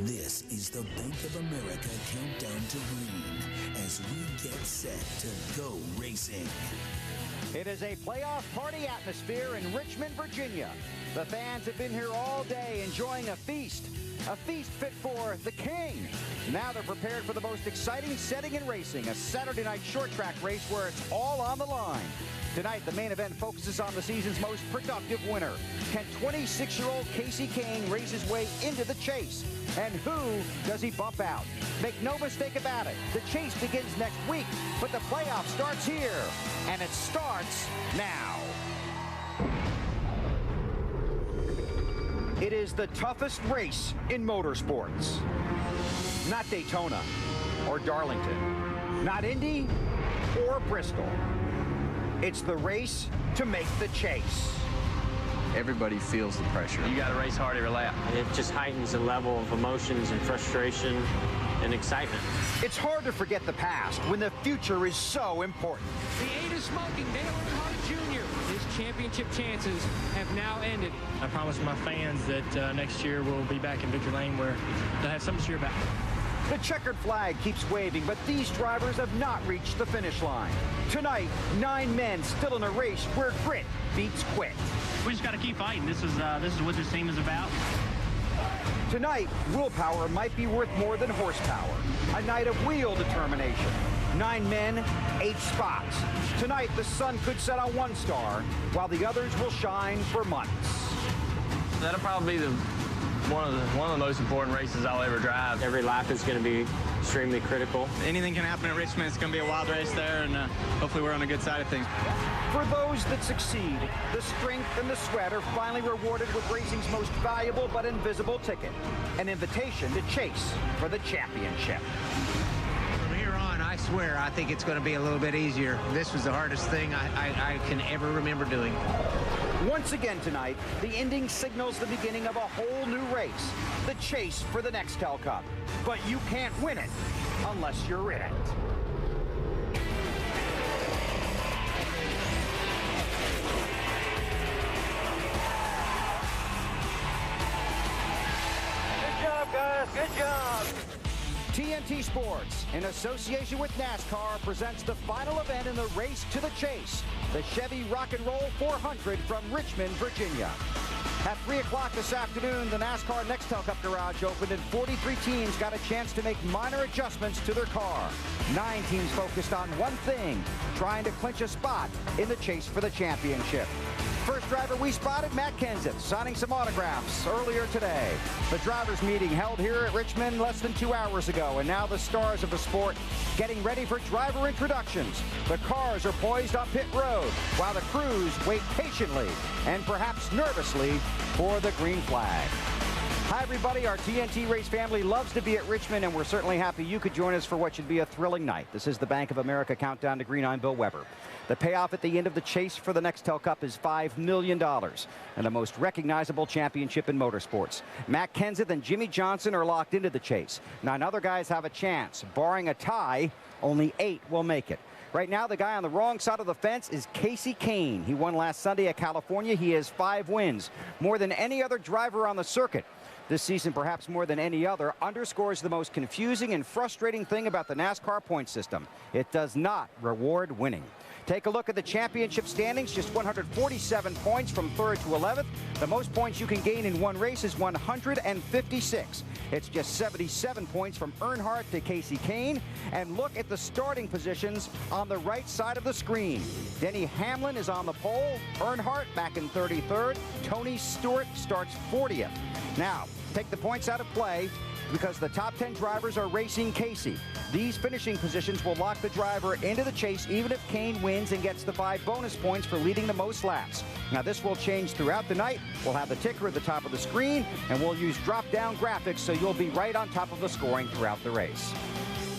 This is the Bank of America Countdown to Green as we get set to go racing. It is a playoff party atmosphere in Richmond, Virginia. The fans have been here all day enjoying a feast fit for the King. Now they're prepared for the most exciting setting in racing, a Saturday night short track race where it's all on the line. Tonight, the main event focuses on the season's most productive winner. Can 26-year-old Kasey Kahne race his way into the chase? And who does he bump out? Make no mistake about it, the chase begins next week, but the playoff starts here, and it starts now. It is the toughest race in motorsports. Not Daytona or Darlington, not Indy or Bristol. It's the race to make the chase. Everybody feels the pressure. You got to race hard every lap. It just heightens the level of emotions and frustration and excitement. It's hard to forget the past when the future is so important. The 8 is smoking. Dale Earnhardt Jr. His championship chances have now ended. I promise my fans that next year we'll be back in victory lane where they'll have something to cheer about. The checkered flag keeps waving, but these drivers have not reached the finish line. Tonight, 9 men still in a race where grit beats quit. We just got to keep fighting. This is what this team is about. Tonight, willpower might be worth more than horsepower. A night of wheel determination. 9 men, 8 spots. Tonight, the sun could set on one star, while the others will shine for months. That'll probably be one of the most important races I'll ever drive. Every lap is going to be extremely critical. Anything can happen at Richmond. It's going to be a wild race there, and hopefully we're on a good side of things. For those that succeed, the strength and the sweat are finally rewarded with racing's most valuable but invisible ticket, an invitation to chase for the championship. From here on, I swear, I think it's going to be a little bit easier. This was the hardest thing I can ever remember doing. Once again tonight, the ending signals the beginning of a whole new race, the chase for the Nextel Cup. But you can't win it unless you're in it. Good job, guys. Good job. TNT Sports, in association with NASCAR, presents the final event in the race to the chase, the Chevy Rock and Roll 400 from Richmond, Virginia. At 3 o'clock this afternoon, the NASCAR Nextel Cup Garage opened and 43 teams got a chance to make minor adjustments to their car. 9 teams focused on one thing, trying to clinch a spot in the chase for the championship. First driver we spotted, Matt Kenseth, signing some autographs earlier today. The drivers' meeting held here at Richmond less than 2 hours ago, and now the stars of the sport getting ready for driver introductions. The cars are poised on pit road, while the crews wait patiently and perhaps nervously for the green flag. Hi, everybody. Our TNT Race family loves to be at Richmond, and we're certainly happy you could join us for what should be a thrilling night. This is the Bank of America Countdown to Green. I'm Bill Weber. The payoff at the end of the chase for the Nextel Cup is $5 million and the most recognizable championship in motorsports. Matt Kenseth and Jimmy Johnson are locked into the chase. 9 other guys have a chance. Barring a tie, only 8 will make it. Right now, the guy on the wrong side of the fence is Kasey Kahne. He won last Sunday at California. He has 5 wins, more than any other driver on the circuit. This season, perhaps more than any other, underscores the most confusing and frustrating thing about the NASCAR point system. It does not reward winning. Take a look at the championship standings, just 147 points from 3rd to 11th. The most points you can gain in one race is 156. It's just 77 points from Earnhardt to Kasey Kahne. And look at the starting positions on the right side of the screen. Denny Hamlin is on the pole. Earnhardt back in 33rd. Tony Stewart starts 40th. Now, take the points out of play because the top 10 drivers are racing Kasey. These finishing positions will lock the driver into the chase even if Kahne wins and gets the 5 bonus points for leading the most laps. Now, this will change throughout the night. We'll have the ticker at the top of the screen, and we'll use drop-down graphics so you'll be right on top of the scoring throughout the race.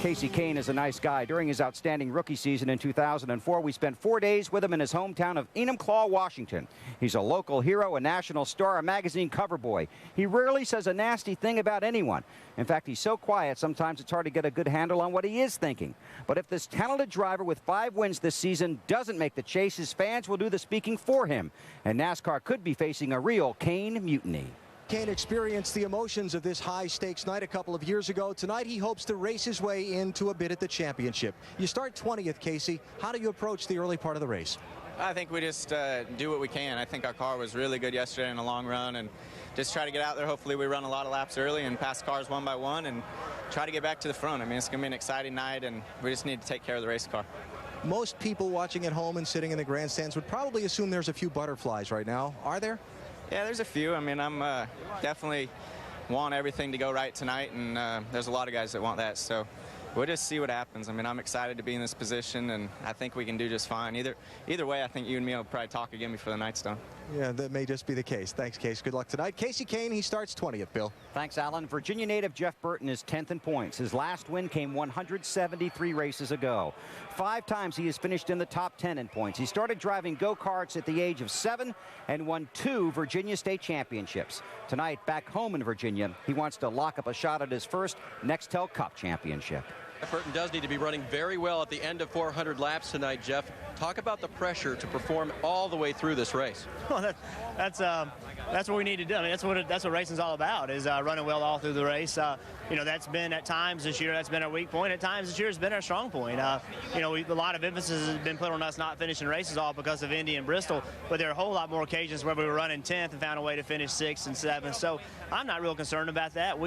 Kasey Kahne is a nice guy. During his outstanding rookie season in 2004, we spent 4 days with him in his hometown of Enumclaw, Washington. He's a local hero, a national star, a magazine cover boy. He rarely says a nasty thing about anyone. In fact, he's so quiet, sometimes it's hard to get a good handle on what he is thinking. But if this talented driver with 5 wins this season doesn't make the chase, his fans will do the speaking for him. And NASCAR could be facing a real Kahne mutiny. Kane experienced the emotions of this high-stakes night a couple of years ago. Tonight, he hopes to race his way into a bid at the championship. You start 20th, Casey. How do you approach the early part of the race? I think we just do what we can. I think our car was really good yesterday in the long run, and just try to get out there. Hopefully we run a lot of laps early and pass cars one by one and try to get back to the front. I mean, it's going to be an exciting night, and we just need to take care of the race car. Most people watching at home and sitting in the grandstands would probably assume there's a few butterflies right now. Are there? Yeah, there's a few. I mean, I'm definitely want everything to go right tonight, and there's a lot of guys that want that. So we'll just see what happens. I mean, I'm excited to be in this position, and I think we can do just fine. Either way, I think you and me will probably talk again before the night's done. Yeah, that may just be the case. Thanks, Case. Good luck tonight. Casey Kane, he starts 20th, Bill. Thanks, Alan. Virginia native Jeff Burton is 10th in points. His last win came 173 races ago. 5 times he has finished in the top 10 in points. He started driving go-karts at the age of 7 and won 2 Virginia State Championships. Tonight, back home in Virginia, he wants to lock up a shot at his first Nextel Cup Championship. Burton does need to be running very well at the end of 400 laps tonight, Jeff. Talk about the pressure to perform all the way through this race. Well, that's what we need to do. I mean, that's what racing's all about, is running well all through the race. You know, that's been at times this year, that's been our weak point. At times this year has been our strong point. You know, a lot of emphasis has been put on us not finishing races all because of Indy and Bristol, but there are a whole lot more occasions where we were running 10th and found a way to finish 6th and 7th. So I'm not real concerned about that.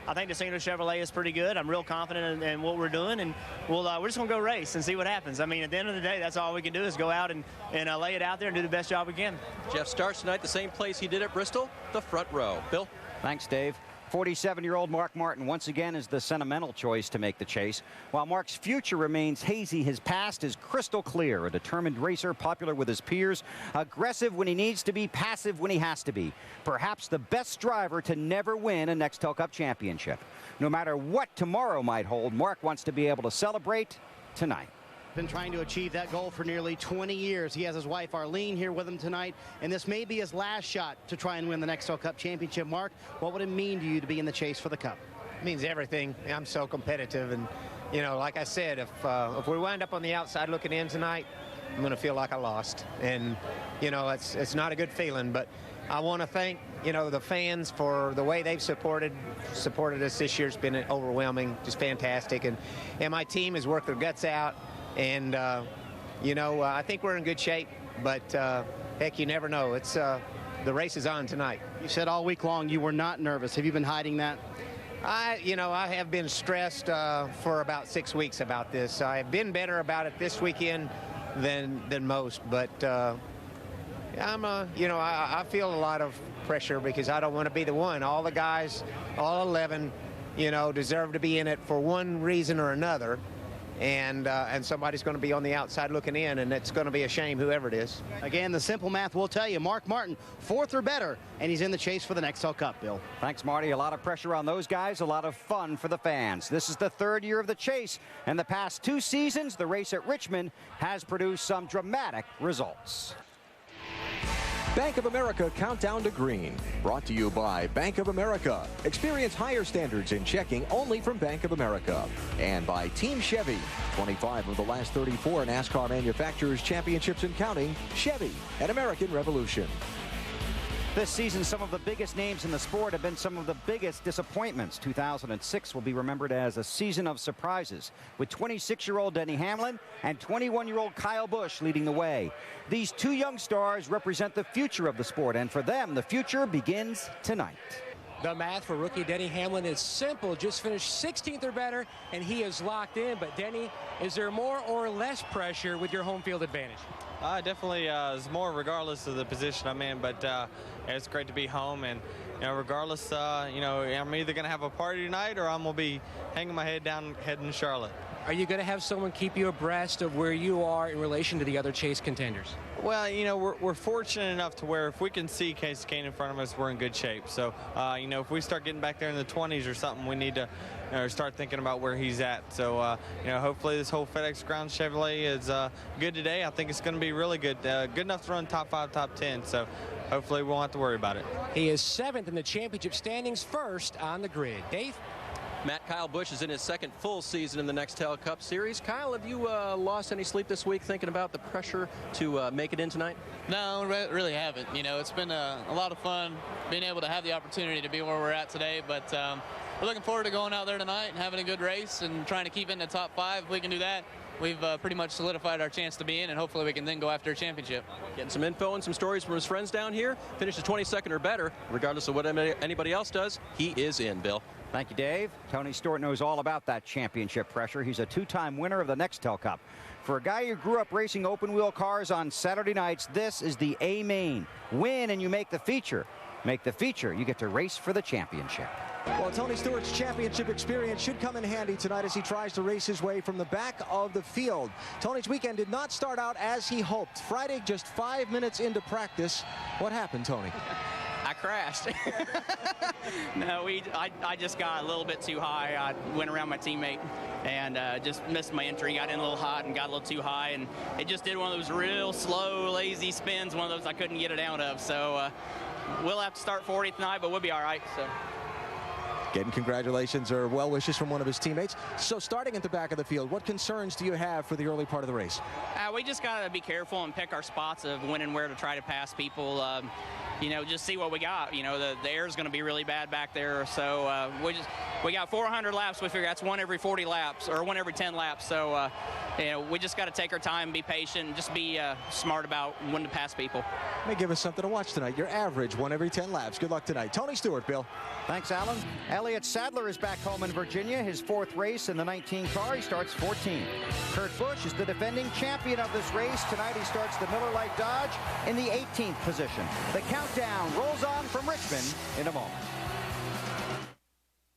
I think the singular Chevrolet is pretty good. I'm real confident in what we're doing, and we're just going to go race and see what happens. I mean, at the end of the day, that's all we can do is go out and lay it out there and do the best job we can. Jeff starts tonight the same place he did at Bristol, the front row. Bill? Thanks, Dave. 47-year-old Mark Martin once again is the sentimental choice to make the chase. While Mark's future remains hazy, his past is crystal clear. A determined racer, popular with his peers, aggressive when he needs to be, passive when he has to be. Perhaps the best driver to never win a Nextel Cup championship. No matter what tomorrow might hold, Mark wants to be able to celebrate tonight. Been trying to achieve that goal for nearly 20 years. He has his wife Arlene here with him tonight, and this may be his last shot to try and win the Nextel Cup championship. Mark, what would it mean to you to be in the chase for the Cup? It means everything. I'm so competitive, and you know, like I said, if we wind up on the outside looking in tonight, I'm going to feel like I lost, and you know, it's not a good feeling. But I want to thank, you know, the fans for the way they've supported us this year. It's been overwhelming, just fantastic, and my team has worked their guts out. And, you know, I think we're in good shape, but heck, you never know. It's the race is on tonight. You said all week long you were not nervous. Have you been hiding that? I have been stressed for about 6 weeks about this. I've been better about it this weekend than most, but I feel a lot of pressure because I don't want to be the one. All the guys, all 11, you know, deserve to be in it for one reason or another. And somebody's going to be on the outside looking in, and it's going to be a shame, whoever it is. Again, the simple math will tell you, Mark Martin, 4th or better, and he's in the chase for the Nextel Cup, Bill. Thanks, Marty. A lot of pressure on those guys, a lot of fun for the fans. This is the 3rd year of the chase, and the past 2 seasons, the race at Richmond has produced some dramatic results. Bank of America Countdown to Green, brought to you by Bank of America. Experience higher standards in checking only from Bank of America. And by Team Chevy. 25 of the last 34 NASCAR manufacturers championships and counting. Chevy, an American revolution. This season, some of the biggest names in the sport have been some of the biggest disappointments. 2006 will be remembered as a season of surprises, with 26-year-old Denny Hamlin and 21-year-old Kyle Busch leading the way. These 2 young stars represent the future of the sport, and for them, the future begins tonight. The math for rookie Denny Hamlin is simple. Just finished 16th or better, and he is locked in. But, Denny, is there more or less pressure with your home field advantage? Definitely is more regardless of the position I'm in, but it's great to be home, and regardless, I'm either going to have a party tonight or I'm going to be hanging my head down heading to Charlotte. Are you going to have someone keep you abreast of where you are in relation to the other chase contenders? Well, we're fortunate enough to where if we can see Casey Kane in front of us, we're in good shape. So, if we start getting back there in the 20s or something, we need to start thinking about where he's at. So, hopefully this whole FedEx Ground Chevrolet is good today. I think it's going to be really good. Good enough to run top 5, top 10. So, hopefully we won't have to worry about it. He is 7th in the championship standings, 1st on the grid. Dave? Matt, Kyle Busch is in his second full season in the Nextel Cup Series. Kyle, have you lost any sleep this week thinking about the pressure to make it in tonight? No, really haven't. You know, it's been a lot of fun being able to have the opportunity to be where we're at today, but we're looking forward to going out there tonight and having a good race and trying to keep in the top 5. If we can do that, we've pretty much solidified our chance to be in, and hopefully we can then go after a championship. Getting some info and some stories from his friends down here. Finishes 22nd or better, regardless of what anybody else does. He is in, Bill. Thank you, Dave. Tony Stewart knows all about that championship pressure. He's a 2-time winner of the Nextel Cup. For a guy who grew up racing open-wheel cars on Saturday nights, this is the A-main. Win and you make the feature. Make the feature, you get to race for the championship. Well, Tony Stewart's championship experience should come in handy tonight as he tries to race his way from the back of the field. Tony's weekend did not start out as he hoped. Friday, just 5 minutes into practice. What happened, Tony? I crashed. No, I just got a little bit too high. I went around my teammate and just missed my entry. Got in a little hot and got a little too high, and it just did one of those real slow, lazy spins, one of those I couldn't get it out of. So we'll have to start 40th tonight, but we'll be all right. So. Getting congratulations or well wishes from one of his teammates. So starting at the back of the field, what concerns do you have for the early part of the race? We just got to be careful and pick our spots of when and where to try to pass people. You know, just see what we got. You know, the air is going to be really bad back there. So we got 400 laps. We figure that's 1 every 40 laps or 1 every 10 laps. So, you know, we just got to take our time, be patient, and just be smart about when to pass people. May give us something to watch tonight. Your average 1 every 10 laps. Good luck tonight. Tony Stewart, Bill. Thanks, Alan. Elliott Sadler is back home in Virginia, his 4th race in the 19 car. He starts 14th. Kurt Busch is the defending champion of this race. Tonight he starts the Miller Lite Dodge in the 18th position. The countdown rolls on from Richmond in a moment.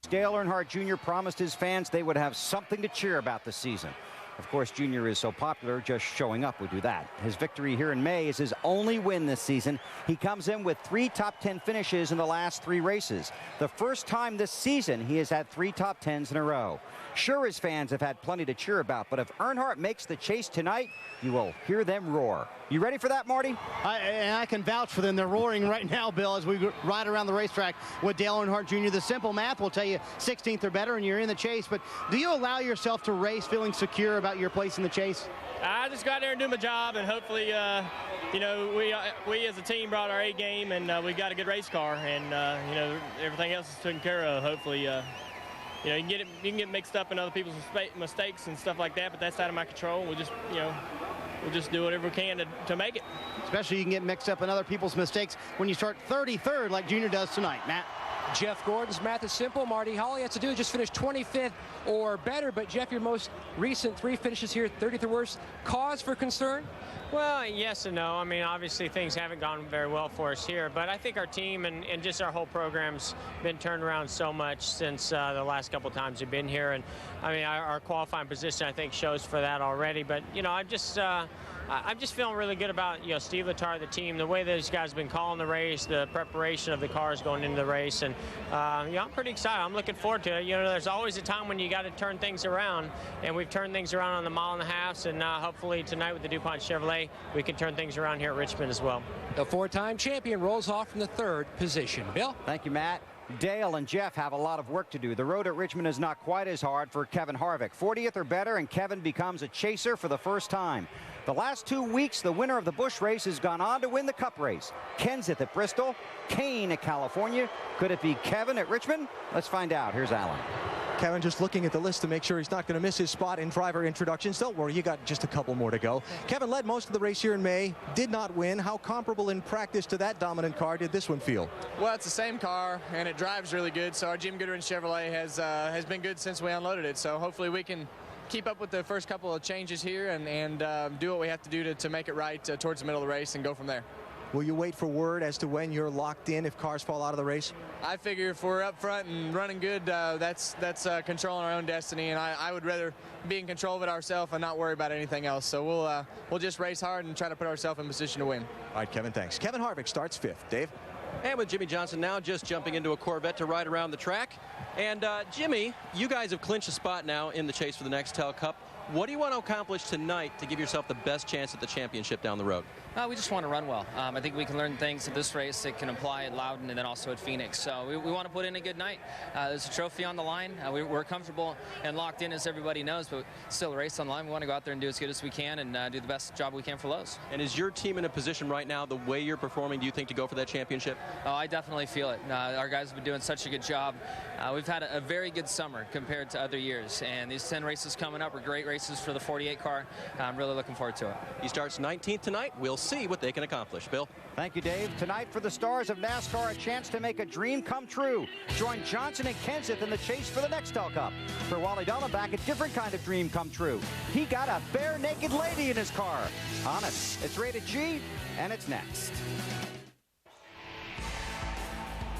Dale Earnhardt Jr. promised his fans they would have something to cheer about this season. Of course, Jr. is so popular, just showing up would do that. His victory here in May is his only win this season. He comes in with 3 top 10 finishes in the last 3 races. The first time this season he has had 3 top 10s in a row. Sure, his fans have had plenty to cheer about, but if Earnhardt makes the chase tonight, you will hear them roar. You ready for that, Marty? I can vouch for them. They're roaring right now, Bill, as we ride around the racetrack with Dale Earnhardt Jr. The simple math will tell you 16th or better and you're in the chase, but do you allow yourself to race feeling secure about your place in the chase? I just got there and do my job, and hopefully, you know, we as a team brought our A game, and we got a good race car, and you know, everything else is taken care of. Hopefully, you know, you can get mixed up in other people's mistakes and stuff like that, but that's out of my control. We'll just, you know, we'll just do whatever we can to make it. Especially you can get mixed up in other people's mistakes when you start 33rd like Junior does tonight. Matt. Jeff Gordon's math is simple, Marty. All he has to do is just finish 25th or better. But, Jeff, your most recent 3 finishes here, 30th or worse, cause for concern? Well, yes and no. I mean, obviously things haven't gone very well for us here, but I think our team and just our whole program's been turned around so much since the last couple times we've been here. And, I mean, our qualifying position, I think, shows for that already. But, you know, I'm just feeling really good about, you know, Steve Letarte, the team, the way these guys have been calling the race, the preparation of the cars going into the race. And, yeah, I'm pretty excited. I'm looking forward to it. You know, there's always a time when you got to turn things around, and we've turned things around on the 1.5 miles, and hopefully tonight with the DuPont Chevrolet, we can turn things around here at Richmond as well. The 4-time champion rolls off from the 3rd position. Bill? Thank you, Matt. Dale and Jeff have a lot of work to do. The road at Richmond is not quite as hard for Kevin Harvick. 40th or better, and Kevin becomes a chaser for the first time. The last 2 weeks, the winner of the Busch race has gone on to win the Cup race. Kenseth at Bristol, Kane at California. Could it be Kevin at Richmond? Let's find out. Here's Alan. Kevin just looking at the list to make sure he's not going to miss his spot in driver introductions. Don't worry, you got just a couple more to go. Kevin led most of the race here in May, did not win. How comparable in practice to that dominant car did this one feel? Well, it's the same car, and it drives really good. So our Jim Goodwin Chevrolet has been good since we unloaded it. So hopefully we can keep up with the first couple of changes here and do what we have to do to make it right towards the middle of the race and go from there. Will you wait for word as to when you're locked in if cars fall out of the race? I figure if we're up front and running good, that's controlling our own destiny, and I would rather be in control of it ourselves and not worry about anything else. So we'll just race hard and try to put ourselves in position to win. All right, Kevin, thanks. Kevin Harvick starts 5th. Dave? And with Jimmy Johnson now just jumping into a Corvette to ride around the track. And Jimmy, you guys have clinched a spot now in the chase for the Nextel Cup. What do you want to accomplish tonight to give yourself the best chance at the championship down the road? We just want to run well. I think we can learn things at this race that can apply at Loudon and then also at Phoenix. So we want to put in a good night. There's a trophy on the line. We're comfortable and locked in, as everybody knows, but still a race on the line. We want to go out there and do as good as we can and do the best job we can for Lowe's. And is your team in a position right now, the way you're performing, do you think to go for that championship? Oh, I definitely feel it. Our guys have been doing such a good job. We've had a very good summer compared to other years, and these 10 races coming up are great races for the 48 car. I'm really looking forward to it. He starts 19th tonight. We'll see what they can accomplish. Bill? Thank you, Dave. Tonight for the stars of NASCAR, a chance to make a dream come true. Join Johnson and Kenseth in the chase for the Nextel Cup. For Wally Dallenbach, a different kind of dream come true. He got a bare naked lady in his car. Honest. It's rated G, and it's next.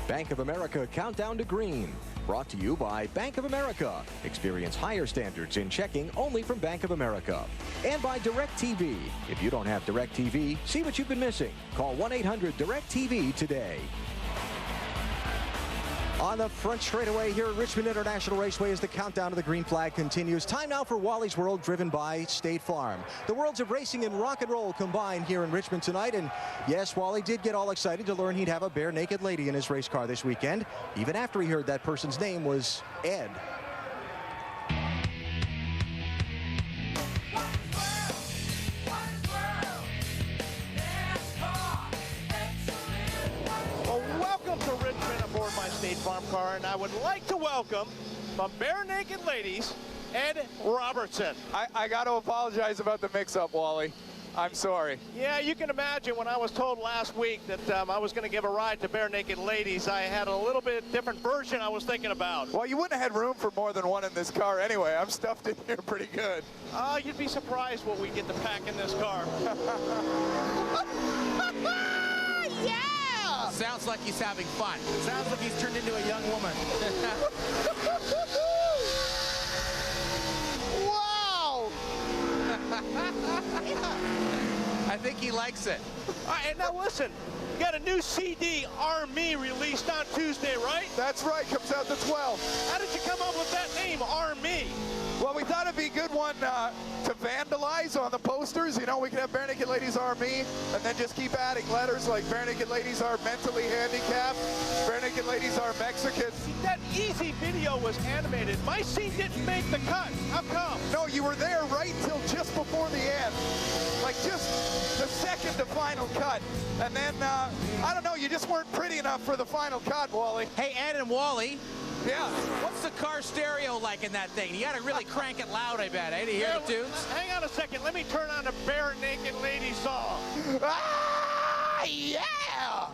Bank of America Countdown to Green. Brought to you by Bank of America. Experience higher standards in checking only from Bank of America. And by DirecTV. If you don't have DirecTV, see what you've been missing. Call 1-800-DirecTV today. On the front straightaway here at Richmond International Raceway as the countdown to the green flag continues. Time now for Wally's World, driven by State Farm. The worlds of racing and rock and roll combined here in Richmond tonight. And yes, Wally did get all excited to learn he'd have a bare naked lady in his race car this weekend, even after he heard that person's name was Ed. Welcome to Richmond aboard my State Farm car, and I would like to welcome from Bare Naked Ladies, Ed Robertson. I got to apologize about the mix-up, Wally. I'm sorry. Yeah, you can imagine when I was told last week that I was going to give a ride to Bare Naked Ladies, I had a little bit different version I was thinking about. Well, you wouldn't have had room for more than one in this car anyway. I'm stuffed in here pretty good. You'd be surprised what we get to pack in this car. Yeah! Sounds like he's having fun. Sounds like he's turned into a young woman. Wow! I think he likes it. All right, and now listen, you got a new CD, Army, released on Tuesday, right? That's right, comes out the 12th. How did you come up with that name, Army? Well, we thought it'd be a good one to vandalize on the posters. You know, we could have Bare Naked Ladies Army, and then just keep adding letters like Bare Naked Ladies are mentally handicapped, Bare Naked Ladies are Mexican. That easy video was animated. My scene didn't make the cut. How come? No, you were there right till just before the end. Like just the second to final cut. And then, I don't know, you just weren't pretty enough for the final cut, Wally. Hey, Ed and Wally. Yeah. What's the car stereo like in that thing? You got to really crank it loud, I bet, eh, to hear the tunes? Hang on a second. Let me turn on the Bare Naked Ladies song. Ah, yeah!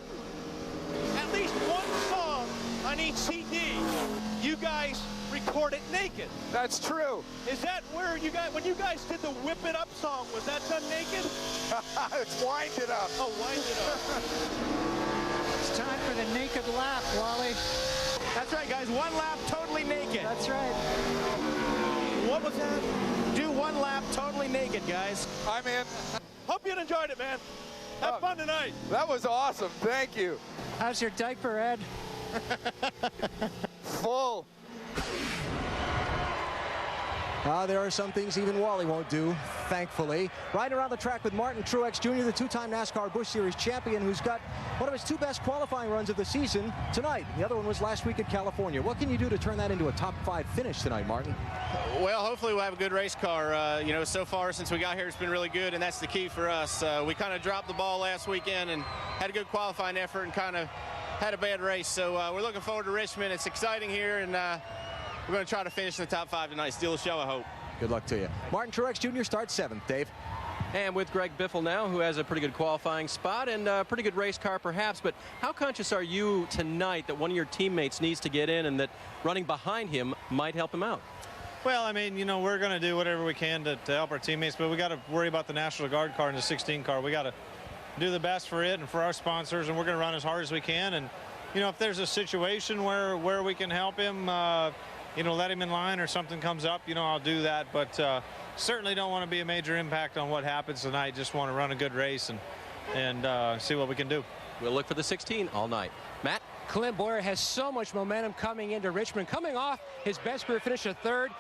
At least one song on each CD. You guys record it naked. That's true. Is that where you guys, when you guys did the Whip It Up song, was that done naked? It's Wind It Up. Oh, Wind It Up. It's time for the naked lap, Wally. That's right, guys. One lap totally naked. That's right. What was that? Do one lap totally naked, guys. I'm in. Hope you enjoyed it, man. Have fun tonight. That was awesome. Thank you. How's your diaper, Ed? Full. There are some things even Wally won't do, thankfully. Riding around the track with Martin Truex Jr., the two-time NASCAR Busch Series champion, who's got one of his two best qualifying runs of the season tonight. The other one was last week at California. What can you do to turn that into a top 5 finish tonight, Martin? Well, hopefully we'll have a good race car. You know, so far since we got here, it's been really good, and that's the key for us. We kind of dropped the ball last weekend and had a good qualifying effort and kind of had a bad race. So we're looking forward to Richmond. It's exciting here, and we're going to try to finish in the top 5 tonight. Steal the show, I hope. Good luck to you. Martin Truex Jr. starts 7th. Dave? And with Greg Biffle now, who has a pretty good qualifying spot and a pretty good race car perhaps, but how conscious are you tonight that one of your teammates needs to get in and that running behind him might help him out? Well, I mean, you know, we're going to do whatever we can to help our teammates, but we got to worry about the National Guard car and the 16 car. We got to do the best for it and for our sponsors, and we're going to run as hard as we can. And, you know, if there's a situation where we can help him, you know, let him in line or something comes up, you know, I'll do that. But certainly don't want to be a major impact on what happens tonight. Just want to run a good race and see what we can do. We'll look for the 16 all night. Matt? Clint Boyer has so much momentum coming into Richmond, coming off his best career finish of 3rd.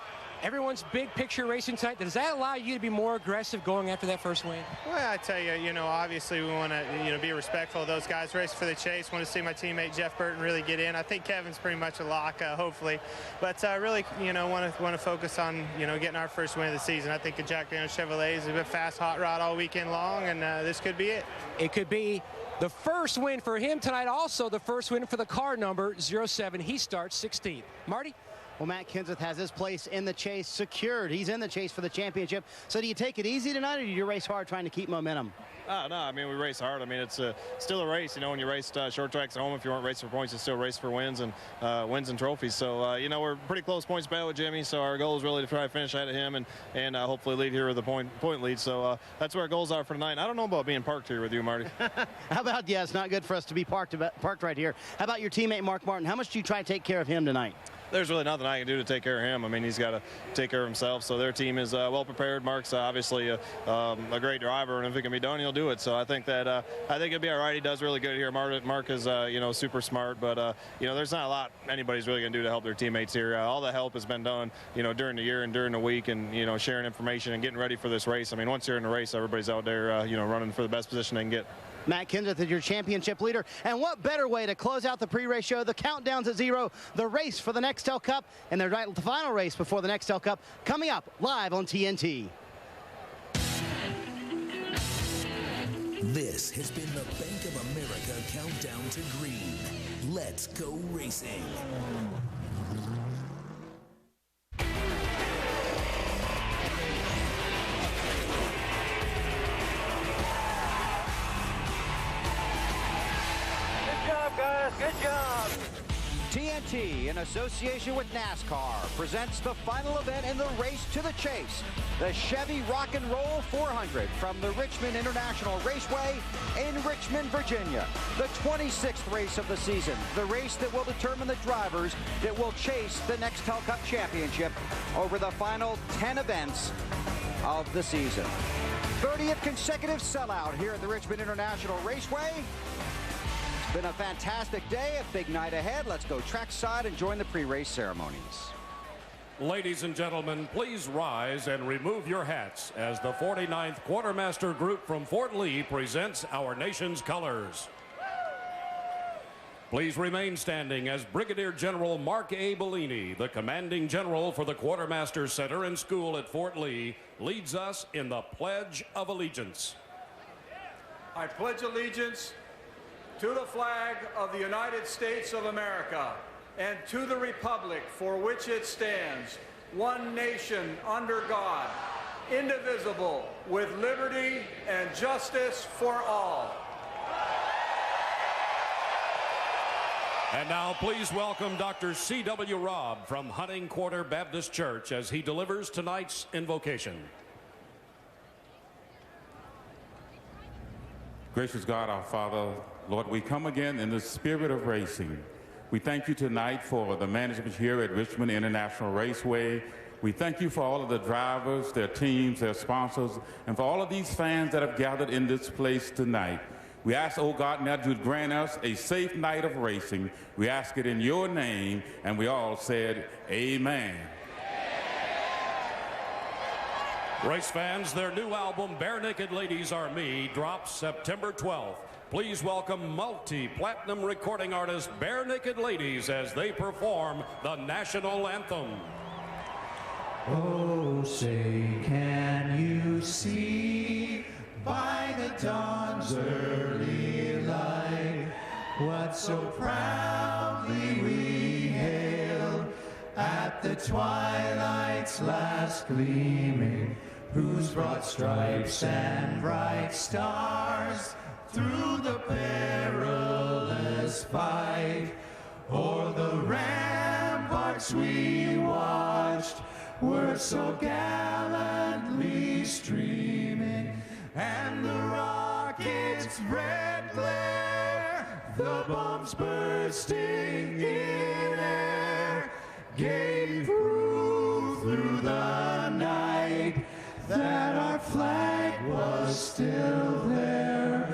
everyone's big picture racing tonight. Does that allow you to be more aggressive going after that first win? Well, I tell you, obviously we want to, be respectful of those guys racing for the chase. Want to see my teammate Jeff Burton really get in. I think Kevin's pretty much a lock, hopefully. But really, want to focus on, getting our first win of the season. I think the Jack Daniels Chevrolet is a bit fast hot rod all weekend long, and this could be it. It could be the first win for him tonight. Also, the first win for the car number 07. He starts 16th. Marty? Well, Matt Kenseth has his place in the chase secured. He's in the chase for the championship. So do you take it easy tonight, or do you race hard trying to keep momentum? No, I mean, we race hard. I mean, it's still a race. When you race short tracks at home, if you weren't racing for points, you still race for wins and trophies. So, we're pretty close points battle with Jimmy. So our goal is really to try to finish ahead of him and hopefully lead here with a point lead. So that's where our goals are for tonight. And I don't know about being parked here with you, Marty. How about, it's not good for us to be parked right here. How about your teammate, Mark Martin? How much do you try to take care of him tonight? There's really nothing I can do to take care of him. I mean, he's got to take care of himself. So their team is well prepared. Mark's obviously a great driver, and if it can be done, he'll do it. So I think that it'll be all right. He does really good here. Mark is super smart, but there's not a lot anybody's really going to do to help their teammates here. All the help has been done, during the year and during the week, and sharing information and getting ready for this race. I mean, once you're in the race, everybody's out there, running for the best position they can get. Matt Kenseth is your championship leader. And what better way to close out the pre-race show? The countdown's at 0, the race for the Nextel Cup, and the final race before the Nextel Cup coming up live on TNT. This has been the Bank of America Countdown to Green. Let's go racing. Guys, good job. TNT, in association with NASCAR, presents the final event in the race to the chase, the Chevy Rock and Roll 400 from the Richmond International Raceway in Richmond, Virginia. The 26th race of the season, the race that will determine the drivers that will chase the Nextel Cup Championship over the final 10 events of the season. 30th consecutive sellout here at the Richmond International Raceway. Been a fantastic day, a big night ahead. Let's go trackside and join the pre-race ceremonies. Ladies and gentlemen, please rise and remove your hats as the 49th Quartermaster Group from Fort Lee presents our nation's colors. Please remain standing as Brigadier General Mark A. Bellini, the commanding general for the Quartermaster Center and School at Fort Lee, leads us in the Pledge of Allegiance. I pledge allegiance to the flag of the United States of America and to the republic for which it stands, one nation under God, indivisible, with liberty and justice for all. And now please welcome Dr. C.W. Robb from Hunting Quarter Baptist Church as he delivers tonight's invocation. Gracious God, our Father, Lord, we come again in the spirit of racing. We thank you tonight for the management here at Richmond International Raceway. We thank you for all of the drivers, their teams, their sponsors, and for all of these fans that have gathered in this place tonight. We ask, oh God, now to grant us a safe night of racing. We ask it in your name, and we all said, amen. Race fans, their new album, Bare Naked Ladies Are Me, drops September 12th. Please welcome multi-platinum recording artist Bare Naked Ladies as they perform the national anthem. Oh, say, can you see by the dawn's early light what so proudly we hailed at the twilight's last gleaming, whose broad stripes and bright stars through the perilous fight o'er the ramparts we watched were so gallantly streaming, and the rockets' red glare, the bombs bursting in air, gave proof through the night that our flag was still there.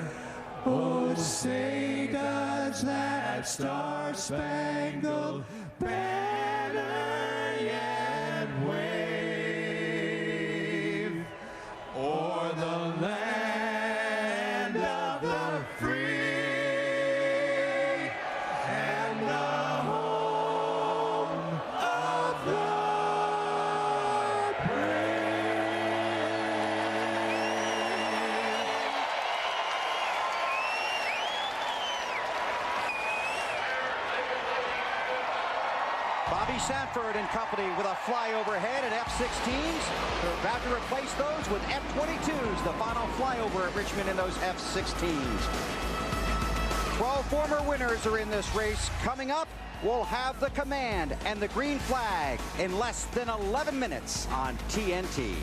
Oh, say does that star-spangled banner yet wave? Bobby Sanford and company with a flyover head at F-16s. They're about to replace those with F-22s. The final flyover at Richmond in those F-16s. 12 former winners are in this race. Coming up, we'll have the command and the green flag in less than 11 minutes on TNT.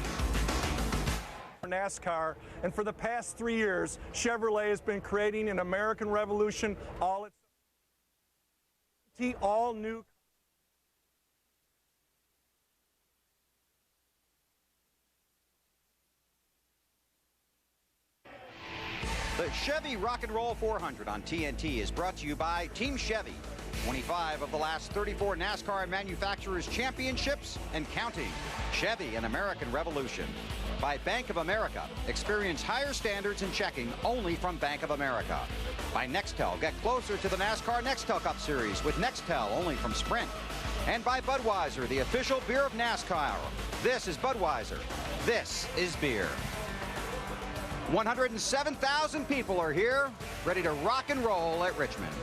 NASCAR, and for the past 3 years, Chevrolet has been creating an American revolution. All new. The Chevy Rock and Roll 400 on TNT is brought to you by Team Chevy. 25 of the last 34 NASCAR manufacturers championships and counting. Chevy, an American revolution. By Bank of America. Experience higher standards in checking only from Bank of America. By Nextel. Get closer to the NASCAR Nextel Cup Series with Nextel only from Sprint. And by Budweiser, the official beer of NASCAR. This is Budweiser. This is beer. 107,000 people are here, ready to rock and roll at Richmond.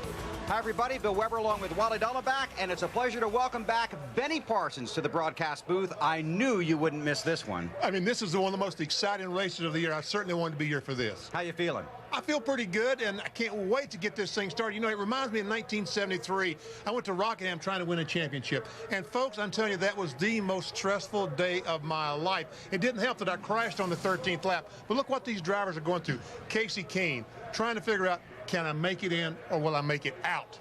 Hi, everybody. Bill Weber along with Wally Dolleback, and it's a pleasure to welcome back Benny Parsons to the broadcast booth. I knew you wouldn't miss this one. I mean, this is one of the most exciting races of the year. I certainly wanted to be here for this. How you feeling? I feel pretty good, and I can't wait to get this thing started. You know, it reminds me of 1973. I went to Rockingham trying to win a championship. And, folks, I'm telling you, that was the most stressful day of my life. It didn't help that I crashed on the 13th lap. But look what these drivers are going through. Casey Kane trying to figure out, can I make it in or will I make it out?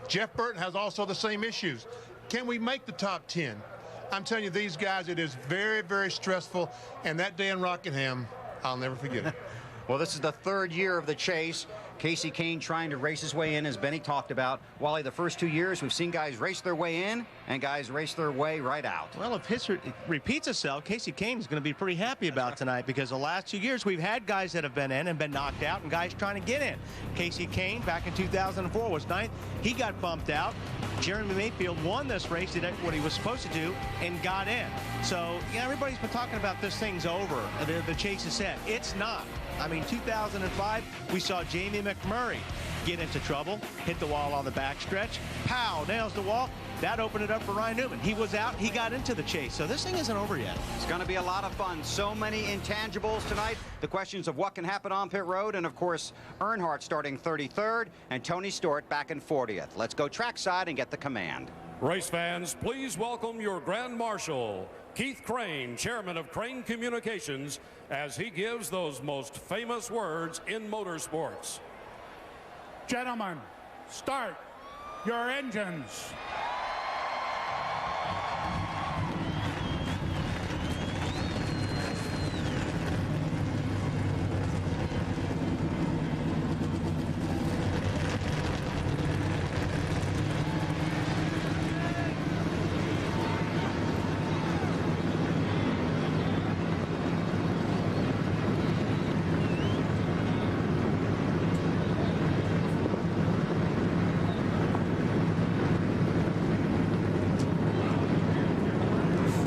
Jeff Burton has also the same issues. Can we make the top 10? I'm telling you, these guys, it is very, very stressful. And that day in Rockingham, I'll never forget it. Well, this is the third year of the chase. Casey Kane trying to race his way in, as Benny talked about. Wally, the first 2 years, we've seen guys race their way in and guys race their way right out. Well, if history repeats itself, Casey Kane is going to be pretty happy about tonight, because the last 2 years we've had guys that have been in and been knocked out and guys trying to get in. Casey Kane back in 2004 was ninth. He got bumped out. Jeremy Mayfield won this race, did what he was supposed to do, and got in. So, yeah, everybody's been talking about this thing's over. The chase is set. It's not. I mean, 2005, we saw Jamie McMurray get into trouble, hit the wall on the backstretch. Pow, nails the wall. That opened it up for Ryan Newman. He was out. He got into the chase. So this thing isn't over yet. It's going to be a lot of fun. So many intangibles tonight. The questions of what can happen on pit road. And, of course, Earnhardt starting 33rd and Tony Stewart back in 40th. Let's go trackside and get the command. Race fans, please welcome your Grand Marshal, Keith Crane, chairman of Crane Communications, as he gives those most famous words in motorsports. Gentlemen, start your engines.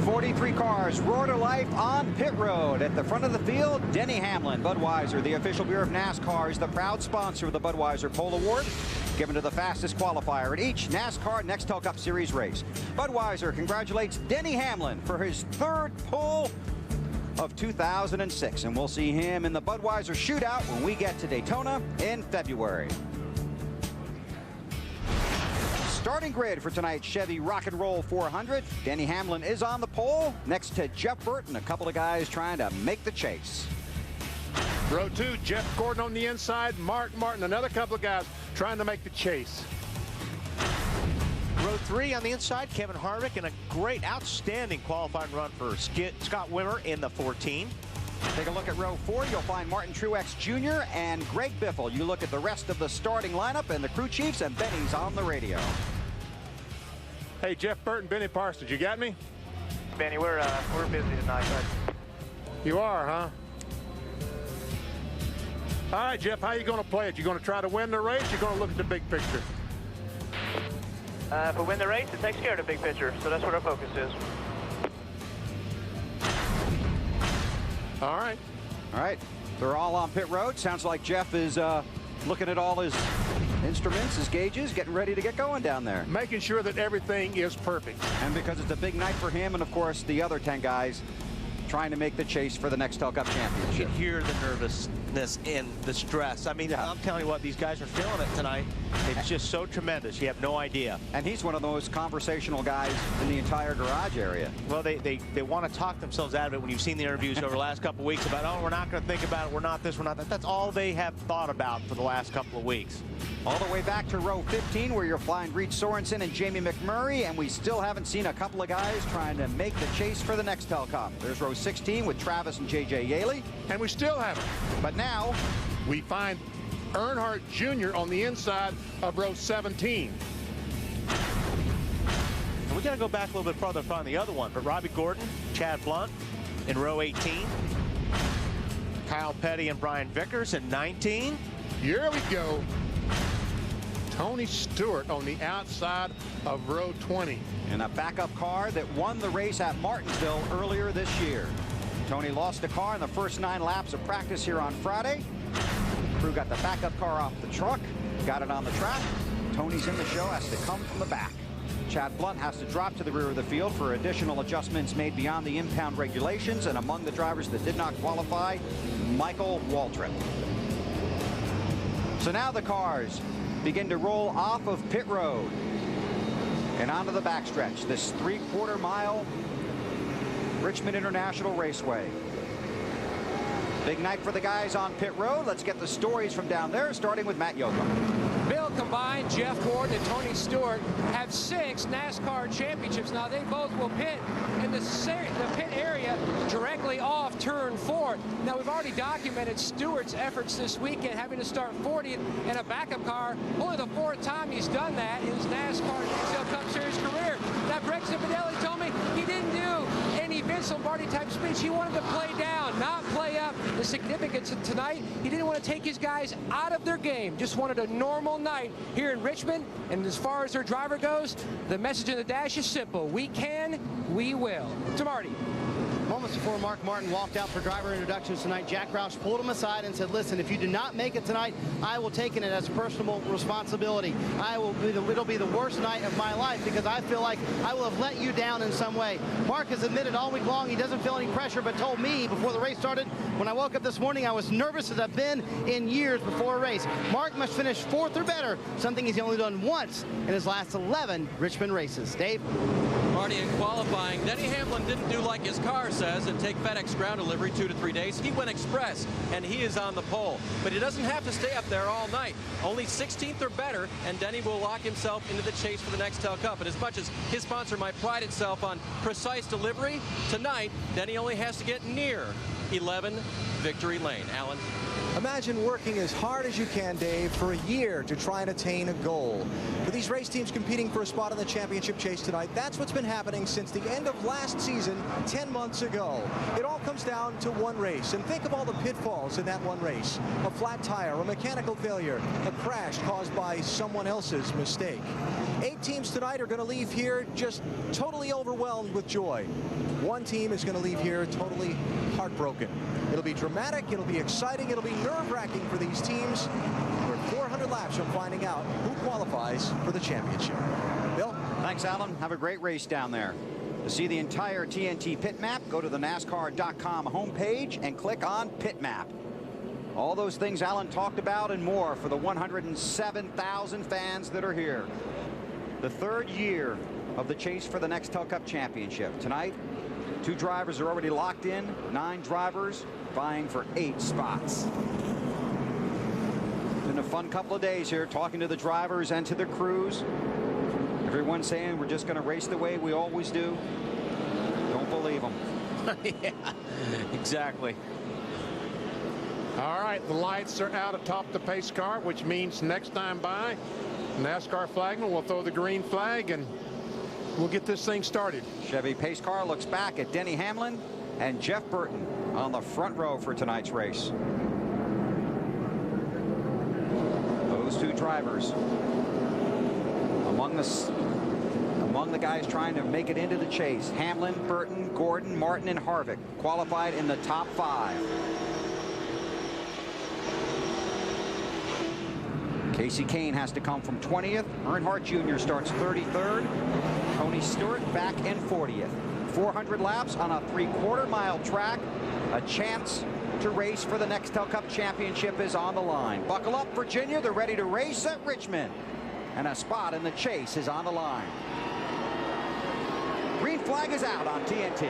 43 cars roar to life on pit road. At the front of the field, Denny Hamlin. Budweiser, the official beer of NASCAR, is the proud sponsor of the Budweiser Pole Award, given to the fastest qualifier at each NASCAR Nextel Cup Series race. Budweiser congratulates Denny Hamlin for his third pole of 2006, and we'll see him in the Budweiser shootout when we get to Daytona in February. Starting grid for tonight's Chevy Rock and Roll 400. Denny Hamlin is on the pole next to Jeff Burton, a couple of guys trying to make the chase. Row 2, Jeff Gordon on the inside, Mark Martin, another couple of guys trying to make the chase. Row 3 on the inside, Kevin Harvick, and a great, outstanding qualifying run for Scott Wimmer in the 14. Take a look at row 4. You'll find Martin Truex Jr. and Greg Biffle. You look at the rest of the starting lineup and the crew chiefs, and Benny's on the radio. Hey, Jeff Burton, Benny Parsons, you got me? Benny, we're busy tonight. You are, huh? All right, Jeff, how you going to play it? You going to try to win the race? You're going to look at the big picture? If we win the race, it takes care of the big picture, so that's what our focus is. All right. All right. They're all on pit road. Sounds like Jeff is looking at all his instruments, his gauges, getting ready to get going down there. Making sure that everything is perfect. And because it's a big night for him and, of course, the other 10 guys trying to make the chase for the Nextel Cup championship. You can hear the nervousness and the stress. I mean, yeah. I'm telling you what, these guys are feeling it tonight. It's just so tremendous. You have no idea. And he's one of the most conversational guys in the entire garage area. Well, they want to talk themselves out of it when you've seen the interviews over the last couple of weeks about, oh, we're not going to think about it. We're not this, we're not that. That's all they have thought about for the last couple of weeks. All the way back to row 15, where you're flying Reed Sorensen and Jamie McMurray, and we still haven't seen a couple of guys trying to make the chase for the Nextel Cup. There's row 16 with Travis and J.J. Yaley. And we still haven't. But now we find Earnhardt Jr. on the inside of row 17. And we got to go back a little bit farther to find the other one. But Robbie Gordon, Chad Blunt in row 18. Kyle Petty and Brian Vickers in 19. Here we go. Tony Stewart on the outside of row 20. In a backup car that won the race at Martinsville earlier this year. Tony lost a car in the first 9 laps of practice here on Friday. Crew got the backup car off the truck, got it on the track. Tony's in the show, has to come from the back. Chad Blunt has to drop to the rear of the field for additional adjustments made beyond the impound regulations. And among the drivers that did not qualify, Michael Waltrip. So now the cars begin to roll off of pit road and onto the backstretch. This 3/4 mile Richmond International Raceway. Big night for the guys on pit road. Let's get the stories from down there, starting with Matt Yoakum. Bill, combined, Jeff Gordon and Tony Stewart have 6 NASCAR championships. Now, they both will pit in the pit area directly off turn 4. Now, we've already documented Stewart's efforts this weekend, having to start 40th in a backup car. Only the 4th time he's done that in his NASCAR Nextel Cup Series career. Now, Greg Zipadelli told me he didn't do any Vince Lombardi type speech. He wanted to play down, not play up. The significance of tonight, he didn't want to take his guys out of their game, just wanted a normal night here in Richmond. And as far as their driver goes, the message in the dash is simple: we can, we will. To Marty. Moments before Mark Martin walked out for driver introductions tonight, Jack Roush pulled him aside and said, listen, if you do not make it tonight, I will take it as a personal responsibility. It'll be the worst night of my life because I feel like I will have let you down in some way. Mark has admitted all week long he doesn't feel any pressure, but told me before the race started, when I woke up this morning, I was nervous as I've been in years before a race. Mark must finish 4th or better, something he's only done once in his last 11 Richmond races. Dave? Marty, in qualifying, Denny Hamlin didn't do like his car says and take FedEx ground delivery 2 to 3 days. He went express, and he is on the pole. But he doesn't have to stay up there all night. Only 16th or better, and Denny will lock himself into the chase for the Nextel Cup. And as much as his sponsor might pride itself on precise delivery, tonight, Denny only has to get near 11 Victory Lane. Alan? Imagine working as hard as you can, Dave, for a year to try and attain a goal. For these race teams competing for a spot in the championship chase tonight, that's what's been happening since the end of last season 10 months ago. It all comes down to one race. And think of all the pitfalls in that one race. A flat tire, a mechanical failure, a crash caused by someone else's mistake. 8 teams tonight are going to leave here just totally overwhelmed with joy. One team is going to leave here totally heartbroken. It'll be dramatic, it'll be exciting, it'll be nerve-wracking for these teams. We're 400 laps from finding out who qualifies for the championship. Bill? Thanks, Alan. Have a great race down there. To see the entire TNT pit map, go to the NASCAR.com homepage and click on Pit Map. All those things Alan talked about and more for the 107,000 fans that are here. The 3rd year of the chase for the Nextel Cup Championship. Tonight, 2 drivers are already locked in, 9 drivers vying for 8 spots. It's been a fun couple of days here, talking to the drivers and to the crews. Everyone's saying we're just going to race the way we always do. Don't believe them. Yeah, exactly. All right, the lights are out atop the pace car, which means next time by, NASCAR flagman will throw the green flag and we'll get this thing started. Chevy pace car looks back at Denny Hamlin and Jeff Burton on the front row for tonight's race. Those 2 drivers among the guys trying to make it into the chase. Hamlin, Burton, Gordon, Martin, and Harvick qualified in the top 5. Casey Kane has to come from 20th. Earnhardt Jr. starts 33rd. Tony Stewart back in 40th. 400 laps on a 3/4 mile track. A chance to race for the Nextel Cup Championship is on the line. Buckle up, Virginia. They're ready to race at Richmond. And a spot in the chase is on the line. Green flag is out on TNT.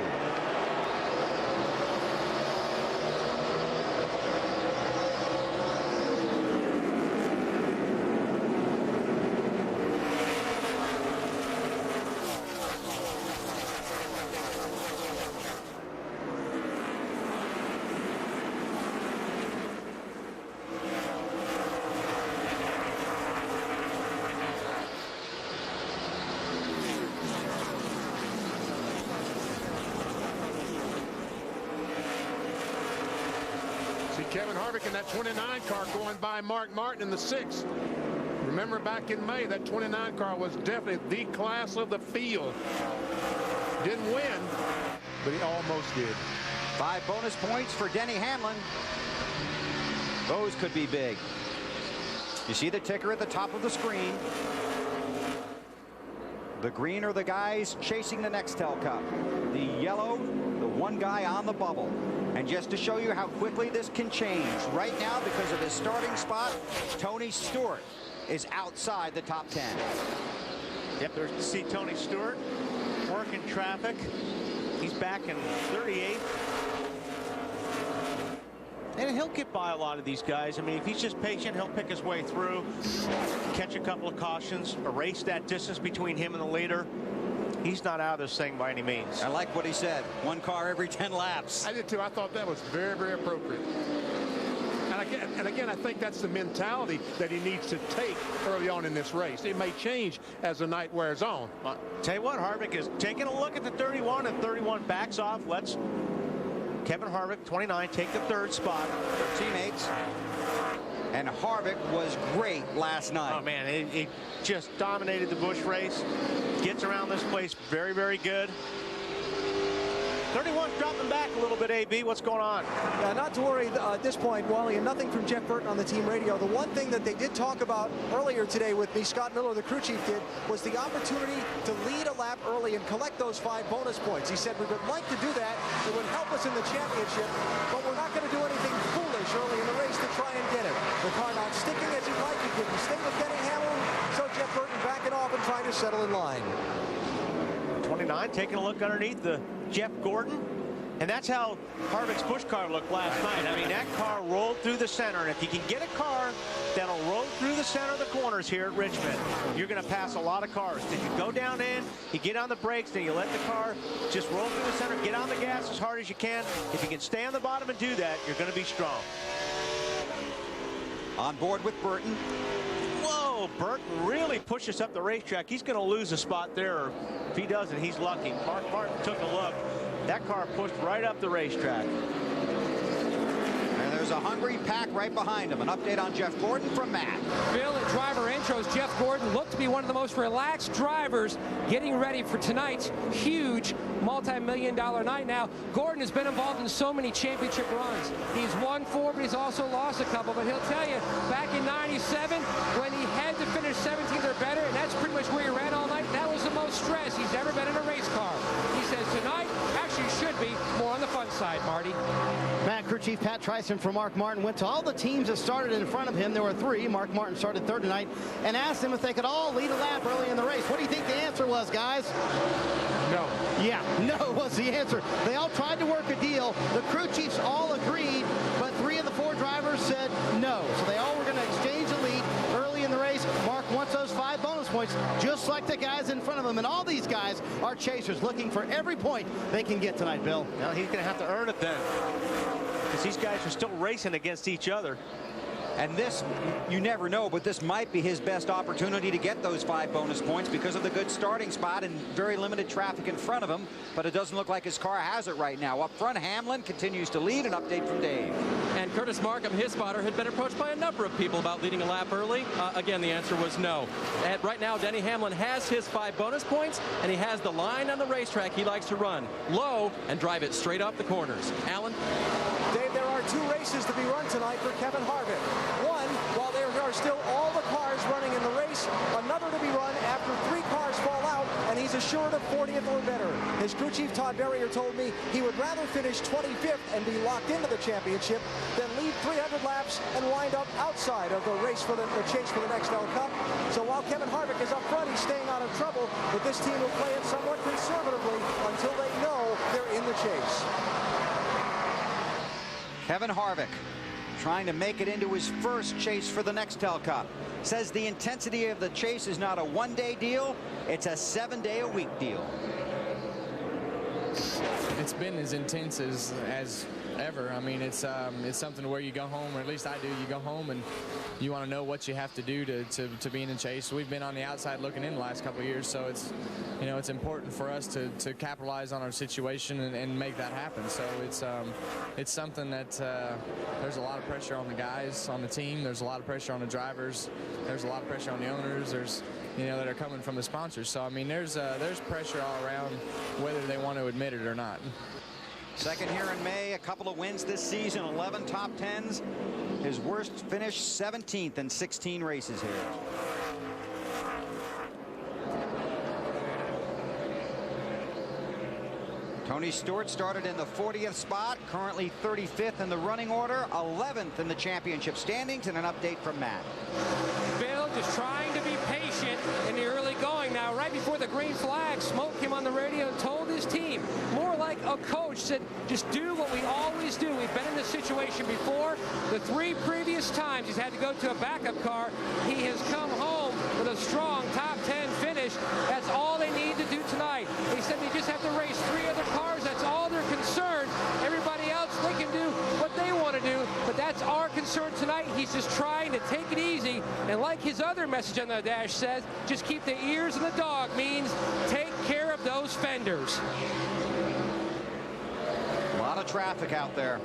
Kevin Harvick in that 29 car going by Mark Martin in the 6th. Remember back in May, that 29 car was definitely the class of the field. Didn't win, but he almost did. 5 bonus points for Denny Hamlin. Those could be big. You see the ticker at the top of the screen. The green are the guys chasing the Nextel Cup. The yellow, the one guy on the bubble. And just to show you how quickly this can change, right now, because of his starting spot, Tony Stewart is outside the top 10. Yep, there's to see Tony Stewart working traffic. He's back in 38th. And he'll get by a lot of these guys. I mean, if he's just patient, he'll pick his way through, catch a couple of cautions, erase that distance between him and the leader. He's not out of this thing by any means. I like what he said. 1 car every 10 laps. I did too. I thought that was very, very appropriate. And again, I think that's the mentality that he needs to take early on in this race. It may change as the night wears on. Tell you what, Harvick is taking a look at the 31, and 31 backs off. Let's Kevin Harvick, 29, take the 3rd spot. Their teammates. And Harvick was great last night. Oh, man, he just dominated the Busch race. Gets around this place very, very good. 31's dropping back a little bit, AB. What's going on? Yeah, not to worry at this point, Wally, and nothing from Jeff Burton on the team radio. The one thing that they did talk about earlier today with me, Scott Miller, the crew chief, did, was the opportunity to lead a lap early and collect those 5 bonus points. He said we would like to do that. It would help us in the championship, but we're not going to do anything foolish early in the race to try and get it. The car not sticking as you'd like. He didn't stay with Denny Hamlin, so Jeff Burton backing off and trying to settle in line. 29 taking a look underneath the Jeff Gordon. And that's how Harvick's Busch car looked last night. I mean, that car rolled through the center. And if you can get a car that'll roll through the center of the corners here at Richmond, you're going to pass a lot of cars. If you go down in, you get on the brakes, then you let the car just roll through the center, get on the gas as hard as you can. If you can stay on the bottom and do that, you're going to be strong. On board with Burton. Whoa, Burton really pushes up the racetrack. He's going to lose a spot there. Or if he doesn't, he's lucky. Mark Martin took a look. That car pushed right up the racetrack. And there's a hungry pack right behind him. An update on Jeff Gordon from Matt. Bill, at driver intros, Jeff Gordon looked to be one of the most relaxed drivers getting ready for tonight's huge multi-million-dollar night. Now, Gordon has been involved in so many championship runs. He's won 4, but he's also lost a couple. But he'll tell you, back in '97, when he had to finish 17th or better, and that's pretty much where he ran all night, that was the most stress he's ever been in a race car. He says tonight actually should be more on the fun side, Marty. Matt, crew chief Pat Tryson for Mark Martin went to all the teams that started in front of him. There were 3. Mark Martin started 3rd tonight, and asked them if they could all lead a lap early in the race. What do you think the answer was, guys? No. Yeah, no was the answer. They all tried to work a deal. The crew chiefs all agreed, but 3 of the 4 drivers said no. So they all were going to exchange a lead early in the race. Mark wants those 5 bonus points, just like the guys in front of him. And all these guys are chasers, looking for every point they can get tonight, Bill. Now he's going to have to earn it then, because these guys are still racing against each other. And this, you never know, but this might be his best opportunity to get those 5 bonus points because of the good starting spot and very limited traffic in front of him. But it doesn't look like his car has it right now. Up front, Hamlin continues to lead. An update from Dave. And Curtis Markham, his spotter, had been approached by a number of people about leading a lap early. Again, the answer was no. And right now, Denny Hamlin has his 5 bonus points, and he has the line on the racetrack he likes to run low and drive it straight off the corners. Alan? Dave, there are 2 races to be run tonight for Kevin Harvick. One, while there are are still all the cars running in the race. Another to be run after 3 cars fall out, and he's assured of 40th or better. His crew chief, Todd Berrier, told me he would rather finish 25th and be locked into the championship than lead 300 laps and wind up outside of the race for the chase for the Nextel Cup. So while Kevin Harvick is up front, he's staying out of trouble, but this team will play it somewhat conservatively until they know they're in the chase. Kevin Harvick trying to make it into his first chase for the Nextel Cup. Says the intensity of the chase is not a one-day deal, it's a 7-day-a-week deal. It's been as intense as ever. I mean, it's something where you go home, or at least I do, you go home and you want to know what you have to do to be in the chase. We've been on the outside looking in the last couple of years, so it's, you know, it's important for us to capitalize on our situation and make that happen. So it's something that there's a lot of pressure on the guys on the team. There's a lot of pressure on the drivers. There's a lot of pressure on the owners. There's, you know, that are coming from the sponsors. So I mean, there's pressure all around, whether they want to admit it or not. Second here in May, a couple of wins this season, 11 top 10s. His worst finish, 17th in 16 races here. Tony Stewart started in the 40th spot, currently 35th in the running order, 11th in the championship standings, and an update from Matt. Bill just trying to be patient in the early going. Now, right before the green flag, Smoke came on the radio and told his team, more like a coach, said, just do what we always do. We've been in this situation before. The 3 previous times he's had to go to a backup car, he has come home with a strong top 10 finish. That's all they need to do tonight. He said they just have to race 3 other cars. That's all they're concerned. Everybody else, they can do what they want to do, but that's our concern tonight. He's just trying to take it easy, and like his other message on the dash says, just keep the ears of the dog, means take care of those fenders. A lot of traffic out there.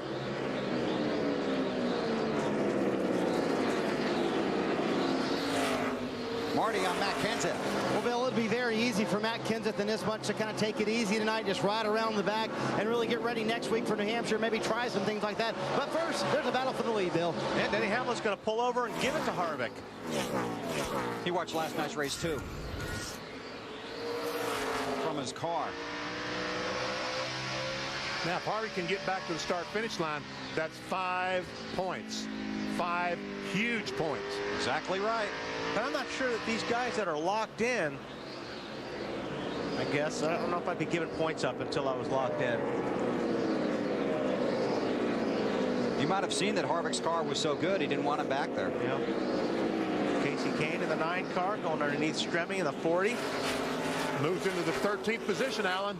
Marty on Matt Kenseth. Well, Bill, it'd be very easy for Matt Kenseth and this bunch to kind of take it easy tonight, just ride around the back and really get ready next week for New Hampshire, maybe try some things like that. But first, there's a battle for the lead, Bill. And Denny Hamlin's going to pull over and give it to Harvick. He watched last night's race, too. From his car. Now, if Harvick can get back to the start-finish line, that's 5 points. 5 huge points. Exactly right. But I'm not sure that these guys that are locked in, I guess, I don't know if I'd be giving points up until I was locked in. You might have seen that Harvick's car was so good, he didn't want him back there. Yeah. Casey Kane in the 9 car, going underneath Stremme in the 40. Moves into the 13th position, Alan.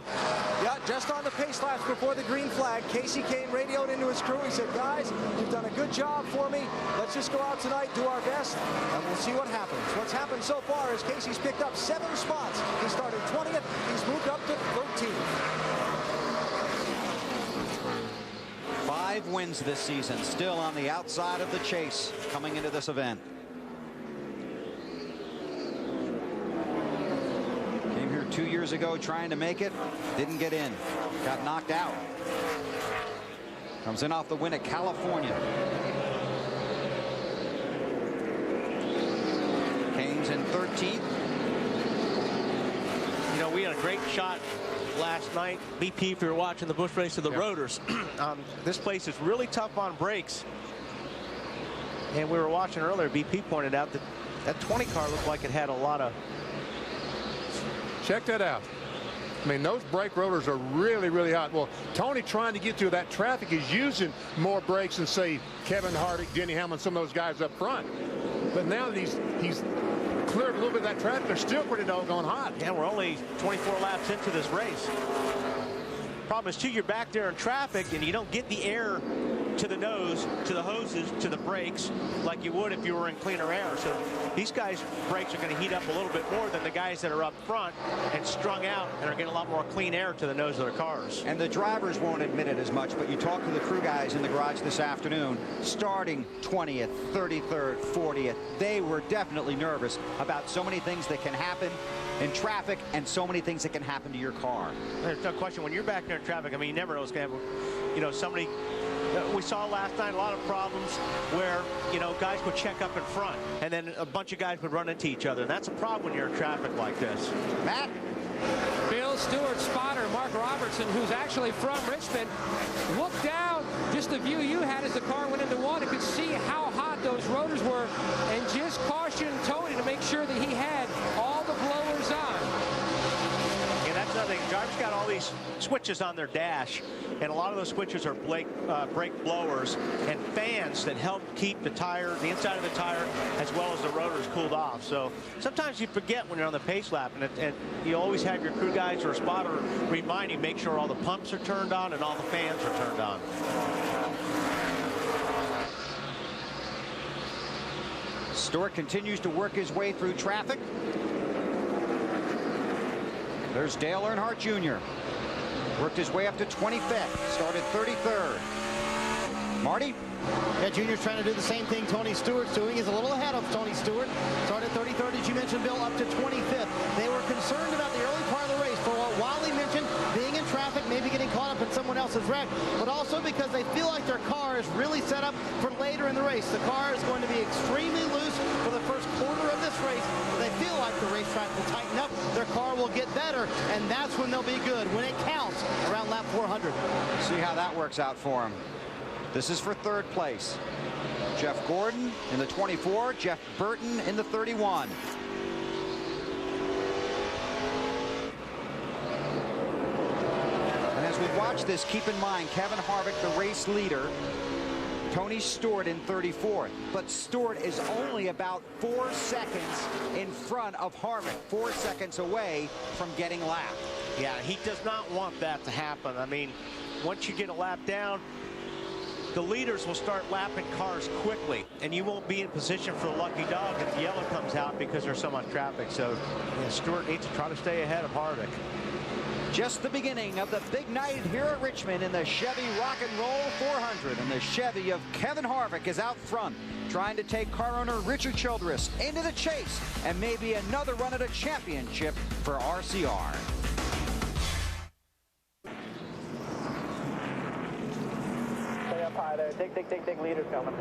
Yeah, just on the pace laps before the green flag, Casey Kane radioed into his crew. He said, guys, you've done a good job for me. Let's just go out tonight, do our best, and we'll see what happens. What's happened so far is Casey's picked up 7 spots. He started 20th. He's moved up to 13th. 5 wins this season, still on the outside of the chase coming into this event. Came here 2 years ago trying to make it, didn't get in, got knocked out. Comes in off the win at California. Kane's in 13th. You know, we had a great shot last night. BP, if you were watching the Busch race of the Rotors. This place is really tough on brakes. And we were watching earlier, BP pointed out that that 20 car looked like it had a lot of... Check that out. I mean, those brake rotors are really, really hot. Well, Tony trying to get through that traffic is using more brakes than, say, Kevin Harvick, Denny Hamlin, some of those guys up front. But now that he's cleared a little bit of that traffic, they're still pretty doggone hot. Yeah, we're only 24 laps into this race. Problem is, too, you're back there in traffic, and you don't get the air to the nose, to the hoses, to the brakes, like you would if you were in cleaner air. So these guys' brakes are going to heat up a little bit more than the guys that are up front and strung out and are getting a lot more clean air to the nose of their cars. And the drivers won't admit it as much, but you talk to the crew guys in the garage this afternoon, starting 20th, 33rd, 40th, they were definitely nervous about so many things that can happen in traffic and so many things that can happen to your car. There's no question, when you're back there in traffic, I mean, you never know what's going to happen. You know, somebody we saw last night a lot of problems where, you know, guys would check up in front, and then a bunch of guys would run into each other. And that's a problem when you're in traffic like this. Matt? Bill Stewart's spotter, Mark Robertson, who's actually from Richmond, looked down, just the view you had as the car went into one, and could see how hot those rotors were, and just cautioned Tony to make sure that he had all the blowers on. And that's another thing. Drivers got all these switches on their dash, and a lot of those switches are brake blowers and fans that help keep the tire, the inside of the tire, as well as the rotors cooled off. So sometimes you forget when you're on the pace lap, and you always have your crew guys or a spotter remind you, make sure all the pumps are turned on and all the fans are turned on. Stewart continues to work his way through traffic. There's Dale Earnhardt Jr. Worked his way up to 25th, started 33rd. Marty? Yeah, Junior's trying to do the same thing Tony Stewart's doing. He's a little ahead of Tony Stewart. Started 33rd, as you mentioned, Bill, up to 25th. They were concerned about the early part of the race for what Wally mentioned, being in traffic, maybe getting caught up in someone else's wreck, but also because they feel like their car is really set up for later in the race. The car is going to be extremely loose for the first quarter of this race. They feel like the racetrack will tighten up, their car will get better, and that's when they'll be good, when it counts around lap 400. See how that works out for him. This is for third place. Jeff Gordon in the 24, Jeff Burton in the 31. And as we watch this, keep in mind, Kevin Harvick, the race leader, Tony Stewart in 34th. But Stewart is only about 4 seconds in front of Harvick, 4 seconds away from getting lapped. Yeah, he does not want that to happen. I mean, once you get a lap down, the leaders will start lapping cars quickly, and you won't be in position for the lucky dog if the yellow comes out because there's so much traffic. So Stewart needs to try to stay ahead of Harvick. Just the beginning of the big night here at Richmond in the Chevy Rock and Roll 400. And the Chevy of Kevin Harvick is out front, trying to take car owner Richard Childress into the chase and maybe another run at a championship for RCR. Stay up high there. Take leaders coming.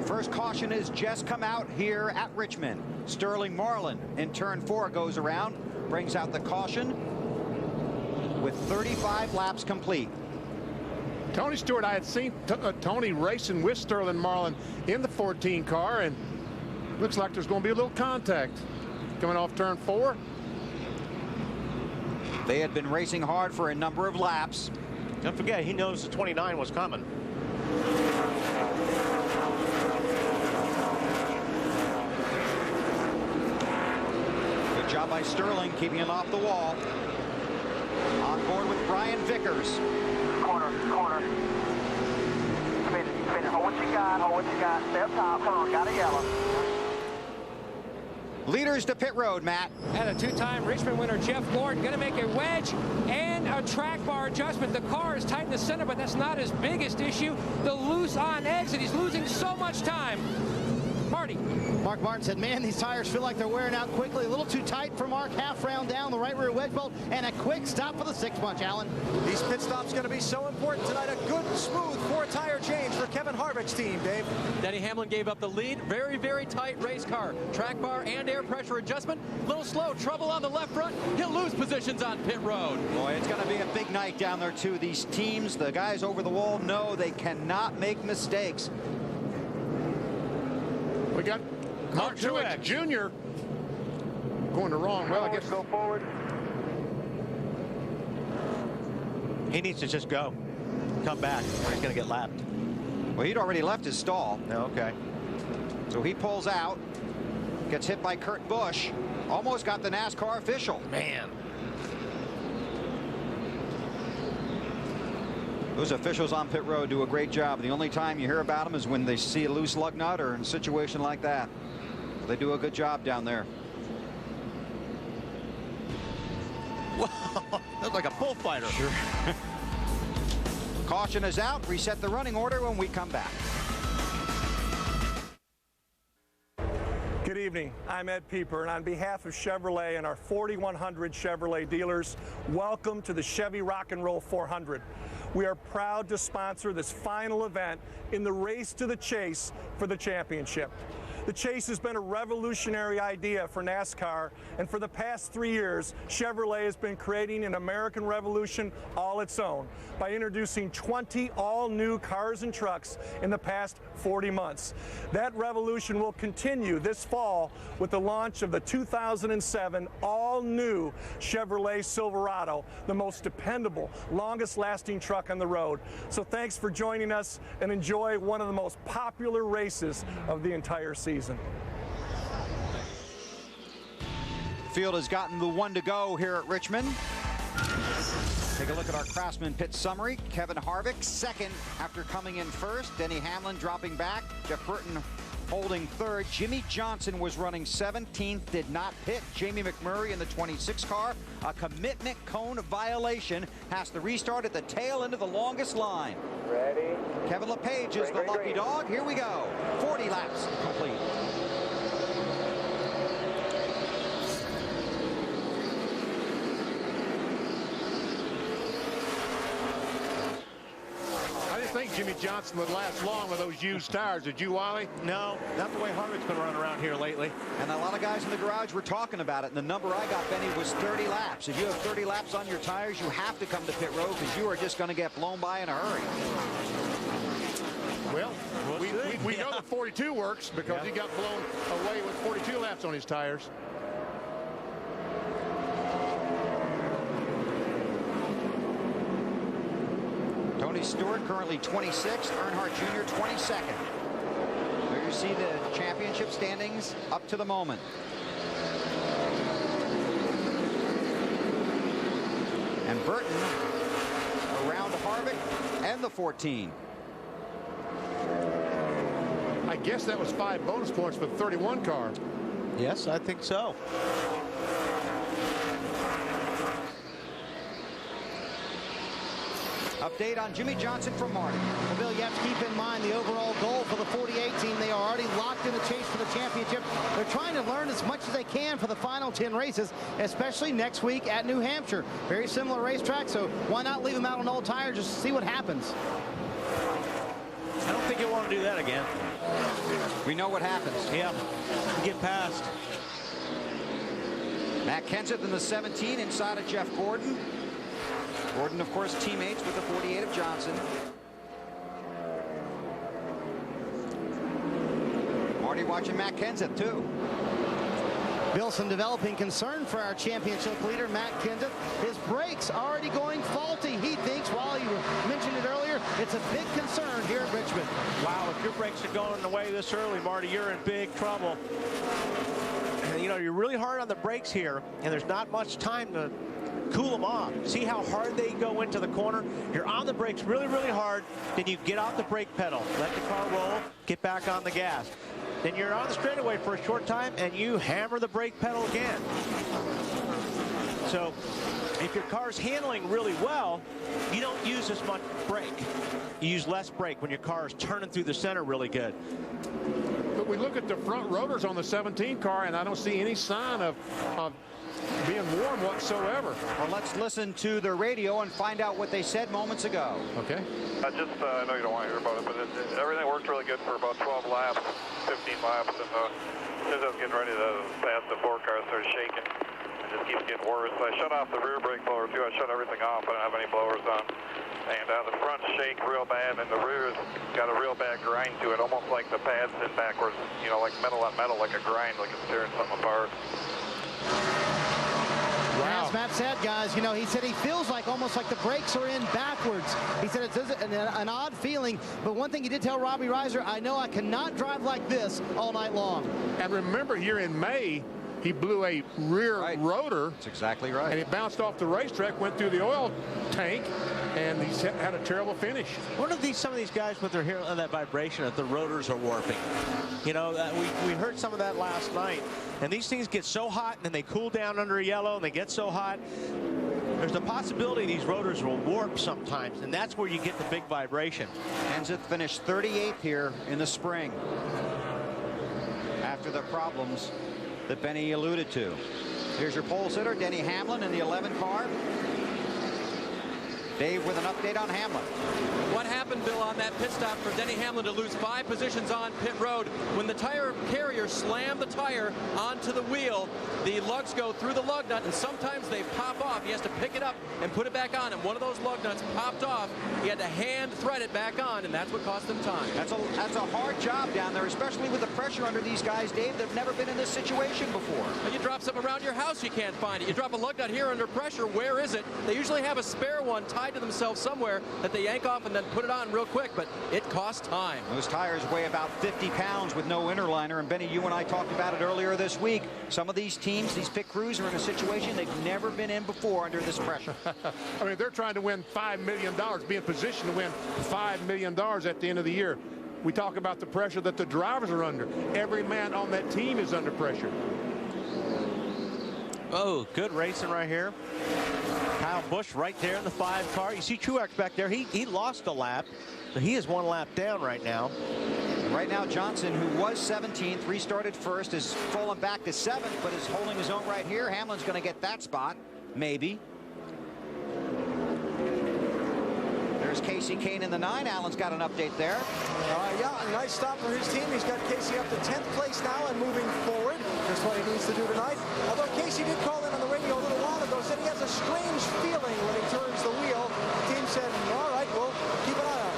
First caution is just come out here at Richmond. Sterling Marlin in turn 4 goes around, brings out the caution with 35 laps complete. Tony Stewart, I had seen Tony racing with Sterling Marlin in the 14 car, and looks like there's going to be a little contact coming off turn 4. They had been racing hard for a number of laps. Don't forget, he knows the 29 was coming. Good job by Sterling, keeping him off the wall. On board with Brian Vickers. Corner. Spin it. Hold what you got. Stay up top. Come on, got a yellow. Leaders to pit road, Matt. And a two-time Richmond winner, Jeff Gordon, going to make a wedge and a track bar adjustment. The car is tight in the center, but that's not his biggest issue. The loose on exit. He's losing so much time. Marty. Mark Martin said, man, these tires feel like they're wearing out quickly. A little too tight for Mark. Half round down, the right rear wedge bolt, and a quick stop for the 6-bunch, Allen. These pit stops going to be so important tonight. A good, smooth 4-tire change for Kevin Harvick's team, Dave. Denny Hamlin gave up the lead. Very, very tight race car. Track bar and air pressure adjustment. Little slow. Trouble on the left front. He'll lose positions on pit road. Boy, it's going to be a big night down there, too. These teams, the guys over the wall, know they cannot make mistakes. We got Mark Truex Jr. going the wrong way. I guess Go forward. He needs to just go. Come back, or he's going to get lapped. Well, he'd already left his stall. Okay. So he pulls out, gets hit by Kurt Busch, almost got the NASCAR official. Man. Those officials on pit road do a great job. The only time you hear about them is when they see a loose lug nut or in a situation like that. They do a good job down there. Wow, that's like a bullfighter. Sure. Caution is out. Reset the running order when we come back. Good evening. I'm Ed Pieper, and on behalf of Chevrolet and our 4,100 Chevrolet dealers, welcome to the Chevy Rock and Roll 400. We are proud to sponsor this final event in the race to the chase for the championship. The chase has been a revolutionary idea for NASCAR, and for the past 3 years, Chevrolet has been creating an American revolution all its own by introducing 20 all-new cars and trucks in the past 40 months. That revolution will continue this fall with the launch of the 2007 all-new Chevrolet Silverado, the most dependable, longest-lasting truck on the road. So thanks for joining us, and enjoy one of the most popular races of the entire season. Field has gotten the 1 to go here at Richmond. Take a look at our Craftsman pit summary. Kevin Harvick second after coming in first. Denny Hamlin dropping back. Jeff Burton holding third. Jimmy Johnson was running 17th, did not pit. Jamie McMurray in the 26 car. A commitment cone violation. Has to restart at the tail end of the longest line. Ready. Kevin LePage is the lucky dog. Here we go. 40 laps complete. I didn't think Jimmy Johnson would last long with those used tires. Did you, Wally? No, not the way Harvick's been running around here lately. And a lot of guys in the garage were talking about it. And the number I got, Benny, was 30 laps. If you have 30 laps on your tires, you have to come to pit road because you are just going to get blown by in a hurry. Well, we know that 42 works because he got blown away with 42 laps on his tires. Tony Stewart currently 26th, Earnhardt Jr. 22nd. There you see the championship standings up to the moment. And Burton around Harvick and the 14. I guess that was 5 bonus points for the 31 car. Yes, I think so. Update on Jimmy Johnson from Martin. Well, Bill, you have to keep in mind the overall goal for the 48 team. They are already locked in the chase for the championship. They're trying to learn as much as they can for the final 10 races, especially next week at New Hampshire. Very similar racetrack, so why not leave them out on old tires just to see what happens? I don't think you'll want to do that again. We know what happens. Yeah, you get past. Matt Kenseth in the 17 inside of Jeff Gordon. Gordon, of course, teammates with the 48 of Johnson. Marty watching Matt Kenseth, too. Bill, some developing concern for our championship leader, Matt Kenseth. His brakes already going faulty, he thinks. While you mentioned it earlier, it's a big concern here at Richmond. Wow, if your brakes are going away this early, Marty, you're in big trouble. You know, you're really hard on the brakes here, and there's not much time to cool them off. See how hard they go into the corner? You're on the brakes really, really hard. Then you get off the brake pedal, let the car roll, get back on the gas. Then you're on the straightaway for a short time, and you hammer the brake pedal again. So if your car's handling really well, you don't use as much brake. You use less brake when your car is turning through the center really good. But we look at the front rotors on the 17 car, and I don't see any sign of being warm whatsoever. Well, let's listen to the radio and find out what they said moments ago. Okay. I know you don't want to hear about it, but everything worked really good for about 12 laps, 15 laps, and as soon as I was getting ready to pass the 4 car, I started shaking. It just keeps getting worse. So I shut off the rear brake blower too. I shut everything off. I don't have any blowers on. And the front shake real bad, and the rear's got a real bad grind to it, almost like the pads in backwards, you know, like metal on metal, like a grind, like it's tearing something apart. Wow. As Matt said, guys, you know, he said he feels like almost like the brakes are in backwards. He said it's an odd feeling, but one thing he did tell Robbie Reiser, I know I cannot drive like this all night long. And remember, here in May, he blew a rear rotor. That's exactly right. And it bounced off the racetrack, went through the oil tank, and he had a terrible finish. One of some of these guys with their hair on that vibration, if the rotors are warping. You know, we heard some of that last night. And these things get so hot, and then they cool down under yellow, and they get so hot. There's a possibility these rotors will warp sometimes, and that's where you get the big vibration. Kenseth finished 38th here in the spring. after the problems that Benny alluded to. Here's your pole sitter, Denny Hamlin, in the 11 car. Dave with an update on Hamlin. What happened, Bill, on that pit stop for Denny Hamlin to lose 5 positions on pit road? When the tire carrier slammed the tire onto the wheel, the lugs go through the lug nut, and sometimes they pop off. He has to pick it up and put it back on, and one of those lug nuts popped off. He had to hand thread it back on, and that's what cost him time. That's a hard job down there, especially with the pressure under these guys, Dave, that have never been in this situation before. You drop something around your house, you can't find it. You drop a lug nut here under pressure, where is it? They usually have a spare one tied to themselves somewhere that they yank off and then put it on real quick, but it costs time. Those tires weigh about 50 pounds with no interliner, and Benny, you and I talked about it earlier this week. Some of these teams, these pit crews, are in a situation they've never been in before under this pressure. I mean, they're trying to win $5 million, be in position to win $5 million at the end of the year. We talk about the pressure that the drivers are under. Every man on that team is under pressure. Oh, good racing right here. Kyle Busch right there in the 5 car. You see Truex back there. He lost a lap, so he is 1 lap down right now. Right now, Johnson, who was 17th, restarted first, has fallen back to 7th, but is holding his own right here. Hamlin's going to get that spot, maybe. There's Casey Kane in the 9. Allen's got an update there. Yeah, a nice stop for his team. He's got Casey up to 10th place now and moving forward. That's what he needs to do tonight. Although Casey did call in on the radio a little while ago, said he has a strange feeling when he turns the wheel. The team said, all right, we'll keep an eye on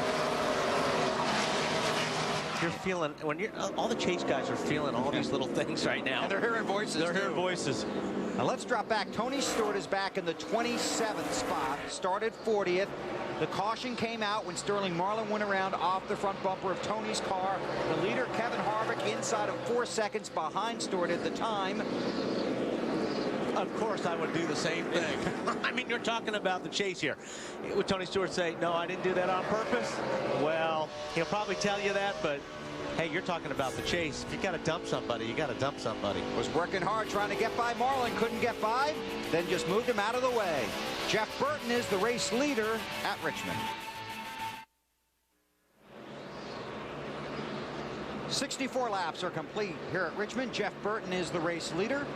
it. You're feeling, when you're, all the Chase guys are feeling all these little things right now. And they're hearing voices. They're hearing voices. Now let's drop back. Tony Stewart is back in the 27th spot, started 40th. The caution came out when Sterling Marlin went around off the front bumper of Tony's car. The leader, Kevin Harvick, inside of 4 seconds behind Stewart at the time. Of course, I would do the same thing. I mean, you're talking about the Chase here. Would Tony Stewart say, no, I didn't do that on purpose? Well, he'll probably tell you that, but hey, you're talking about the Chase. If you got to dump somebody, you got to dump somebody. Was working hard trying to get by Marlin, couldn't get by, then just moved him out of the way. Jeff Burton is the race leader at Richmond. 64 laps are complete here at Richmond. Jeff Burton is the race leader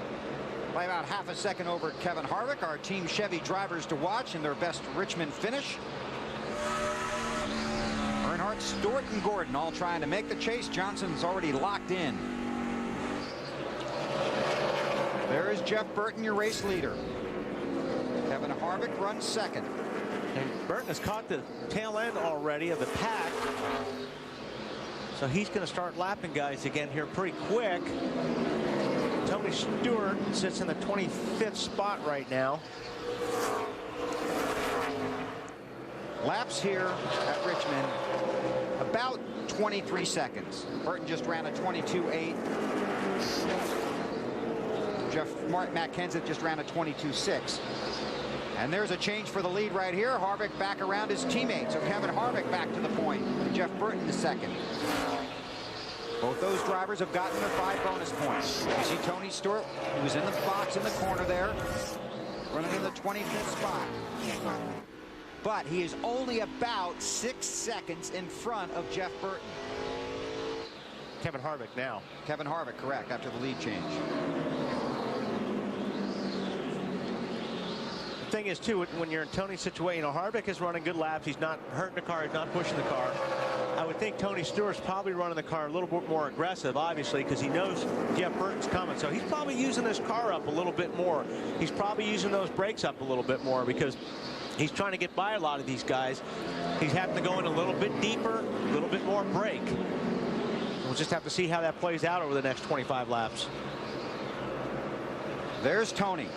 by about half a second over Kevin Harvick, our Team Chevy drivers to watch in their best Richmond finish. Earnhardt, Stewart, and Gordon all trying to make the chase. Johnson's already locked in. There is Jeff Burton, your race leader. Kevin Harvick runs second. And Burton has caught the tail end already of the pack. So he's going to start lapping guys again here pretty quick. Tony Stewart sits in the 25th spot right now. Laps here at Richmond, about 23 seconds. Burton just ran a 22.8. Matt Kenseth just ran a 22.6. And there's a change for the lead right here. Harvick back around his teammate. So Kevin Harvick back to the point. And Jeff Burton the second. Both those drivers have gotten their 5 bonus points. You see Tony Stewart, who was in the box in the corner there, running in the 25th spot. But he is only about 6 seconds in front of Jeff Burton. Kevin Harvick now. Kevin Harvick, correct, after the lead change. The thing is, too, when you're in Tony's situation, Harvick is running good laps. He's not hurting the car. He's not pushing the car. I would think Tony Stewart's probably running the car a little bit more aggressive, obviously, because he knows Jeff Burton's coming. So he's probably using this car up a little bit more. He's probably using those brakes up a little bit more because he's trying to get by a lot of these guys. He's having to go in a little bit deeper, a little bit more brake. We'll just have to see how that plays out over the next 25 laps. There's Tony.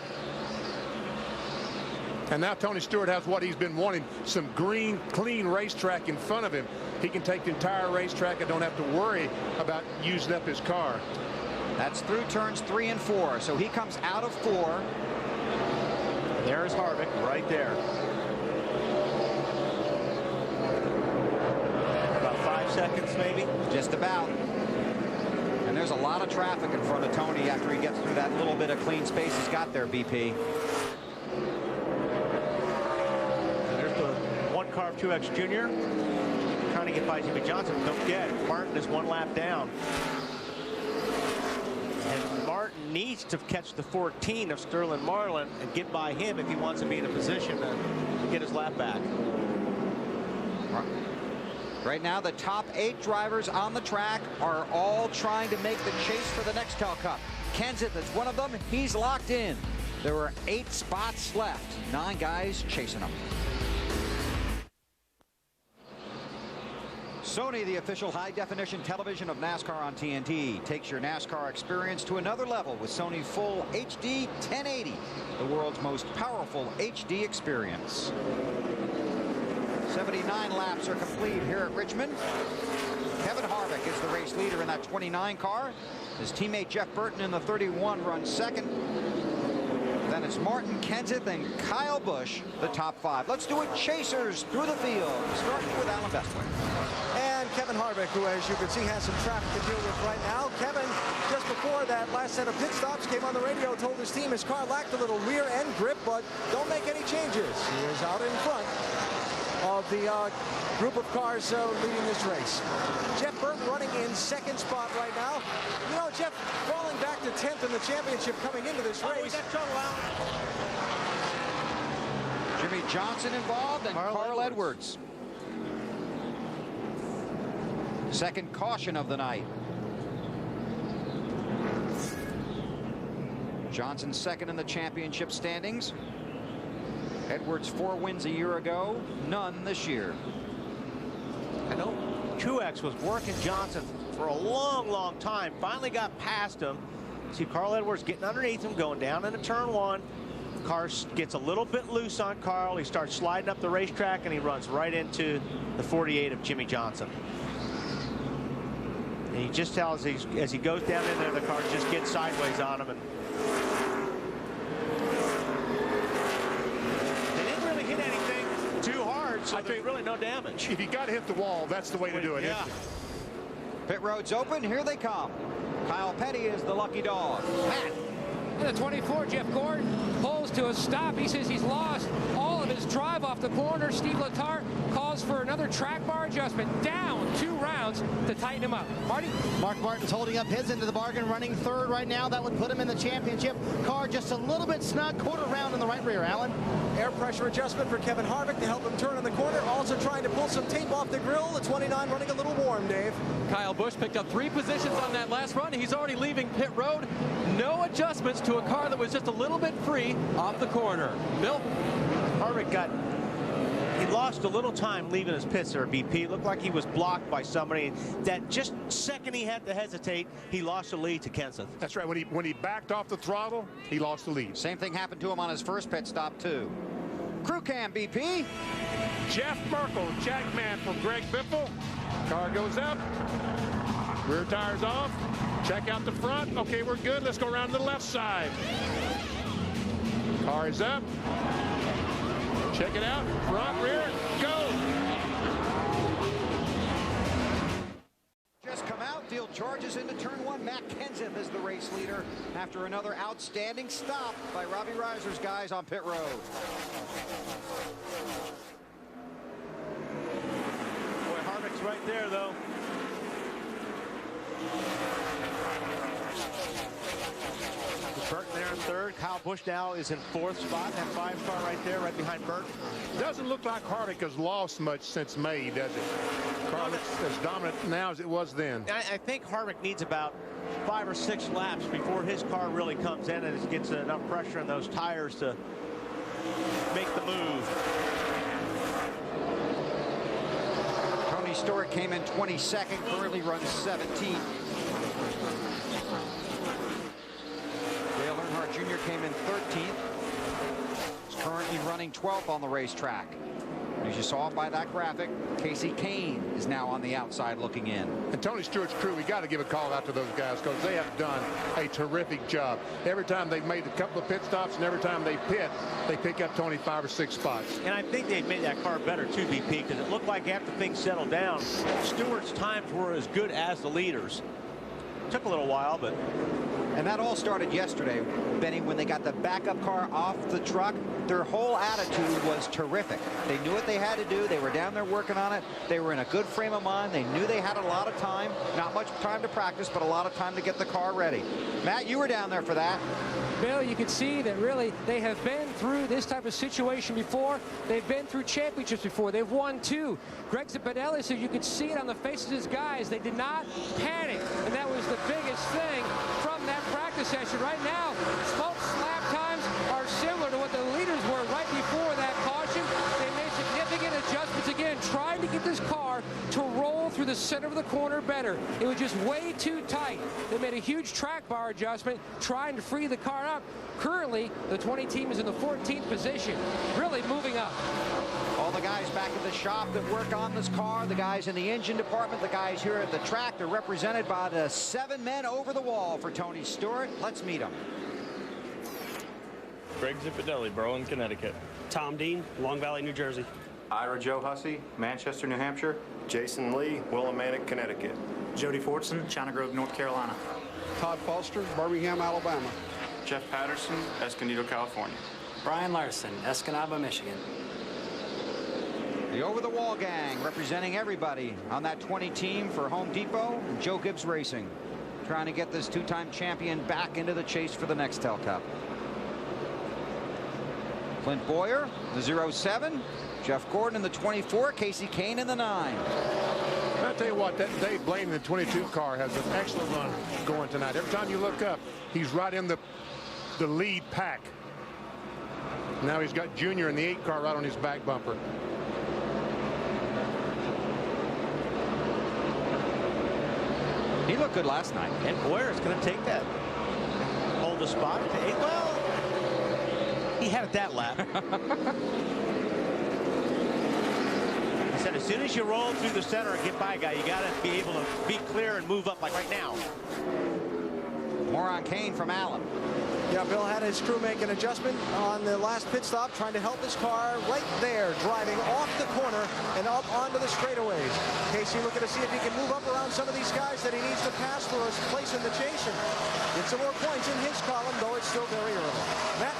And now Tony Stewart has what he's been wanting, some green, clean racetrack in front of him. He can take the entire racetrack and don't have to worry about using up his car. That's through turns 3 and 4. So he comes out of 4. There's Harvick right there. About 5 seconds maybe. Just about. And there's a lot of traffic in front of Tony after he gets through that little bit of clean space he's got there, BP. Car of Truex Jr. trying to get by Jimmy Johnson. Don't forget, Martin is 1 lap down. needs to catch the 14 of Sterling Marlin and get by him if he wants to be in a position to get his lap back. Right now, the top 8 drivers on the track are all trying to make the chase for the Nextel Cup. Kenseth is one of them. He's locked in. There are 8 spots left. 9 guys chasing him. Sony, the official high-definition television of NASCAR on TNT, takes your NASCAR experience to another level with Sony Full HD 1080, the world's most powerful HD experience. 79 laps are complete here at Richmond. Kevin Harvick is the race leader in that 29 car. His teammate Jeff Burton in the 31 runs second. Then it's Martin Kenseth and Kyle Busch, the top 5. Let's do it chasers through the field, starting with Alan Bestwick. And Kevin Harvick, who, as you can see, has some traffic to deal with right now. Kevin, just before that last set of pit stops, came on the radio, told his team his car lacked a little rear end grip, but don't make any changes. He is out in front of the group of cars leading this race. Jeff Burton running in second spot right now. You know, Jeff falling back to 10th in the championship coming into this race. We got trouble out. Jimmy Johnson involved and Carl Edwards. Second caution of the night. Johnson second in the championship standings. Edwards 4 wins a year ago, none this year. I know Truex was working Johnson for a long time. Finally got past him. See Carl Edwards getting underneath him, going down into turn 1. Car gets a little bit loose on Carl. He starts sliding up the racetrack, and he runs right into the 48 of Jimmy Johnson. And he just tells as he goes down in there, the car just gets sideways on him. And so I think really no damage. If you got to hit the wall, that's the way to do it. Yeah. Pit road's open. Here they come. Kyle Petty is the lucky dog. Matt. And the 24, Jeff Gordon, pulls to a stop. He says he's lost all of his drive off the corner. Steve Letarte calls for another track bar adjustment. Down 2 rounds to tighten him up. Marty? Mark Martin's holding up his end of the bargain, running third right now. That would put him in the championship. Car just a little bit snug, quarter round in the right rear, Alan. Air pressure adjustment for Kevin Harvick to help him turn in the corner. Also trying to pull some tape off the grill. The 29 running a little warm, Dave. Kyle Busch picked up 3 positions on that last run. He's already leaving pit road. No adjustments to a car that was just a little bit free off the corner. Bill? Harvick he lost a little time leaving his pits there, BP. It looked like he was blocked by somebody. That just second he had to hesitate, he lost the lead to Kenseth. That's right. When he backed off the throttle, he lost the lead. Same thing happened to him on his first pit stop, too. Crew cam, BP. Jeff Merkel, Jackman from Greg Biffle. Car goes up. Rear tires off. Check out the front. Okay, we're good. Let's go around to the left side. Car is up. Check it out. Front, rear, go. Just come out. Field charges into turn 1. Matt Kenseth is the race leader after another outstanding stop by Robbie Reiser's guys on pit road. Boy, Harvick's right there, though. Burton there in third. Kyle Busch now is in 4th spot. That 5 car right there, right behind Burton. Doesn't look like Harvick has lost much since May, does it? Car looks as dominant now as it was then. I think Harvick needs about 5 or 6 laps before his car really comes in and gets enough pressure in those tires to make the move. Tony Stewart came in 22nd, currently runs 17th. Dale Earnhardt Jr. came in 13th. He's currently running 12th on the racetrack. As you saw by that graphic, Casey Kane is now on the outside looking in. And Tony Stewart's crew, we got to give a call out to those guys because they have done a terrific job. Every time they've made a couple of pit stops and every time they pit, they pick up Tony 5 or 6 spots. And I think they've made that car better too, BP, because it looked like after things settled down, Stewart's times were as good as the leaders. Took a little while, but And that all started yesterday, Benny, when they got the backup car off the truck. Their whole attitude was terrific. They knew what they had to do. They were down there working on it. They were in a good frame of mind. They knew they had a lot of time. Not much time to practice, but a lot of time to get the car ready. Matt, you were down there for that. Bill, you can see that really they have been through this type of situation before. They've been through championships before. They've won 2. Greg Zipadelli said you could see it on the faces of his guys. They did not panic, and that was the biggest thing from that practice session. Right now, Smoltz's lap times are similar to what the leaders were right before that caution. They made significant adjustments again, trying to get this car to roll through the center of the corner better. It was just way too tight. They made a huge track bar adjustment, trying to free the car up. Currently, the 20 team is in the 14th position, really moving up. All the guys back at the shop that work on this car, the guys in the engine department, the guys here at the track, they're represented by the 7 men over the wall for Tony Stewart. Let's meet them. Greg Zipadelli, Berlin, Connecticut. Tom Dean, Long Valley, New Jersey. Ira Joe Hussey, Manchester, New Hampshire. Jason Lee, Willimantic, Connecticut. Jody Fortson, China Grove, North Carolina. Todd Foster, Birmingham, Alabama. Jeff Patterson, Escondido, California. Brian Larson, Escanaba, Michigan. The over-the-wall gang representing everybody on that 20 team for Home Depot and Joe Gibbs Racing, trying to get this 2-time champion back into the chase for the Nextel Cup. Clint Boyer, the 07, Jeff Gordon in the 24, Casey Kane in the 9. I'll tell you what, that Dave Blaine in the 22 car has an excellent run going tonight. Every time you look up, he's right in the lead pack. Now he's got Junior in the 8 car right on his back bumper. He looked good last night. And Boyer's going to take that. Hold the spot. Well, he had it that lap. He said as soon as you roll through the center and get by a guy, you got to be able to be clear and move up like right now. More on Kane from Allen. Yeah, Bill had his crew make an adjustment on the last pit stop, trying to help his car right there, driving off the corner and up onto the straightaways. Casey looking to see if he can move up around some of these guys that he needs to pass for his place in the chase and get some more points in his column, though it's still very early. Matt?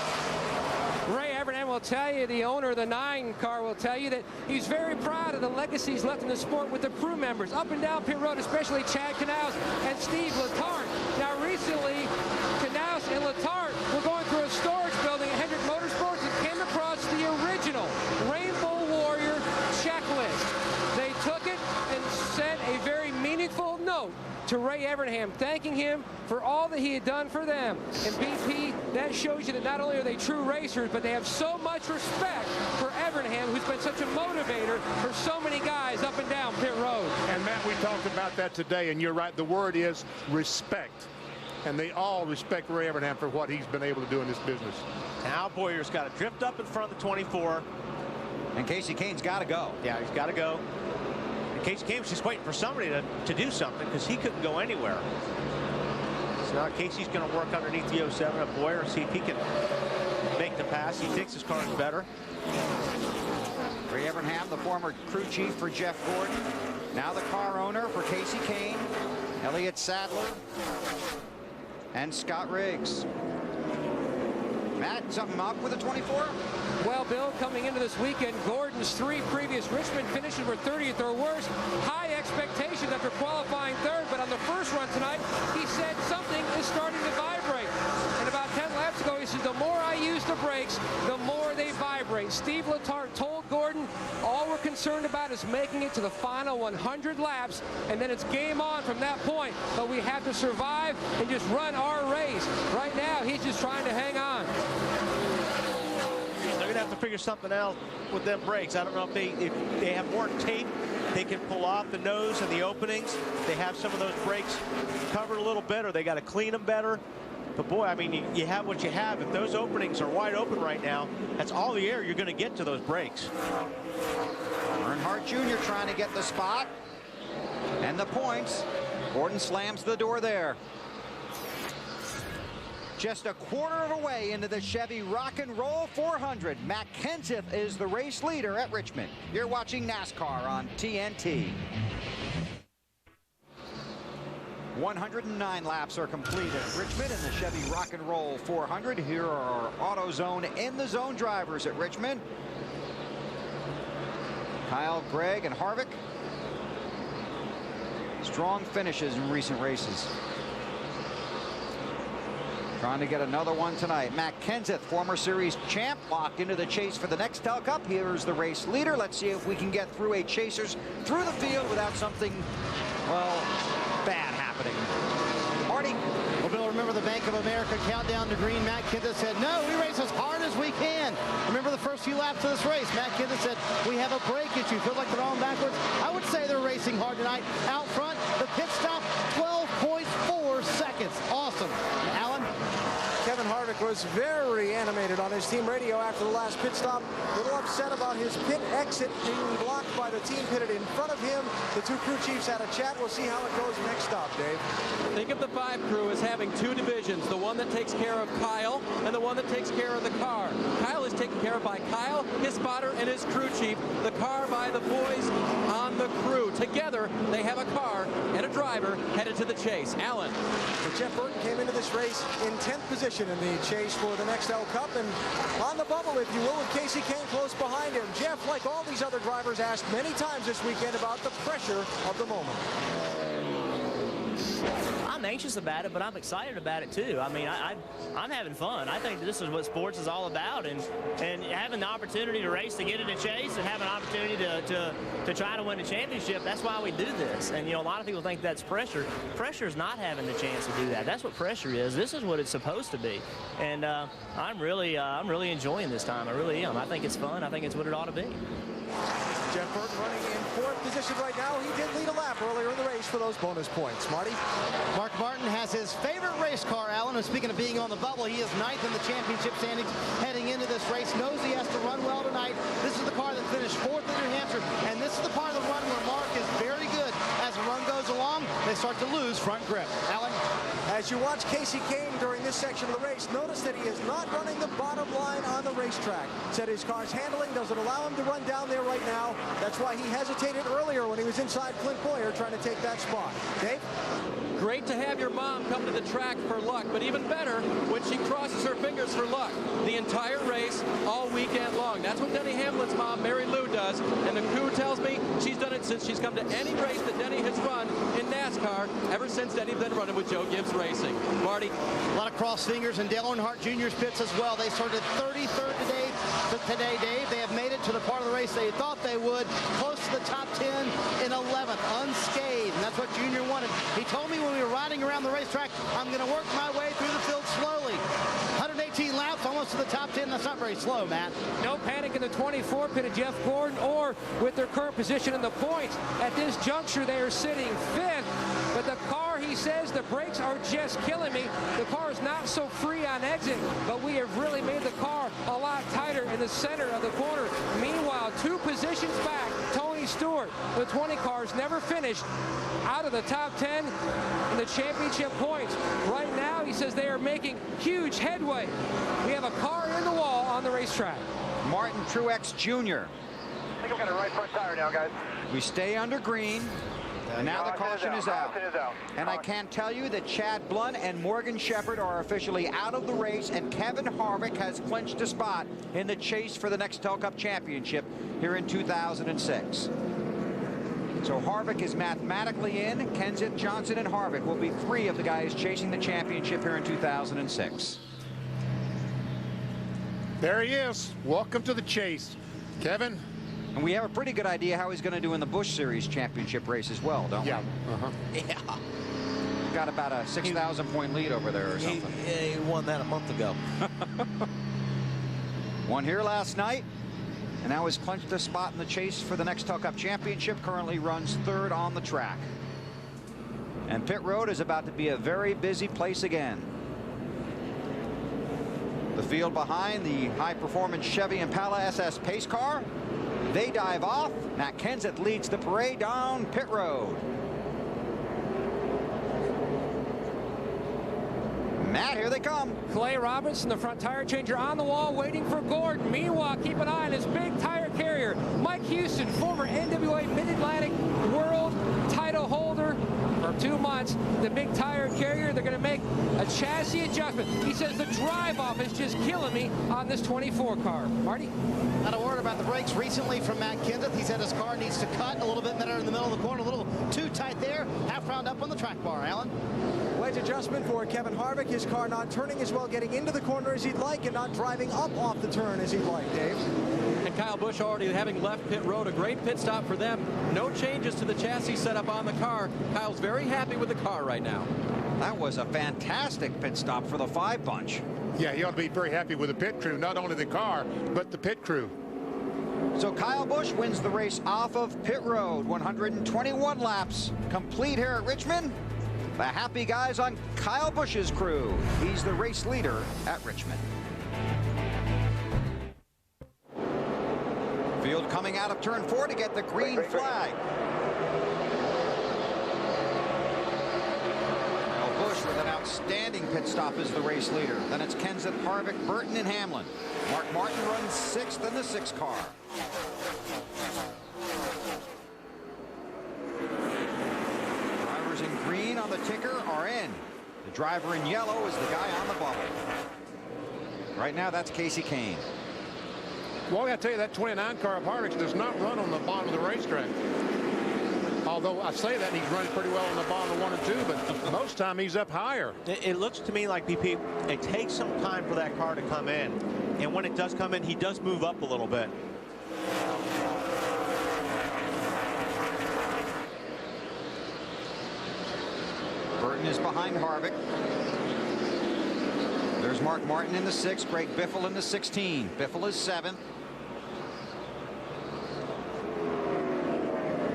Ray Evernham will tell you, the owner of the 9 car will tell you that he's very proud of the legacies left in the sport with the crew members up and down pit road, especially Chad Knaus and Steve Letarte. Now recently, Knaus and Letarte were going through a storage building at Hendrick Motorsports and came across the original Rainbow Warrior checklist. They took it and sent a very meaningful note to Ray Evernham, thanking him for all that he had done for them. And BP, that shows you that not only are they true racers, but they have so much respect for Evernham, who's been such a motivator for so many guys up and down pit road. And Matt, we talked about that today, and you're right, the word is respect. And they all respect Ray Evernham for what he's been able to do in this business. Now Boyer's got to drift up in front of the 24. And Casey Kane's got to go. Yeah, he's got to go. And Casey Kane was just waiting for somebody to do something because he couldn't go anywhere. So now Casey's going to work underneath the 07 of Boyer and see if he can make the pass. He thinks his car is better. Ray Evernham, the former crew chief for Jeff Gordon. Now the car owner for Casey Kane, Elliott Sadler, and Scott Riggs. Matt, something up with the 24? Well, Bill, coming into this weekend, Gordon's 3 previous Richmond finishes were 30th or worse. High expectations after qualifying 3rd, but on the first run tonight, he said something is starting to vibrate. And about 10 laps ago, he said, the more I use the brakes, the more they vibrate. Steve Letarte told Gordon, all we're concerned about is making it to the final 100 laps, and then it's game on from that point. But we have to survive and just run our race. Right now, he's just trying to hang on. They're going to have to figure something out with them brakes. I don't know if they have more tape they can pull off the nose and the openings. They have some of those brakes covered a little better. They got to clean them better. But boy, I mean, you have what you have. If those openings are wide open right now, that's all the air you're going to get to those brakes. Earnhardt Jr. trying to get the spot and the points. Gordon slams the door there. Just a quarter of a way into the Chevy Rock and Roll 400. Matt Kenseth is the race leader at Richmond. You're watching NASCAR on TNT. 109 laps are complete at Richmond in the Chevy Rock and Roll 400. Here are our AutoZone in the zone drivers at Richmond. Kyle, Greg, and Harvick. Strong finishes in recent races. Trying to get another one tonight. Matt Kenseth, former series champ, locked into the chase for the Nextel Cup. Here's the race leader. Let's see if we can get through a chasers through the field without something, well, bad happening. Marty. Well, Bill, remember the Bank of America countdown to green? Matt Kenseth said, no, we race as hard as we can. Remember the first few laps of this race? Matt Kenseth said, we have a brake issue. Feels like they're on backwards. I would say they're racing hard tonight. Out front, the pit stop, 12.4 seconds. Awesome. Alan? Kevin Harvick was very animated on his team radio after the last pit stop. A little upset about his pit exit being blocked by the team pitted in front of him. The two crew chiefs had a chat. We'll see how it goes next stop, Dave. Think of the 5 crew as having 2 divisions, the one that takes care of Kyle and the one that takes care of the car. Kyle is taken care of by Kyle, his spotter, and his crew chief. The car by the boys on the crew. Together, they have a car and a driver headed to the chase. Alan. So Jeff Burton came into this race in 10th position in the chase for the Nextel Cup, and on the bubble, if you will, with Casey Kane close behind him. Jeff, like all these other drivers, asked many times this weekend about the pressure of the moment. I'm anxious about it, but I'm excited about it too. I mean, I'm having fun. I think this is what sports is all about, and having the opportunity to race to get in a chase and having an opportunity to try to win a championship. That's why we do this. And you know, a lot of people think that's pressure. Pressure is not having the chance to do that. That's what pressure is. This is what it's supposed to be. And I'm really enjoying this time. I really am. I think it's fun. I think it's what it ought to be. Jeff Burton running in 4th position right now. He did lead a lap earlier in the race for those bonus points. Marty? Mark Martin has his favorite race car, Alan. And speaking of being on the bubble, he is 9th in the championship standings heading into this race. Knows he has to run well tonight. This is the car that finished 4th in New Hampshire. And this is the part of the run where Mark is very good. As the run goes along, they start to lose front grip. Alan? As you watch Casey Kane during this section of the race, notice that he is not running the bottom line on the racetrack. Said his car's handling doesn't allow him to run down there right now. That's why he hesitated earlier when he was inside Clint Boyer trying to take that spot. Dave? Great to have your mom come to the track for luck, but even better when she crosses her fingers for luck the entire race all weekend long. That's what Denny Hamlin's mom, Mary Lou, does, and the crew tells me she's done it since she's come to any race that Denny has run in NASCAR ever since Denny's been running with Joe Gibbs Racing. Marty? A lot of cross fingers in Dale Earnhardt Jr.'s pits as well. They started 33rd today, Dave. They have made it to the part of the race they thought they would, close to the top 10 in 11th, unscathed, and that's what Junior wanted. He told me when we were riding around the racetrack, I'm going to work my way through the field slowly. 118 laps, almost to the top 10. That's not very slow, Matt. No panic in the 24 pit of Jeff Gordon, or with their current position in the points. At this juncture, they are sitting 5th, but the car, he says, the brakes are just killing me. The car is not so free on exit, but we have really made the car a lot tighter in the center of the corner. Meanwhile, 2 positions back, Tony Stewart, the 20 cars, never finished out of the top 10 in the championship points. Right now, he says they are making huge headway. We have a car in the wall on the racetrack. Martin Truex Jr. I think I've got a right front tire now, guys. We stay under green. And now the caution is out. And I can tell you that Chad Blunt and Morgan Shepherd are officially out of the race, and Kevin Harvick has clinched a spot in the chase for the Nextel Cup Championship here in 2006. So Harvick is mathematically in. Kenseth, Johnson, and Harvick will be 3 of the guys chasing the championship here in 2006. There he is. Welcome to the chase, Kevin. And we have a pretty good idea how he's going to do in the Busch Series championship race as well, don't we? Yeah. Got about a 6,000 point lead over there or something. He won that a month ago. Won here last night, and now has clinched a spot in the chase for the Nextel Cup Championship. Currently runs 3rd on the track. And pit road is about to be a very busy place again. The field behind the high-performance Chevy Impala SS pace car. They dive off. Matt Kenseth leads the parade down pit road. Matt, here they come. Clay Robinson, the front tire changer, on the wall waiting for Gordon. Meanwhile, keep an eye on his big tire carrier, Mike Houston, former NWA Mid-Atlantic World title holder, for 2 months. The big tire carrier, they're going to make a chassis adjustment. He says the drive-off is just killing me on this 24 car. Marty? Not a word about the brakes recently from Matt Kenseth. He said his car needs to cut a little bit better in the middle of the corner, a little too tight there. Half round up on the track bar, Alan. Wedge adjustment for Kevin Harvick. His car not turning as well, getting into the corner as he'd like, and not driving up off the turn as he'd like, Dave. And Kyle Busch already having left pit road. A great pit stop for them. No changes to the chassis setup on the car. Kyle's very happy with the car right now. That was a fantastic pit stop for the 5 bunch. Yeah, he ought to be very happy with the pit crew, not only the car, but the pit crew. So Kyle Busch wins the race off of pit road. 121 laps complete here at Richmond. The happy guys on Kyle Busch's crew. He's the race leader at Richmond. Field coming out of turn 4 to get the green flag. Kyle Busch with an outstanding pit stop as the race leader. Then it's Kenseth, Harvick, Burton, and Hamlin. Mark Martin runs 6th in the 6 car. Drivers in green on the ticker are in. The driver in yellow is the guy on the bubble. Right now, that's Casey Kane. Well, I tell you, that 29 car of Harvick's does not run on the bottom of the racetrack. Although I say that, he's running pretty well on the bottom of 1 and 2, but most time he's up higher. It looks to me like, BP, it takes some time for that car to come in. And when it does come in, he does move up a little bit. Burton is behind Harvick. There's Mark Martin in the 6th, Greg Biffle in the 16. Biffle is 7th.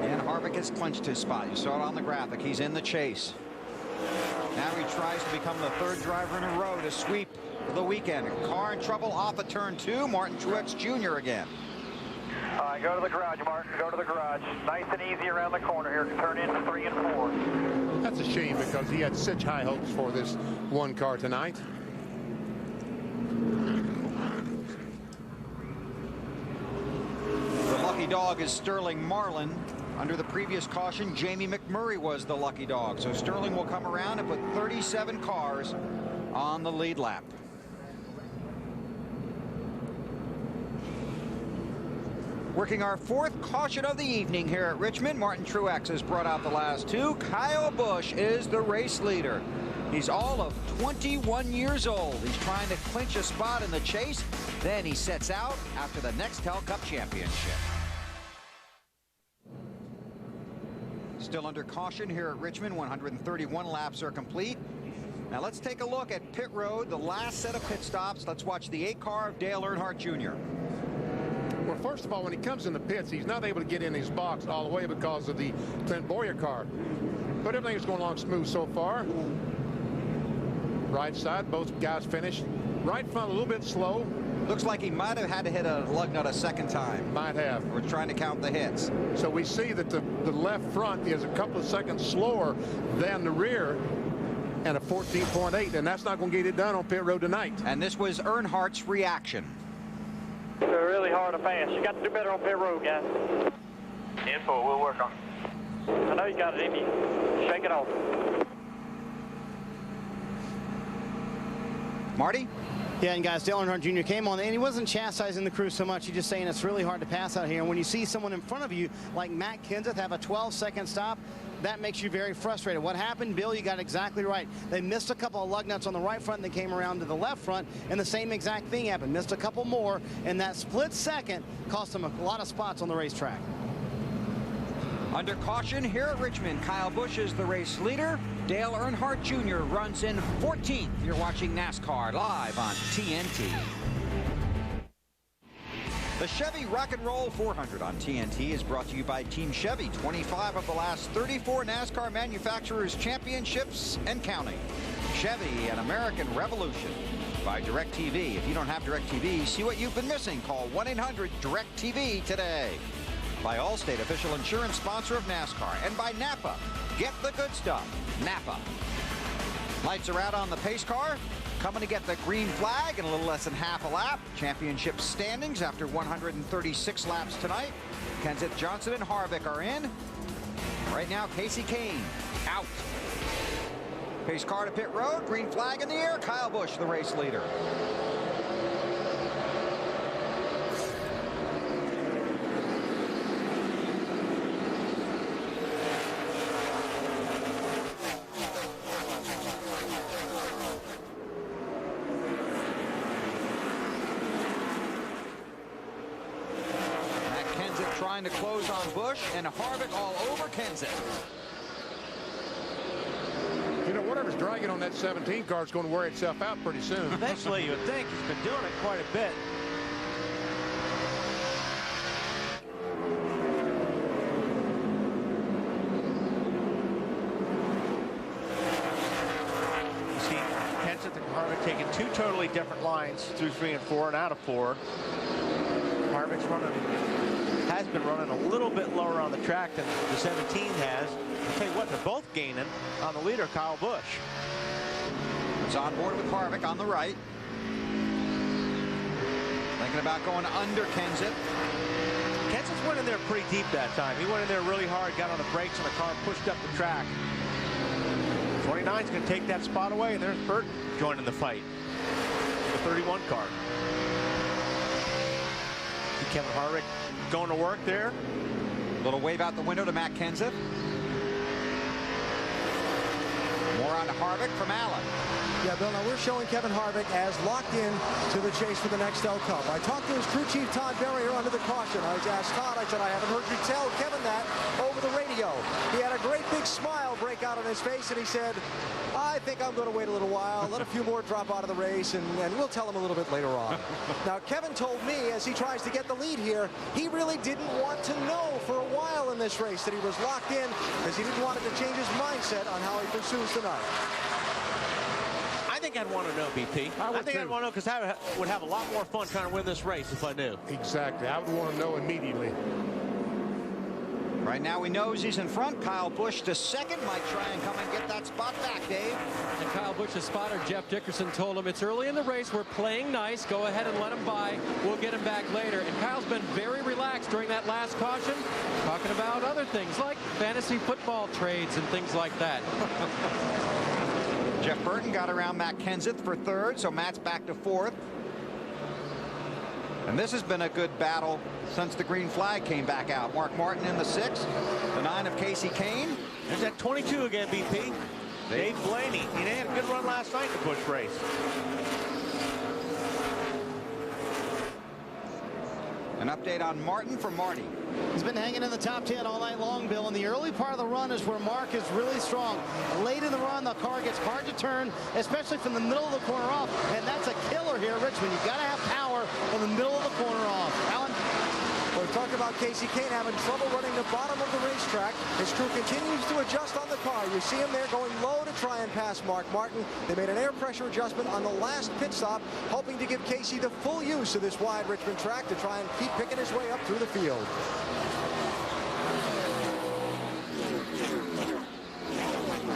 And Harvick has clinched his spot. You saw it on the graphic. He's in the chase. Now he tries to become the 3rd driver in a row to sweep the weekend. Car in trouble off of turn 2. Martin Truex Jr. again. All right, go to the garage, Martin. Go to the garage. Nice and easy around the corner here. Turn into 3 and 4. That's a shame because he had such high hopes for this 1 car tonight. The lucky dog is Sterling Marlin. Under the previous caution, Jamie McMurray was the lucky dog. So Sterling will come around and put 37 cars on the lead lap. Working our 4th caution of the evening here at Richmond. Martin Truex has brought out the last 2. Kyle Busch is the race leader. He's all of 21 years old. He's trying to clinch a spot in the chase. Then he sets out after the Nextel Cup Championship. Still under caution here at Richmond. 131 laps are complete. Now let's take a look at pit road, the last set of pit stops. Let's watch the 8 car of Dale Earnhardt Jr. Well, first of all, when he comes in the pits, he's not able to get in his box all the way because of the Clint Boyer car. But everything's going along smooth so far. Right side, both guys finished. Right front, a little bit slow. Looks like he might have had to hit a lug nut a 2nd time. Might have. We're trying to count the hits. So we see that the left front is a couple of seconds slower than the rear, and a 14.8, and that's not going to get it done on pit road tonight. And this was Earnhardt's reaction. They're really hard to pass. You got to do better on pit road, guys. Info, we'll work on it. I know you got it in you. Shake it off. Marty? Yeah, and guys, Dale Earnhardt Jr. came on, and he wasn't chastising the crew so much. He's just saying it's really hard to pass out here. And when you see someone in front of you, like Matt Kenseth, have a 12-second stop, that makes you very frustrated. What happened, Bill? You got exactly right. They missed a couple of lug nuts on the right front, and they came around to the left front, and the same exact thing happened. Missed a couple more, and that split second cost them a lot of spots on the racetrack. Under caution here at Richmond, Kyle Busch is the race leader. Dale Earnhardt Jr. runs in 14th. You're watching NASCAR live on TNT. The Chevy Rock and Roll 400 on TNT is brought to you by Team Chevy. 25 of the last 34 NASCAR manufacturers championships and counting. Chevy, an American revolution. By DirecTV. If you don't have DirecTV, see what you've been missing. Call 1-800-DirecTV today. By Allstate, official insurance sponsor of NASCAR. And by Napa. Get the good stuff. Napa. Lights are out on the pace car. Coming to get the green flag in a little less than half a lap. Championship standings after 136 laps tonight. Kenseth, Johnson, and Harvick are in. Right now, Casey Kane out. Pace car to pit road, green flag in the air. Kyle Busch, the race leader. Trying to close on Busch, and Harvick all over Kenseth. You know, whatever's dragging on that 17 car is going to wear itself out pretty soon. Eventually, you would think. He's been doing it quite a bit. You see Kenseth and Harvick taking two totally different lines through 3 and 4 and out of 4. Harvick's has been running a little bit lower on the track than the 17 has. I'll tell you what, they're both gaining on the leader, Kyle Busch. It's on board with Harvick on the right. Thinking about going under Kenseth. Kenseth went in there pretty deep that time. He went in there really hard, got on the brakes, and the car pushed up the track. 29's going to take that spot away, and there's Burton joining the fight. The 31 car. See Kevin Harvick going to work there. Little wave out the window to Matt Kenseth. More on to Harvick from Allen. Yeah, Bill, now we're showing Kevin Harvick as locked in to the chase for the Nextel Cup. I talked to his crew chief, Todd Berrier, under the caution. I asked Todd, I said, I haven't heard you tell Kevin that over the radio. He had a great big smile break out on his face, and he said, I think I'm going to wait a little while, let a few more drop out of the race, and we'll tell him a little bit later on. Now, Kevin told me, as he tries to get the lead here, he really didn't want to know for a while in this race that he was locked in, because he didn't want it to change his mindset on how he pursues tonight. I think I'd want to know, BP. I think I'd want to know, because I would have a lot more fun trying to win this race if I knew. Exactly. I would want to know immediately. Right now, he knows he's in front. Kyle Busch to second. Might try and come and get that spot back, Dave. And Kyle Busch's spotter, Jeff Dickerson, told him it's early in the race. We're playing nice. Go ahead and let him by. We'll get him back later. And Kyle's been very relaxed during that last caution, talking about other things like fantasy football trades and things like that. Jeff Burton got around Matt Kenseth for third, so Matt's back to fourth. And this has been a good battle since the green flag came back out. Mark Martin in the 6th, the 9 of Casey Kane. There's that 22 again, BP. Dave Blaney. He had a good run last night in the Busch race. An update on Martin from Marty. He's been hanging in the top 10 all night long, Bill. And the early part of the run is where Mark is really strong. Late in the run, the car gets hard to turn, especially from the middle of the corner off. And that's a killer here at Richmond. You've got to have power in the middle of the corner off. Alan? We're talking about Casey Kane having trouble running the bottom of the racetrack. His crew continues to adjust on the car. You see him there going low to try and pass Mark Martin. They made an air pressure adjustment on the last pit stop, hoping to give Casey the full use of this wide Richmond track to try and keep picking his way up through the field.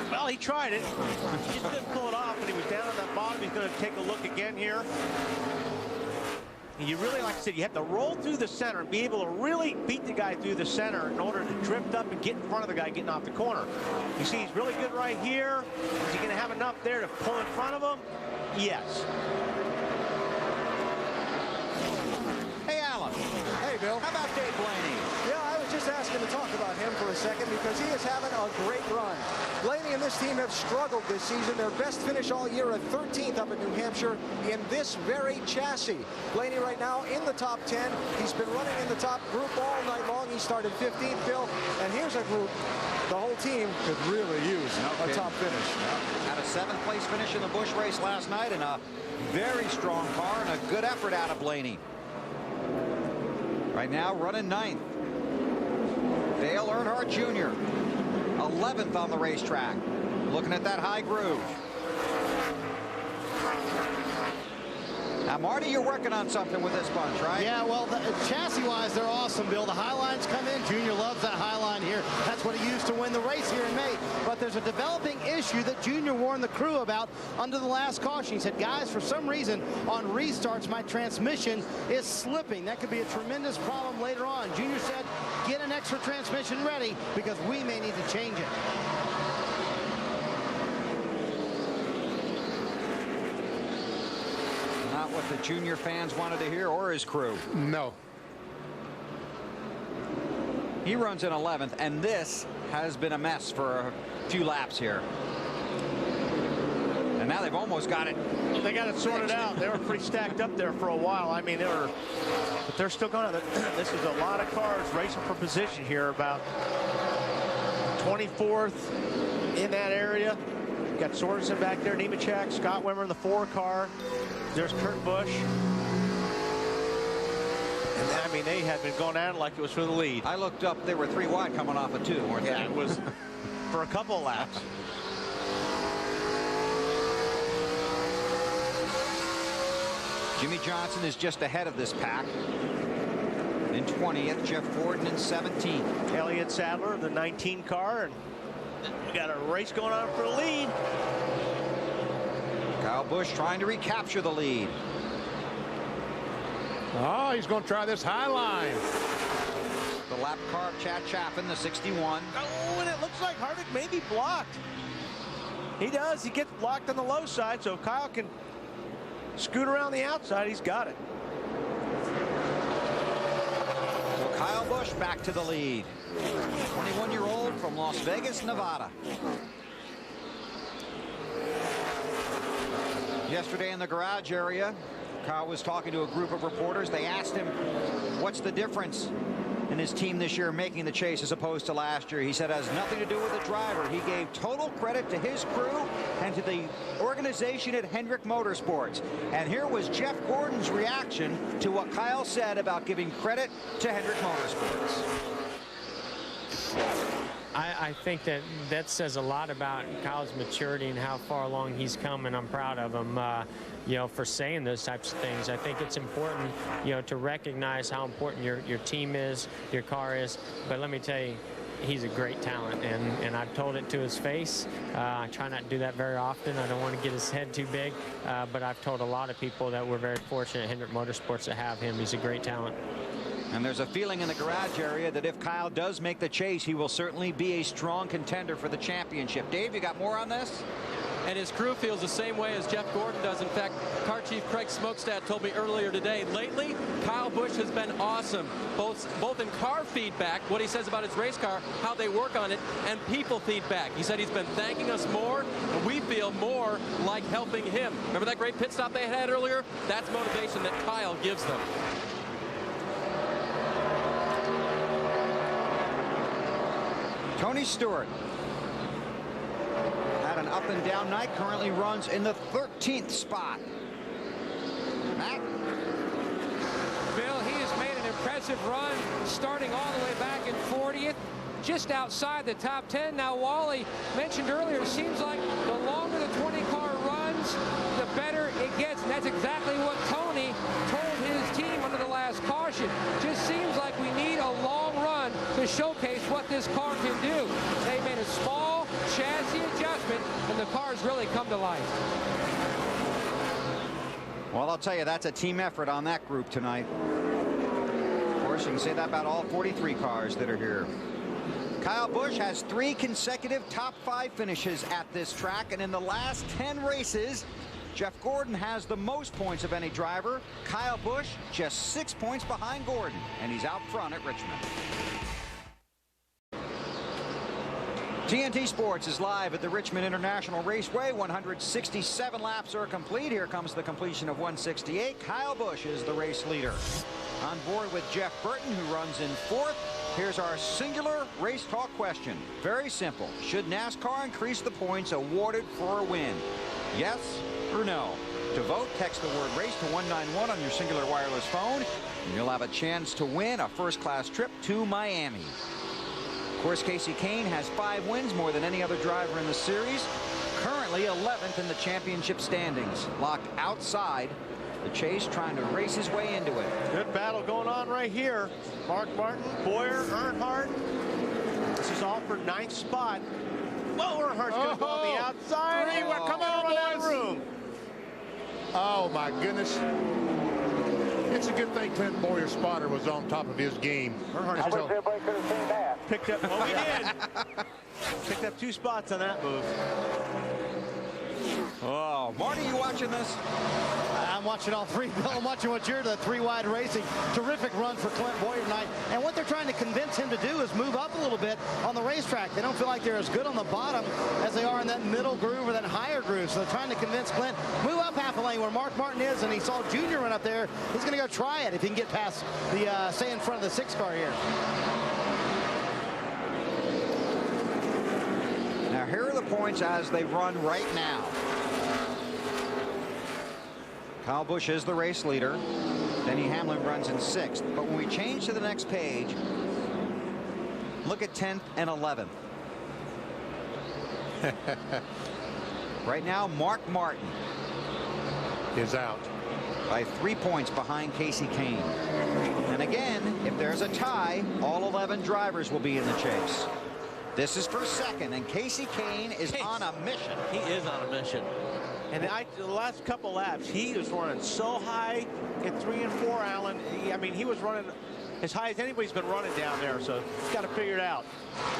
Well, he tried it. He just didn't pull it off, and he was down at that bottom. He's going to take a look again here. And you really, like I said, you have to roll through the center and be able to really beat the guy through the center in order to drift up and get in front of the guy getting off the corner. You see, he's really good right here. Is he going to have enough there to pull in front of him? Yes. Hey, Alan. Hey, Bill. How about Dave Blaney? Yeah, I was just asking to talk about him for a second because he is having a great run. Blaney and this team have struggled this season. Their best finish all year at 13th up in New Hampshire in this very chassis. Blaney right now in the top 10. He's been running in the top group all night long. He started 15th, Bill. And here's a group the whole team could really use a top finish. Had a 7th place finish in the Busch race last night and a very strong car and a good effort out of Blaney. Right now running 9th. Dale Earnhardt Jr. 11th on the racetrack. Looking at that high groove. Now, Marty, you're working on something with this bunch, right? Yeah, well, chassis-wise, they're awesome, Bill. The high lines come in. Junior loves that high line here. That's what he used to win the race here in May. But there's a developing issue that Junior warned the crew about under the last caution. He said, guys, for some reason, on restarts, my transmission is slipping. That could be a tremendous problem later on. Junior said, get an extra transmission ready because we may need to change it. not what the junior fans wanted to hear, or his crew? No. He runs in 11th, and this has been a mess for a few laps here. And now they've almost got it. They got it sorted out. They were pretty stacked up there for a while. I mean, but they're still going to. This is a lot of cars racing for position here. About 24th in that area. Got Sorensen back there, Nemechek, Scott Wimmer in the 4 car. There's Kurt Busch. And I mean, they had been going at it like it was for the lead. I looked up, they were 3 wide coming off of 2, weren't they? Yeah, it was for a couple of laps. Jimmy Johnson is just ahead of this pack. In 20th, Jeff Gordon in 17th. Elliott Sadler, the 19 car, and we got a race going on for the lead. Kyle Busch trying to recapture the lead. Oh, he's going to try this high line. The lap car of Chad Chaffin, the 61. Oh, and it looks like Harvick may be blocked. He does. He gets blocked on the low side, so if Kyle can scoot around the outside, he's got it. So Kyle Busch back to the lead. 21-year-old from Las Vegas, Nevada. Yesterday in the garage area, Kyle was talking to a group of reporters. They asked him, what's the difference in his team this year making the chase as opposed to last year? He said it has nothing to do with the driver. He gave total credit to his crew and to the organization at Hendrick Motorsports. And here was Jeff Gordon's reaction to what Kyle said about giving credit to Hendrick Motorsports. I think that says a lot about Kyle's maturity and how far along he's come, and I'm proud of him, you know, for saying those types of things. I think it's important, you know, to recognize how important your team is, your car is. But let me tell you, he's a great talent, and I've told it to his face. I try not to do that very often. I don't want to get his head too big, but I've told a lot of people that we're very fortunate at Hendrick Motorsports to have him. He's a great talent. And there's a feeling in the garage area that if Kyle does make the chase, he will certainly be a strong contender for the championship. Dave, you got more on this? And his crew feels the same way as Jeff Gordon does. In fact, car chief Craig Smokestad told me earlier today, lately, Kyle Busch has been awesome, both in car feedback, what he says about his race car, how they work on it, and people feedback. He said he's been thanking us more, and we feel more like helping him. Remember that great pit stop they had earlier? That's motivation that Kyle gives them. Tony Stewart had an up and down night, currently runs in the 13th spot. Matt? Bill, he has made an impressive run, starting all the way back in 40th, just outside the top 10. Now, Wally mentioned earlier, it seems like the longer the 20 car runs, the better it gets. And that's exactly what Tony told his team under the last caution. Just seems like we need a long run to showcase what this car can do. They made a small chassis adjustment, and the car's really come to life. Well, I'll tell you, that's a team effort on that group tonight. Of course, you can say that about all 43 cars that are here. Kyle Busch has 3 consecutive top 5 finishes at this track, and in the last 10 races, Jeff Gordon has the most points of any driver. Kyle Busch just 6 points behind Gordon, and he's out front at Richmond. TNT Sports is live at the Richmond International Raceway. 167 laps are complete. Here comes the completion of 168. Kyle Busch is the race leader. On board with Jeff Burton, who runs in 4th. Here's our singular race talk question. Very simple. Should NASCAR increase the points awarded for a win? Yes or no? To vote, text the word race to 191 on your singular wireless phone, and you'll have a chance to win a first-class trip to Miami. Of course, Casey Kane has 5 wins, more than any other driver in the series. Currently 11th in the championship standings. Locked outside the chase, trying to race his way into it. Good battle going on right here. Mark Martin, Boyer, Earnhardt. This is all for 9th spot. Well, Earnhardt's going to go on the outside. We're coming over that room. Oh, my goodness. It's a good thing Clint Boyer's spotter was on top of his game. Earnhardt I wish everybody could have seen that. picked up, well, we did. Picked up 2 spots on that move. Oh, Marty, you watching this? I'm watching all three, Bill. I'm watching what you're the three-wide racing. Terrific run for Clint Boyer tonight. And what they're trying to convince him to do is move up a little bit on the racetrack. They don't feel like they're as good on the bottom as they are in that middle groove or that higher groove. So they're trying to convince Clint, move up half a lane where Mark Martin is, and he saw Junior run up there. He's going to go try it if he can get past the, stay in front of the 6-car here. Now, here are the points as they run right now. Kyle Busch is the race leader. Denny Hamlin runs in 6th. But when we change to the next page, look at 10th and 11th. Right now, Mark Martin is out by 3 points behind Casey Kane. And again, if there's a tie, all 11 drivers will be in the chase. This is for second, and Casey Kane is on a mission. He is on a mission. And the last couple laps, he was running so high in 3 and 4, Alan. I mean, he was running as high as anybody's been running down there, so he's got to figure it out.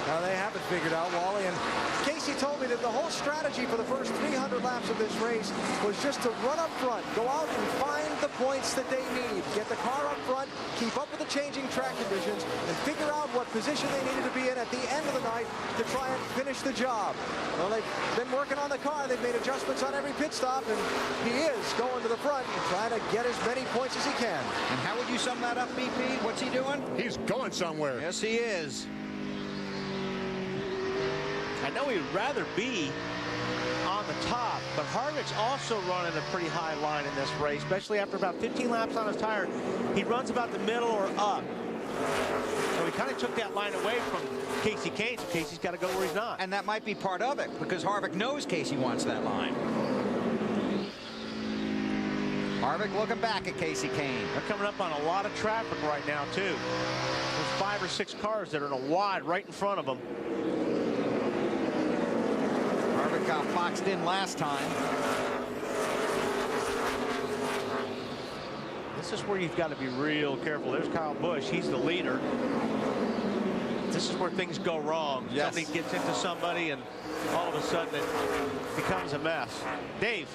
No, they haven't figured out, Wally. And Casey told me that the whole strategy for the first 300 laps of this race was just to run up front, go out and find the points that they need, get the car up front, keep up with the changing track conditions, and figure out what position they needed to be in at the end of the night to try and finish the job. Well, they've been working on the car. They've made adjustments on every pit stop, and he is going to the front and trying to get as many points as he can. And how would you sum that up, BP? What's he doing? He's going somewhere. Yes, he is. I know he'd rather be on the top, but Harvick's also running a pretty high line in this race, especially after about 15 laps on his tire. He runs about the middle or up. So he kind of took that line away from Casey Kane, so Casey's got to go where he's not. And that might be part of it, because Harvick knows Casey wants that line. Harvick looking back at Casey Kane. They're coming up on a lot of traffic right now, too. There's 5 or 6 cars that are in a wide right in front of them. Harvick got boxed in last time. This is where you've got to be real careful. There's Kyle Busch. He's the leader. This is where things go wrong. Yes. Somebody gets into somebody, and all of a sudden it becomes a mess. Dave.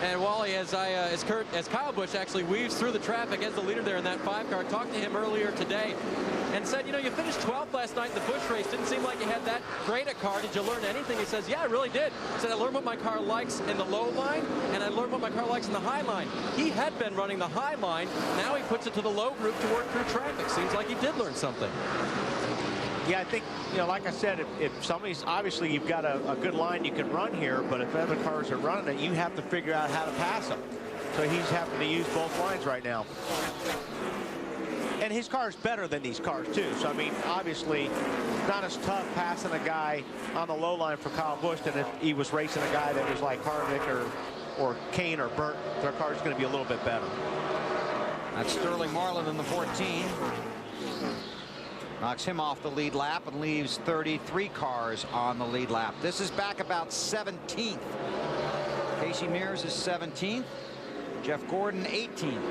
And Wally, as Kyle Busch actually weaves through the traffic as the leader there in that 5-car, talked to him earlier today and said, you know, you finished 12th last night in the Busch race. Didn't seem like you had that great a car. Did you learn anything? He says, yeah, I really did. He said, I learned what my car likes in the low line, and I learned what my car likes in the high line. He had been running the high line. Now he puts it to the low group to work through traffic. Seems like he did learn something. Yeah, I think, you know, like I said, if somebody's, obviously you've got a good line you can run here, but if other cars are running it, you have to figure out how to pass them. So he's having to use both lines right now. And his car is better than these cars, too. So, I mean, obviously, not as tough passing a guy on the low line for Kyle Busch than if he was racing a guy that was like Harvick or Kane or Burt. Their car is going to be a little bit better. That's Sterling Marlin in the 14. Knocks him off the lead lap and leaves 33 cars on the lead lap. This is back about 17th. Casey Mears is 17th. Jeff Gordon 18th.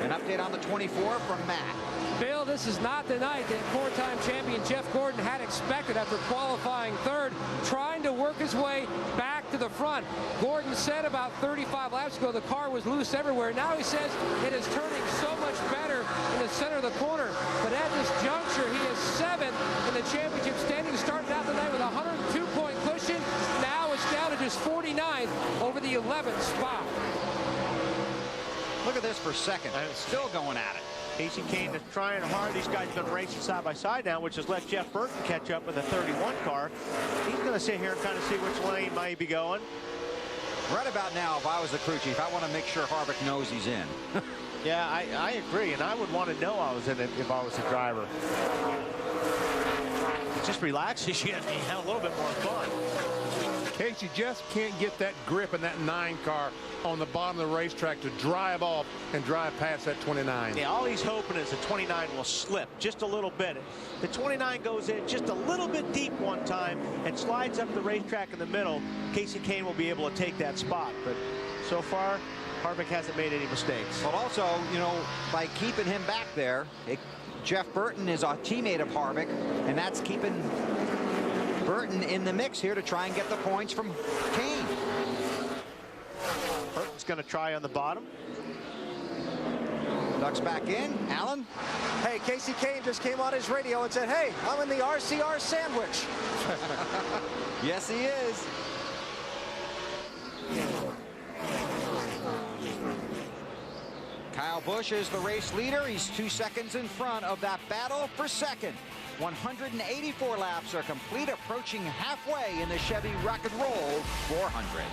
An update on the 24 from Matt. Bill, this is not the night that 4-time champion Jeff Gordon had expected after qualifying third, trying to work his way back to the front. Gordon said about 35 laps ago the car was loose everywhere. Now he says it is turning so much better in the center of the corner. But at this juncture, he is 7th in the championship standing. Started out the night with a 102-point cushion. Now it's down to just 49th over the 11th spot. Look at this for second. Still going at it. Casey Kane is trying hard. These guys have been racing side by side now, which has let Jeff Burton catch up with the 31 car. He's going to sit here and kind of see which lane might be going. Right about now, if I was the crew chief, I want to make sure Harvick knows he's in. Yeah, I agree, and I would want to know I was in it if I was the driver. It just relaxes you and you have a little bit more fun. Casey just can't get that grip in that 9 car on the bottom of the racetrack to drive off and drive past that 29. Yeah, all he's hoping is the 29 will slip just a little bit. The 29 goes in just a little bit deep one time and slides up the racetrack in the middle. Casey Kane will be able to take that spot, but so far Harvick hasn't made any mistakes. But also, you know, by keeping him back there, Jeff Burton is a teammate of Harvick, and that's keeping Burton in the mix here to try and get the points from Kane. going to try on the bottom. Ducks back in. Allen. Hey, Casey Kane just came on his radio and said, hey, I'm in the RCR sandwich. Yes, he is. Kyle Busch is the race leader. He's 2 seconds in front of that battle for second. 184 laps are complete, approaching halfway in the Chevy Rock and Roll 400.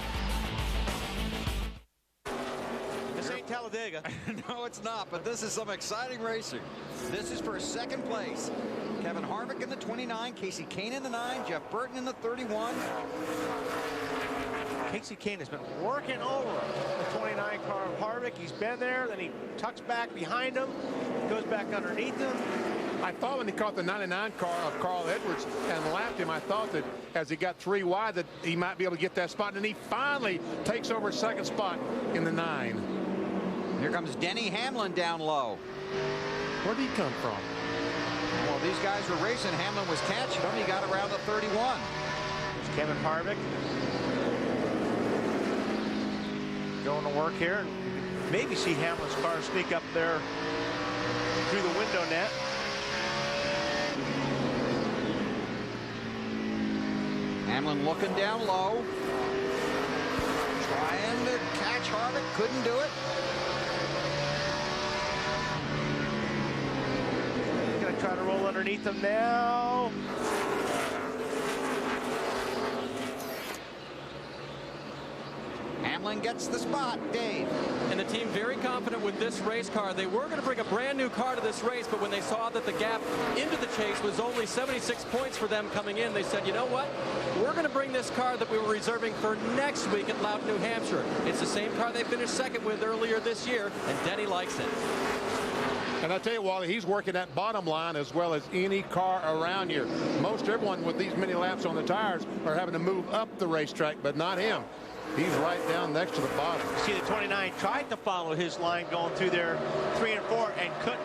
This ain't Talladega. No, it's not, but this is some exciting racing. This is for second place. Kevin Harvick in the 29, Casey Kane in the 9, Jeff Burton in the 31. Casey Kane has been working over the 29 car of Harvick. He's been there, then he tucks back behind him, goes back underneath him. I thought when he caught the 99 car of Carl Edwards and lapped him, I thought that as he got 3 wide that he might be able to get that spot, and he finally takes over second spot in the 9. Here comes Denny Hamlin down low. Where did he come from? Well, these guys were racing. Hamlin was catching him. He got around the 31. There's Kevin Harvick going to work here, and maybe see Hamlin's car sneak up there through the window net. Hamlin looking down low, trying to catch Harvick, couldn't do it. He's going to try to roll underneath him now. Hamlin gets the spot. Dave. And the team very confident with this race car. They were going to bring a brand new car to this race, but when they saw that the gap into the chase was only 76 points for them coming in, they said, you know what? We're going to bring this car that we were reserving for next week at Loudon, New Hampshire. It's the same car they finished second with earlier this year, and Denny likes it. And I tell you, Wally, he's working that bottom line as well as any car around here. Most everyone with these many laps on the tires are having to move up the racetrack, but not him. He's right down next to the bottom. See, the 29 tried to follow his line going through there 3 and 4 and couldn't.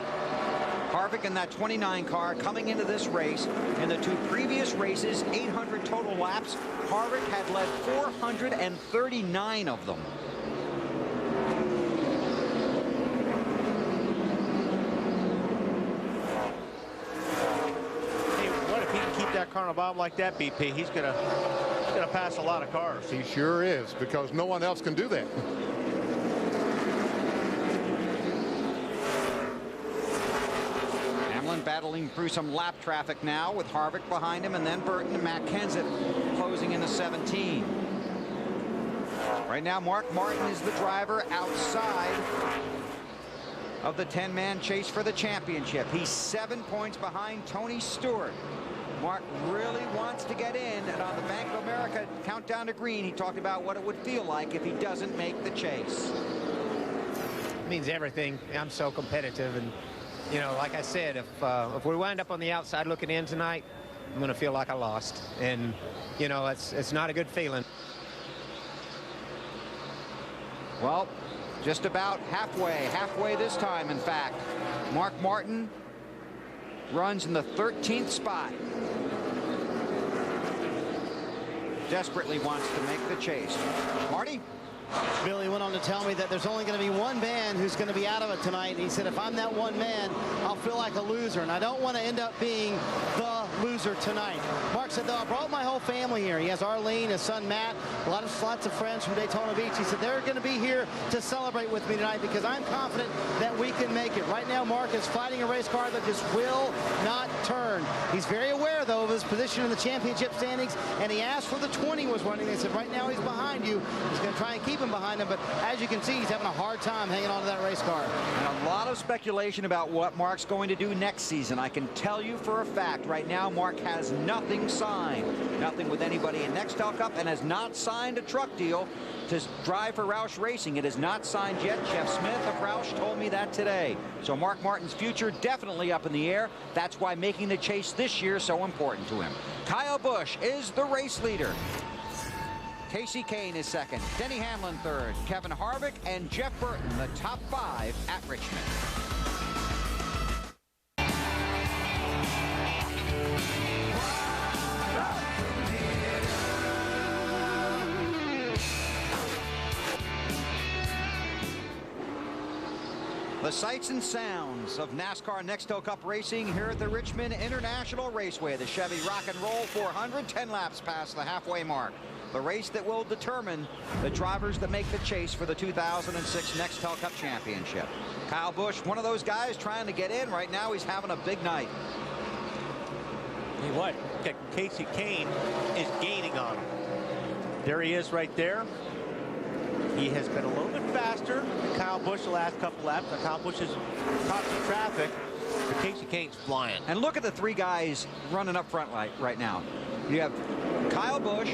Harvick in that 29 car coming into this race. In the 2 previous races, 800 total laps. Harvick had led 439 of them. Hey, what if he can keep that car on the bottom like that, BP? He's gonna pass a lot of cars. He sure is, because no one else can do that. Hamlin battling through some lap traffic now with Harvick behind him, and then Burton and Matt Kenseth closing in the 17. Right now, Mark Martin is the driver outside of the 10-man chase for the championship. He's 7 points behind Tony Stewart. Mark really wants to get in, and on the Bank of America countdown to green, he talked about what it would feel like if he doesn't make the chase. It means everything. I'm so competitive, and you know, like I said, if we wind up on the outside looking in tonight, I'm going to feel like I lost, and you know, it's not a good feeling. Well, just about halfway this time, in fact. Mark Martin runs in the 13th spot. Desperately wants to make the chase. Marty? Billy went on to tell me that there's only going to be one man who's going to be out of it tonight. And he said, if I'm that one man, I'll feel like a loser. And I don't want to end up being the loser tonight. Mark said, though, I brought my whole family here. He has Arlene, his son Matt, lots of friends from Daytona Beach. He said, they're going to be here to celebrate with me tonight because I'm confident that we can make it. Right now, Mark is fighting a race car that just will not turn. He's very aware, though, of his position in the championship standings. And he asked for the 20 was running. They said, right now he's behind you. He's going to try and keep him behind him, but as you can see, he's having a hard time hanging on to that race car. And a lot of speculation about what Mark's going to do next season. I can tell you for a fact right now, Mark has nothing signed. Nothing with anybody in Nextel Cup, and has not signed a truck deal to drive for Roush Racing. It is not signed yet. Jeff Smith of Roush told me that today. So Mark Martin's future definitely up in the air. That's why making the chase this year is so important to him. Kyle Busch is the race leader. Casey Kane is second, Denny Hamlin third, Kevin Harvick and Jeff Burton the top 5 at Richmond. The sights and sounds of NASCAR Nextel Cup racing here at the Richmond International Raceway. The Chevy Rock and Roll 400, 10 laps past the halfway mark. The race that will determine the drivers that make the chase for the 2006 Nextel Cup Championship. Kyle Busch, one of those guys trying to get in. Right now, he's having a big night. Hey, what? Casey Kane is gaining on him. There he is right there. He has been a little bit faster than Kyle Busch the last couple laps. Now, Kyle Busch has caught some traffic, but Casey Kane's flying. And look at the three guys running up front right now. You have Kyle Busch,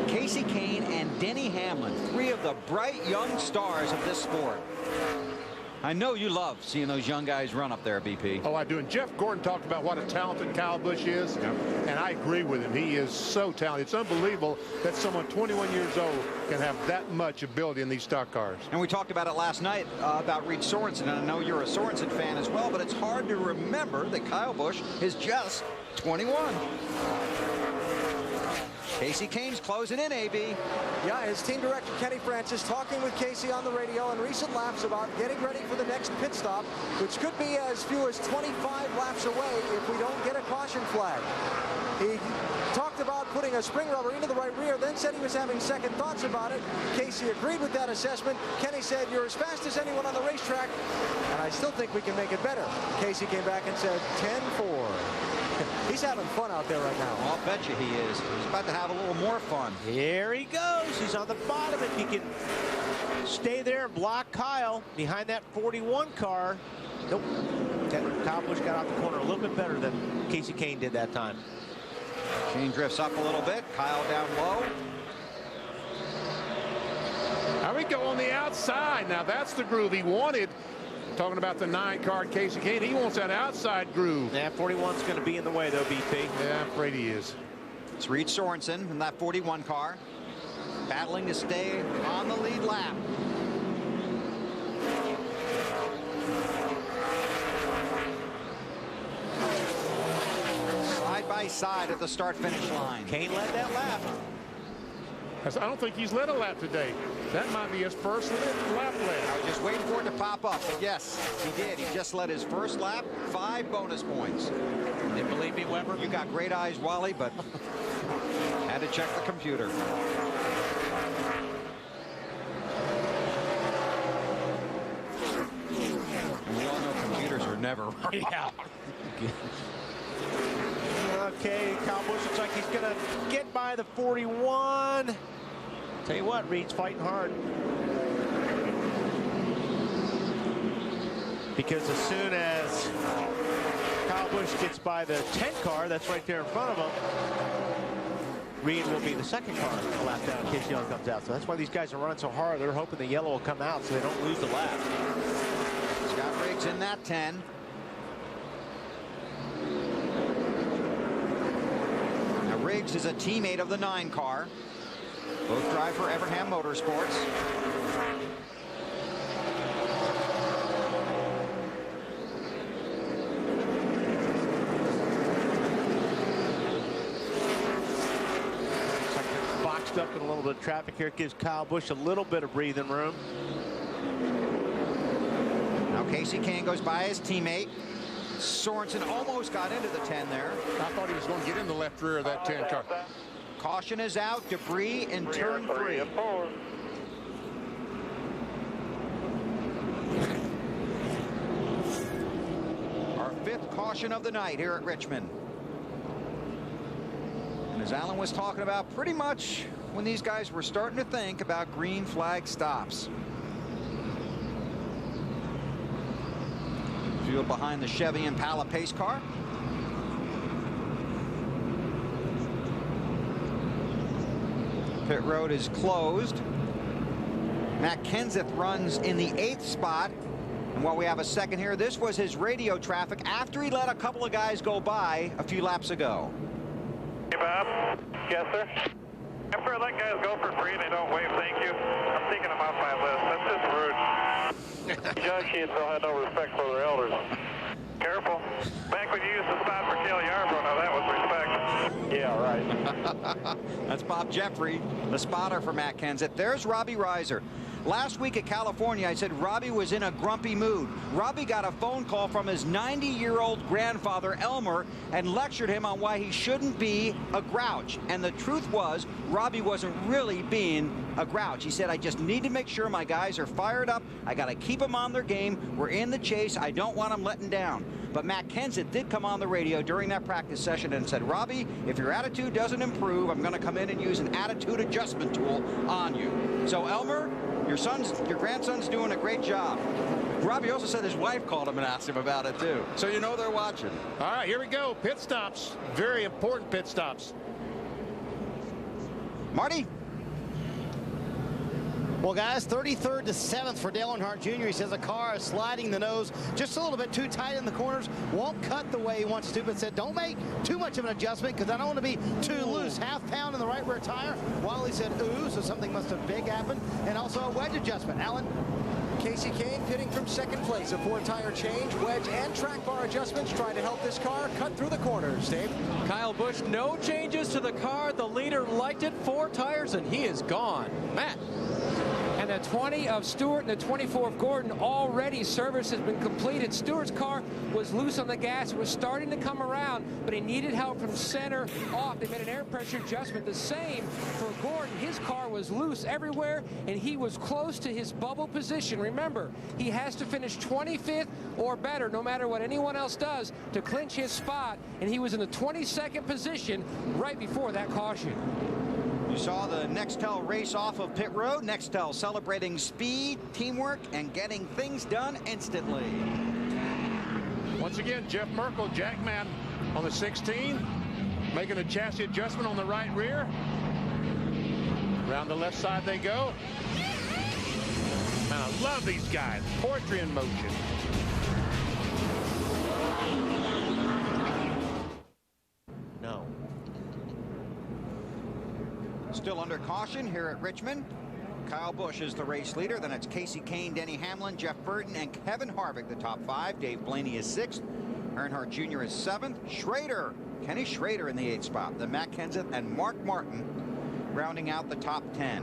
Casey Kane, and Denny Hamlin, three of the bright young stars of this sport. I know you love seeing those young guys run up there, BP. Oh, I do. And Jeff Gordon talked about what a talented Kyle Busch is, and I agree with him. He is so talented. It's unbelievable that someone 21 years old can have that much ability in these stock cars. And we talked about it last night about Reed Sorensen, and I know you're a Sorensen fan as well, but it's hard to remember that Kyle Busch is just 21. Casey Kane's closing in, AB. Yeah, his team director, Kenny Francis, talking with Casey on the radio in recent laps about getting ready for the next pit stop, which could be as few as 25 laps away if we don't get a caution flag. He talked about putting a spring rubber into the right rear, then said he was having second thoughts about it. Casey agreed with that assessment. Kenny said, "You're as fast as anyone on the racetrack, and I still think we can make it better." Casey came back and said, 10-4. He's having fun out there right now. I'll bet you he is. He's about to have a little more fun. Here he goes. He's on the bottom. If he can stay there and block Kyle behind that 41 car. Nope. Kyle Busch got out the corner a little bit better than Casey Kane did that time. Kane drifts up a little bit. Kyle down low. How we go on the outside. Now that's the groove he wanted. Talking about the 9-car Casey Kane, he wants that outside groove. Yeah, 41's going to be in the way, though, BP. Yeah, I'm afraid he is. It's Reed Sorensen in that 41 car, battling to stay on the lead lap. Side by side at the start-finish line. Kane led that lap. I don't think he's led a lap today. That might be his first lap led. I was just waiting for it to pop up, but yes, he did. He just led his first lap, 5 bonus points. Didn't believe me, Weber? You got great eyes, Wally, but had to check the computer. And we all know computers are never right. Yeah. Okay, Kyle Busch looks like he's going to get by the 41. Tell you what, Reed's fighting hard. Because as soon as Kyle Busch gets by the 10 car, that's right there in front of him, Reed will be the second car a lap down in case yellow comes out. So that's why these guys are running so hard. They're hoping the yellow will come out so they don't lose the lap. Scott Riggs in that 10. Now Riggs is a teammate of the 9 car. Both drive for Everham Motorsports. Boxed up in a little bit of traffic here. It gives Kyle Busch a little bit of breathing room. Now Casey Kane goes by his teammate. Sorensen almost got into the 10 there. I thought he was going to get in the left rear of that 10 car. Caution is out. Debris in turn 3. Our 5th caution of the night here at Richmond. And as Alan was talking about, pretty much when these guys were starting to think about green flag stops. Field behind the Chevy Impala pace car. Pit road is closed. Matt Kenseth runs in the 8th spot. And while we have a second here, this was his radio traffic after he let a couple of guys go by a few laps ago. Hey, Bob. Yes, sir. After I let guys go for free and they don't wave thank you, I'm taking them off my list. That's just rude. Young kids don't have no respect for their elders. Careful. Back when you used to spot for Kelly Yarbrough, now that was respect. Yeah, right. That's Bob Jeffrey, the spotter for Matt Kenseth. There's Robbie Reiser. Last week at California, I said Robbie was in a grumpy mood. Robbie got a phone call from his 90-year-old grandfather, Elmer, and lectured him on why he shouldn't be a grouch. And the truth was, Robbie wasn't really being a grouch. He said, I just need to make sure my guys are fired up. I got to keep them on their game. We're in the chase. I don't want them letting down. But Matt Kenseth did come on the radio during that practice session and said, Robbie, if your attitude doesn't improve, I'm going to come in and use an attitude adjustment tool on you. So Elmer, your grandson's doing a great job. Robbie also said his wife called him and asked him about it too. So you know they're watching. All right, here we go. Pit stops. Very important pit stops. Marty? Well, guys, 33rd to 7th for Dale Earnhardt Jr. He says the car is sliding the nose just a little bit too tight in the corners. Won't cut the way he wants to, but said don't make too much of an adjustment because I don't want to be too loose. Half pound in the right rear tire. Wiley said ooh, so something must have big happened. And also a wedge adjustment. Alan? Casey Kane pitting from second place. A 4-tire change, wedge, and track bar adjustments trying to help this car cut through the corners. Dave? Kyle Busch, no changes to the car. The leader liked it. 4 tires, and he is gone. Matt? And the 20 of Stewart and the 24 of Gordon, already service has been completed. Stewart's car was loose on the gas. It was starting to come around, but he needed help from center off. They made an air pressure adjustment. The same for Gordon. His car was loose everywhere, and he was close to his bubble position. Remember, he has to finish 25th or better, no matter what anyone else does, to clinch his spot, and he was in the 22nd position right before that caution. You saw the Nextel race off of pit road. Nextel celebrating speed, teamwork, and getting things done instantly. Once again, Jeff Merkel, Jackman on the 16, making a chassis adjustment on the right rear. Around the left side they go. Man, I love these guys. Poetry in motion. No. Still under caution here at Richmond. Kyle Busch is the race leader. Then it's Casey Kane, Denny Hamlin, Jeff Burton, and Kevin Harvick, the top 5. Dave Blaney is 6th. Earnhardt Jr. is 7th. Schrader, Kenny Schrader in the 8th spot. Then Matt Kenseth and Mark Martin rounding out the top 10.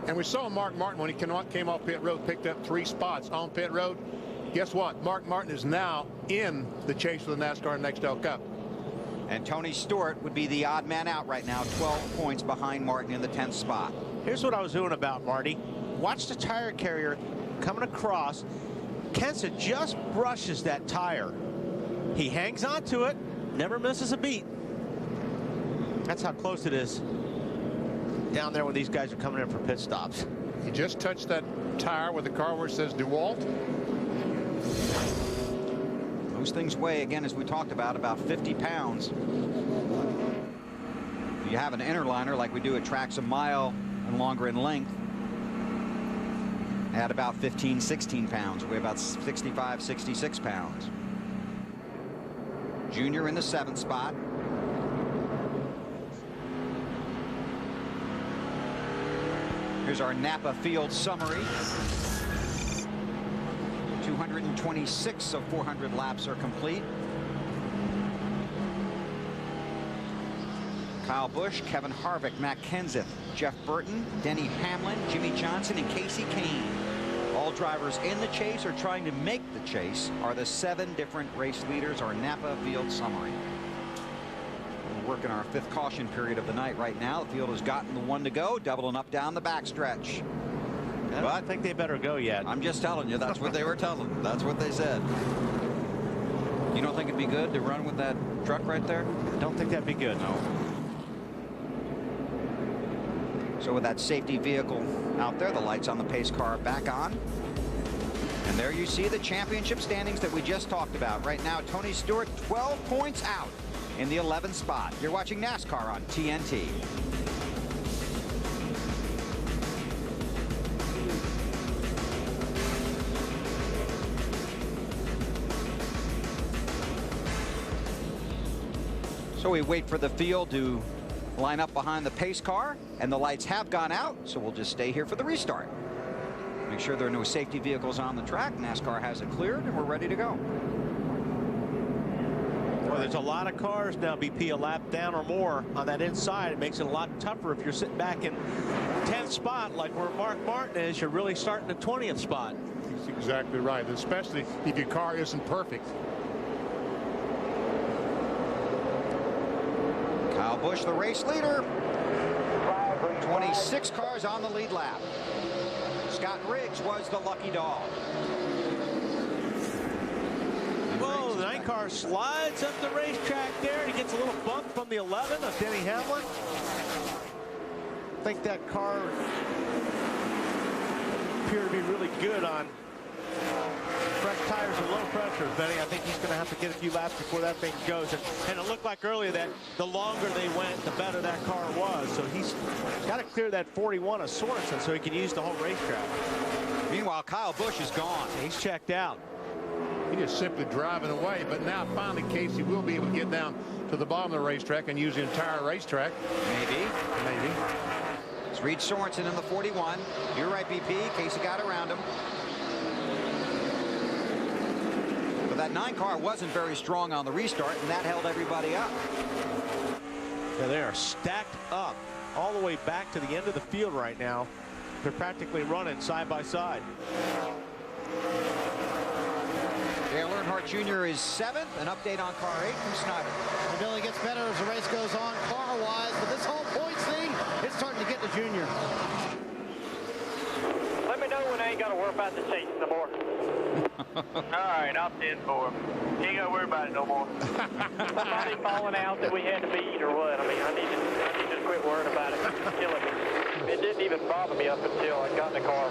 And we saw Mark Martin when he came off pit road, picked up 3 spots on pit road. Guess what? Mark Martin is now in the chase for the NASCAR Nextel Cup. And Tony Stewart would be the odd man out right now, 12 points behind Martin in the 10th spot. Here's what I was doing about Marty. Watch the tire carrier coming across. Kenseth just brushes that tire. He hangs on to it, never misses a beat. That's how close it is down there when these guys are coming in for pit stops. He just touched that tire with the car where it says DeWalt. Those things weigh, again, as we talked about 50 pounds. If you have an interliner like we do at tracks a mile and longer in length, at about 15, 16 pounds, weigh about 65, 66 pounds. Junior in the 7th spot. Here's our Napa field summary. 226 of 400 laps are complete. Kyle Busch, Kevin Harvick, Matt Kenseth, Jeff Burton, Denny Hamlin, Jimmy Johnson, and Casey Kane. All drivers in the chase or trying to make the chase are the 7 different race leaders, our Napa field summary. We're working our 5th caution period of the night right now. The field has gotten the 1 to go, doubling up down the backstretch. I don't think they better go yet. I'm just telling you, that's what they were telling. That's what they said. You don't think it'd be good to run with that truck right there? I don't think that'd be good. No. So with that safety vehicle out there, the lights on the pace car back on. And there you see the championship standings that we just talked about. Right now, Tony Stewart 12 points out in the 11th spot. You're watching NASCAR on TNT. So we wait for the field to line up behind the pace car, and the lights have gone out, so we'll just stay here for the restart. Make sure there are no safety vehicles on the track. NASCAR has it cleared, and we're ready to go. Well, there's a lot of cars now, BP, a lap down or more on that inside. It makes it a lot tougher if you're sitting back in 10th spot like where Mark Martin is. You're really starting at 20th spot. That's exactly right, especially if your car isn't perfect. Kyle Busch, the race leader. 26 cars on the lead lap. Scott Riggs was the lucky dog. Whoa, the 9 car slides up the racetrack there. He gets a little bump from the 11 of Denny Hamlin. I think that car appeared to be really good on fresh tires and low pressure, Benny. I think he's going to have to get a few laps before that thing goes. And it looked like earlier that the longer they went, the better that car was. So he's got to clear that 41 of Sorensen so he can use the whole racetrack. Meanwhile, Kyle Busch is gone. He's checked out. He is simply driving away. But now finally Casey will be able to get down to the bottom of the racetrack and use the entire racetrack. Maybe. Maybe. It's Reed Sorensen in the 41. You're right, BP. Casey got around him. That 9 car wasn't very strong on the restart, and that held everybody up. Yeah, they are stacked up all the way back to the end of the field right now. They're practically running side by side. Dale Earnhardt Jr. is 7th. An update on car 8 from Snyder. It only gets better as the race goes on car-wise, but this whole points thing, it's starting to get to Junior. Let me know when I ain't got to worry about the chase no more. All right, I'll stand for him. You ain't got to worry about it no more. Somebody falling out that we had to beat or what? I mean, I need to quit worrying about it. It's killing me. It didn't even bother me up until I got in the car.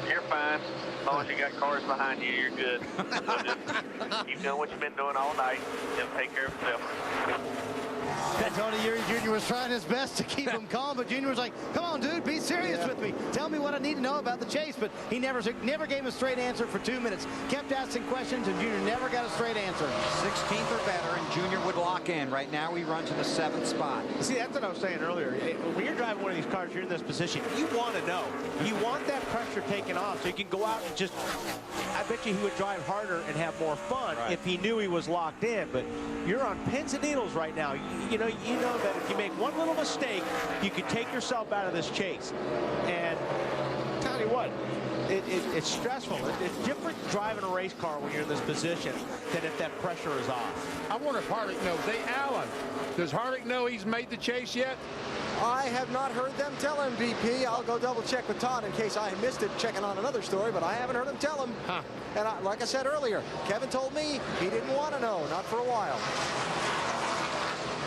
You're fine. As long as you got cars behind you, you're good. So just keep doing what you've been doing all night. It'll take care of itself. Tony Eury Jr. was trying his best to keep him calm, but Junior was like, come on, dude, be serious with me. Tell me what I need to know about the chase. But he never gave him a straight answer for 2 minutes. Kept asking questions, and Junior never got a straight answer. 16th or better, and Junior would lock in. Right now, he runs in the 7th spot. See, that's what I was saying earlier. When you're driving one of these cars, you're in this position, you want to know. You want that pressure taken off so you can go out and just, I bet you he would drive harder and have more fun if he knew he was locked in. But you're on pins and needles right now. You know that if you make one little mistake, you could take yourself out of this chase. And tell you what, it's stressful. It's different driving a race car when you're in this position than if that pressure is off. I wonder if Harvick knows. Alan, does Harvick know he's made the chase yet? I have not heard them tell him, VP. I'll go double check with Todd in case I missed it checking on another story, but I haven't heard him tell him. And like I said earlier, Kevin told me he didn't want to know, not for a while.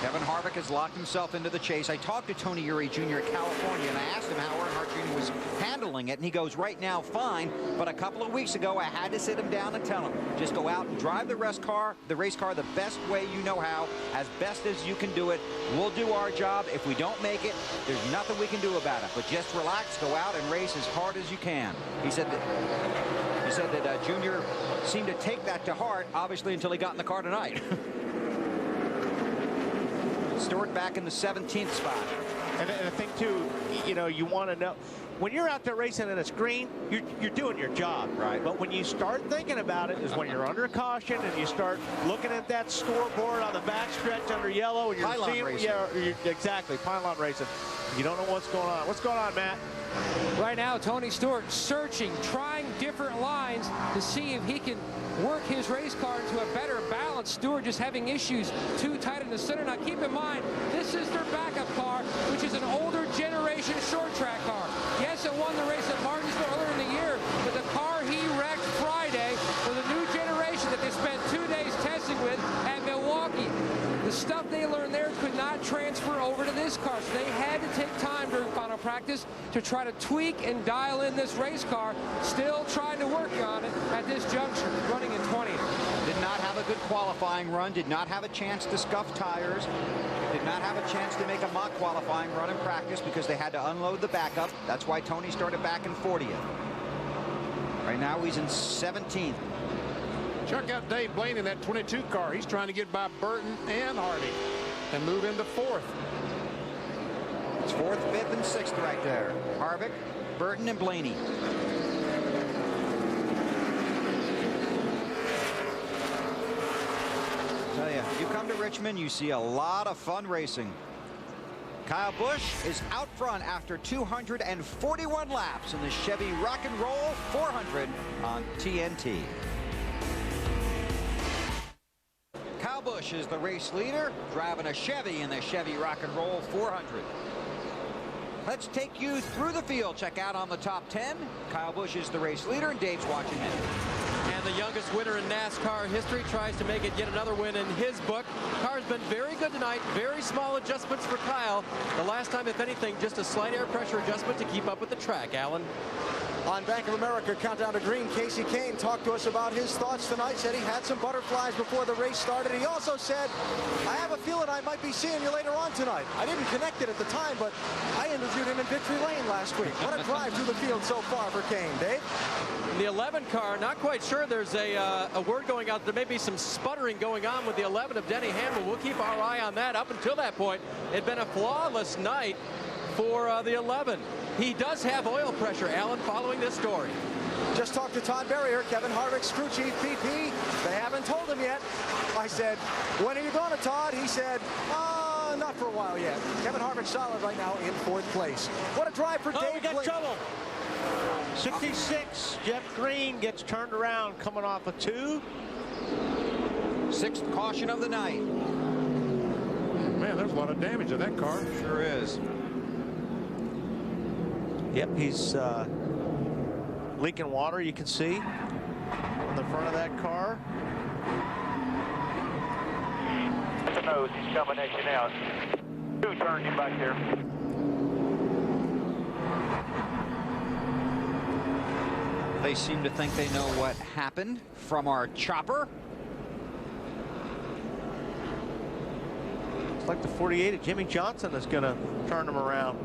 Kevin Harvick has locked himself into the chase. I talked to Tony Eury Jr. of California, and I asked him how Earnhardt Jr. was handling it, and he goes, right now, fine. But a couple of weeks ago, I had to sit him down and tell him, just go out and drive the race car the best way you know how, as best as you can do it. We'll do our job. If we don't make it, there's nothing we can do about it. But just relax, go out and race as hard as you can. He said that Junior seemed to take that to heart, obviously, until he got in the car tonight. Stewart back in the 17th spot. And I think, too, you want to know, when you're out there racing in a screen, you're doing your job. Right. But when you start thinking about it is when you're under caution and you start looking at that scoreboard on the backstretch under yellow. And you're pylon seeing, racing. Yeah, exactly, pylon racing. You don't know what's going on. What's going on, Matt? Right now, Tony Stewart searching, trying different lines to see if he can work his race car into a better balance. Stewart just having issues too tight in the center. Now, keep in mind, this is their backup car, which is an older generation short track car. Yes, it won the race at Martinsville earlier in the year, but the car he wrecked Friday was a new generation that they spent 2 days testing with at Milwaukee. The stuff they learned there could not transfer over to this car, so they had to take time during final practice to try to tweak and dial in this race car. Still trying to work on it at this juncture, running in 20th. Did not have a good qualifying run, did not have a chance to scuff tires, did not have a chance to make a mock qualifying run in practice because they had to unload the backup. That's why Tony started back in 40th. Right now he's in 17th. Check out Dave Blaney in that 22 car. He's trying to get by Burton and Hardy and move into 4th. It's 4th, 5th, and 6th right there. Harvick, Burton, and Blaney. Tell you, you come Richmond, you see a lot of fun racing. Kyle Busch is out front after 241 laps in the Chevy Rock and Roll 400 on TNT. Kyle Busch is the race leader, driving a Chevy in the Chevy Rock and Roll 400. Let's take you through the field. Check out on the top 10. Kyle Busch is the race leader, and Dave's watching him. And the youngest winner in NASCAR history tries to make it yet another win in his book. Car's been very good tonight. Very small adjustments for Kyle. The last time, if anything, just a slight air pressure adjustment to keep up with the track. Alan? On Bank of America Countdown to Green, Casey Kane talked to us about his thoughts tonight. Said he had some butterflies before the race started. He also said, I have a feeling I might be seeing you later on tonight. I didn't connect it at the time, but I interviewed him in Victory Lane last week. What a drive through the field so far for Kane. Dave? The 11 car, not quite sure. There's a word going out. There may be some sputtering going on with the 11 of Denny Hamlin. We'll keep our eye on that. Up until that point, it had been a flawless night for the 11. He does have oil pressure, Alan, following this story. Just talked to Todd Berrier, Kevin Harvick's crew chief, PP. They haven't told him yet. I said, when are you going to, Todd? He said, not for a while yet. Kevin Harvick solid right now in 4th place. What a drive for Dave. We got trouble. 66, Jeff Green gets turned around coming off a 2. 6th caution of the night. Man, there's a lot of damage to that car. Sure is. Yep, he's leaking water, you can see on the front of that car. The nose, he's coming at you now. 2 turns you back there. They seem to think they know what happened from our chopper. It's like the 48 of Jimmy Johnson is going to turn him around.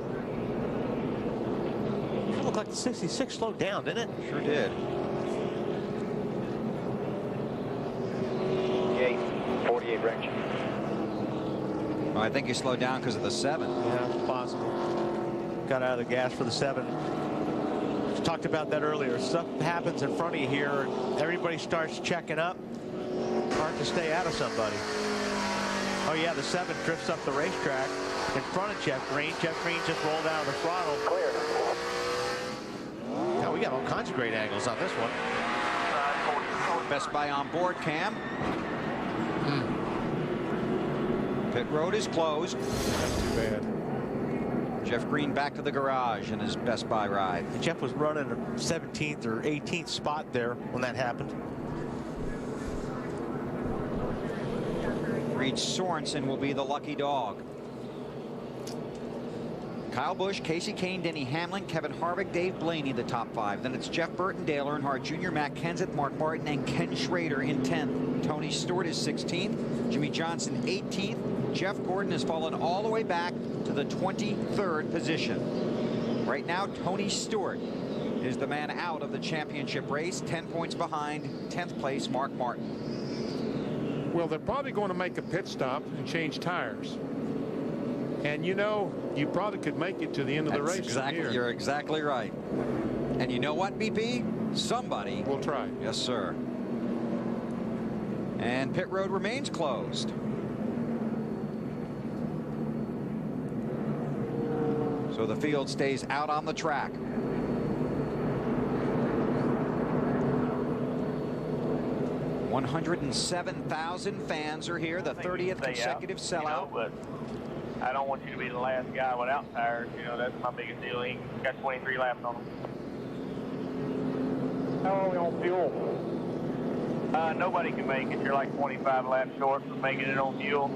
It looked like the 66 slowed down, didn't it? Sure did. 48 range. Well, I think he slowed down because of the 7. Yeah, it's possible. Got out of the gas for the 7. Talked about that earlier. Stuff happens in front of you here, and everybody starts checking up. Hard to stay out of somebody. Oh yeah, the 7 drifts up the racetrack in front of Jeff Green. Jeff Green just rolled out of the throttle. Clear. Now we got all kinds of great angles on this one. Best Buy on board cam. Pit road is closed. That's too bad. Jeff Green back to the garage in his Best Buy ride. Jeff was running a 17th or 18th spot there when that happened. Reed Sorensen will be the lucky dog. Kyle Busch, Casey Kane, Denny Hamlin, Kevin Harvick, Dave Blaney, the top 5. Then it's Jeff Burton, Dale Earnhardt Jr., Matt Kenseth, Mark Martin, and Ken Schrader in 10th. Tony Stewart is 16th. Jimmy Johnson 18th. Jeff Gordon has fallen all the way back to the 23rd position. Right now, Tony Stewart is the man out of the championship race, 10 points behind 10th place Mark Martin. Well, they're probably going to make a pit stop and change tires. And you know, you probably could make it to the end of the race. Exactly, you're exactly right. And you know what, BP? Somebody will try. Yes, sir. And pit road remains closed. So the field stays out on the track. $107,000 fans are here, the 30th consecutive sellout. But I don't want you to be the last guy without tires. You know, that's my biggest deal. He got 23 laps on him. How are we on fuel? Nobody can make it. You're like 25 laps short from making it on fuel.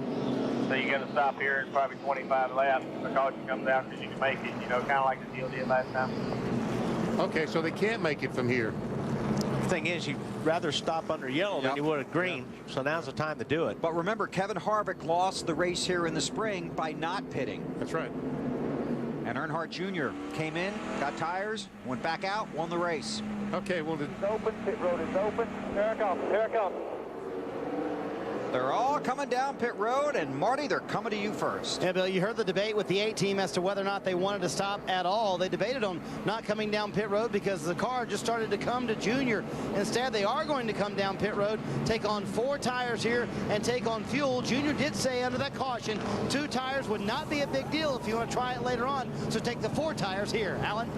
So you got to stop here in probably 25 laps. The caution comes out because you can make it. You know, kind of like the deal did last time. Okay, so they can't make it from here. The thing is, you'd rather stop under yellow than you would at green. So now's the time to do it. But remember, Kevin Harvick lost the race here in the spring by not pitting. That's right. And Earnhardt Jr. came in, got tires, went back out, won the race. Okay, well, it's open. Pit road is open. Here I come. Here I come. They're all coming down pit road, and Marty, they're coming to you first. Yeah, Bill, you heard the debate with the 8 team as to whether or not they wanted to stop at all. They debated on not coming down pit road because the car just started to come to Junior. Instead, they are going to come down pit road, take on 4 tires here, and take on fuel. Junior did say under that caution, 2 tires would not be a big deal if you want to try it later on. So take the 4 tires here. Alan?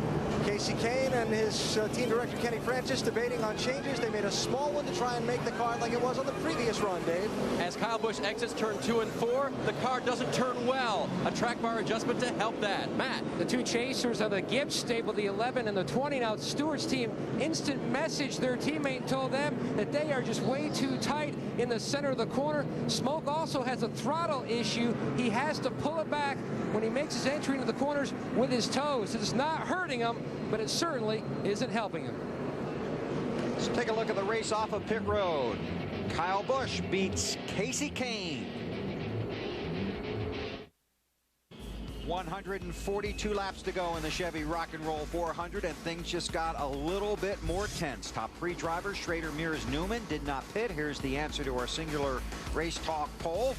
Casey Kane and his team director Kenny Francis debating on changes. They made a small one to try and make the car like it was on the previous run, Dave. As Kyle Busch exits turn 2 and 4, the car doesn't turn well. A track bar adjustment to help that. Matt. The 2 chasers of the Gibbs stable, the 11 and the 20. Now Stewart's team instant message their teammate, told them that they are just way too tight in the center of the corner. Smoke also has a throttle issue. He has to pull it back when he makes his entry into the corners with his toes. It's not hurting him, but it certainly isn't helping him. Let's take a look at the race off of pit road. Kyle Busch beats Casey Kane. 142 laps to go in the Chevy Rock and Roll 400, and things just got a little bit more tense. Top 3 drivers, Schrader, Mears, Newman, did not pit. Here's the answer to our singular race talk poll.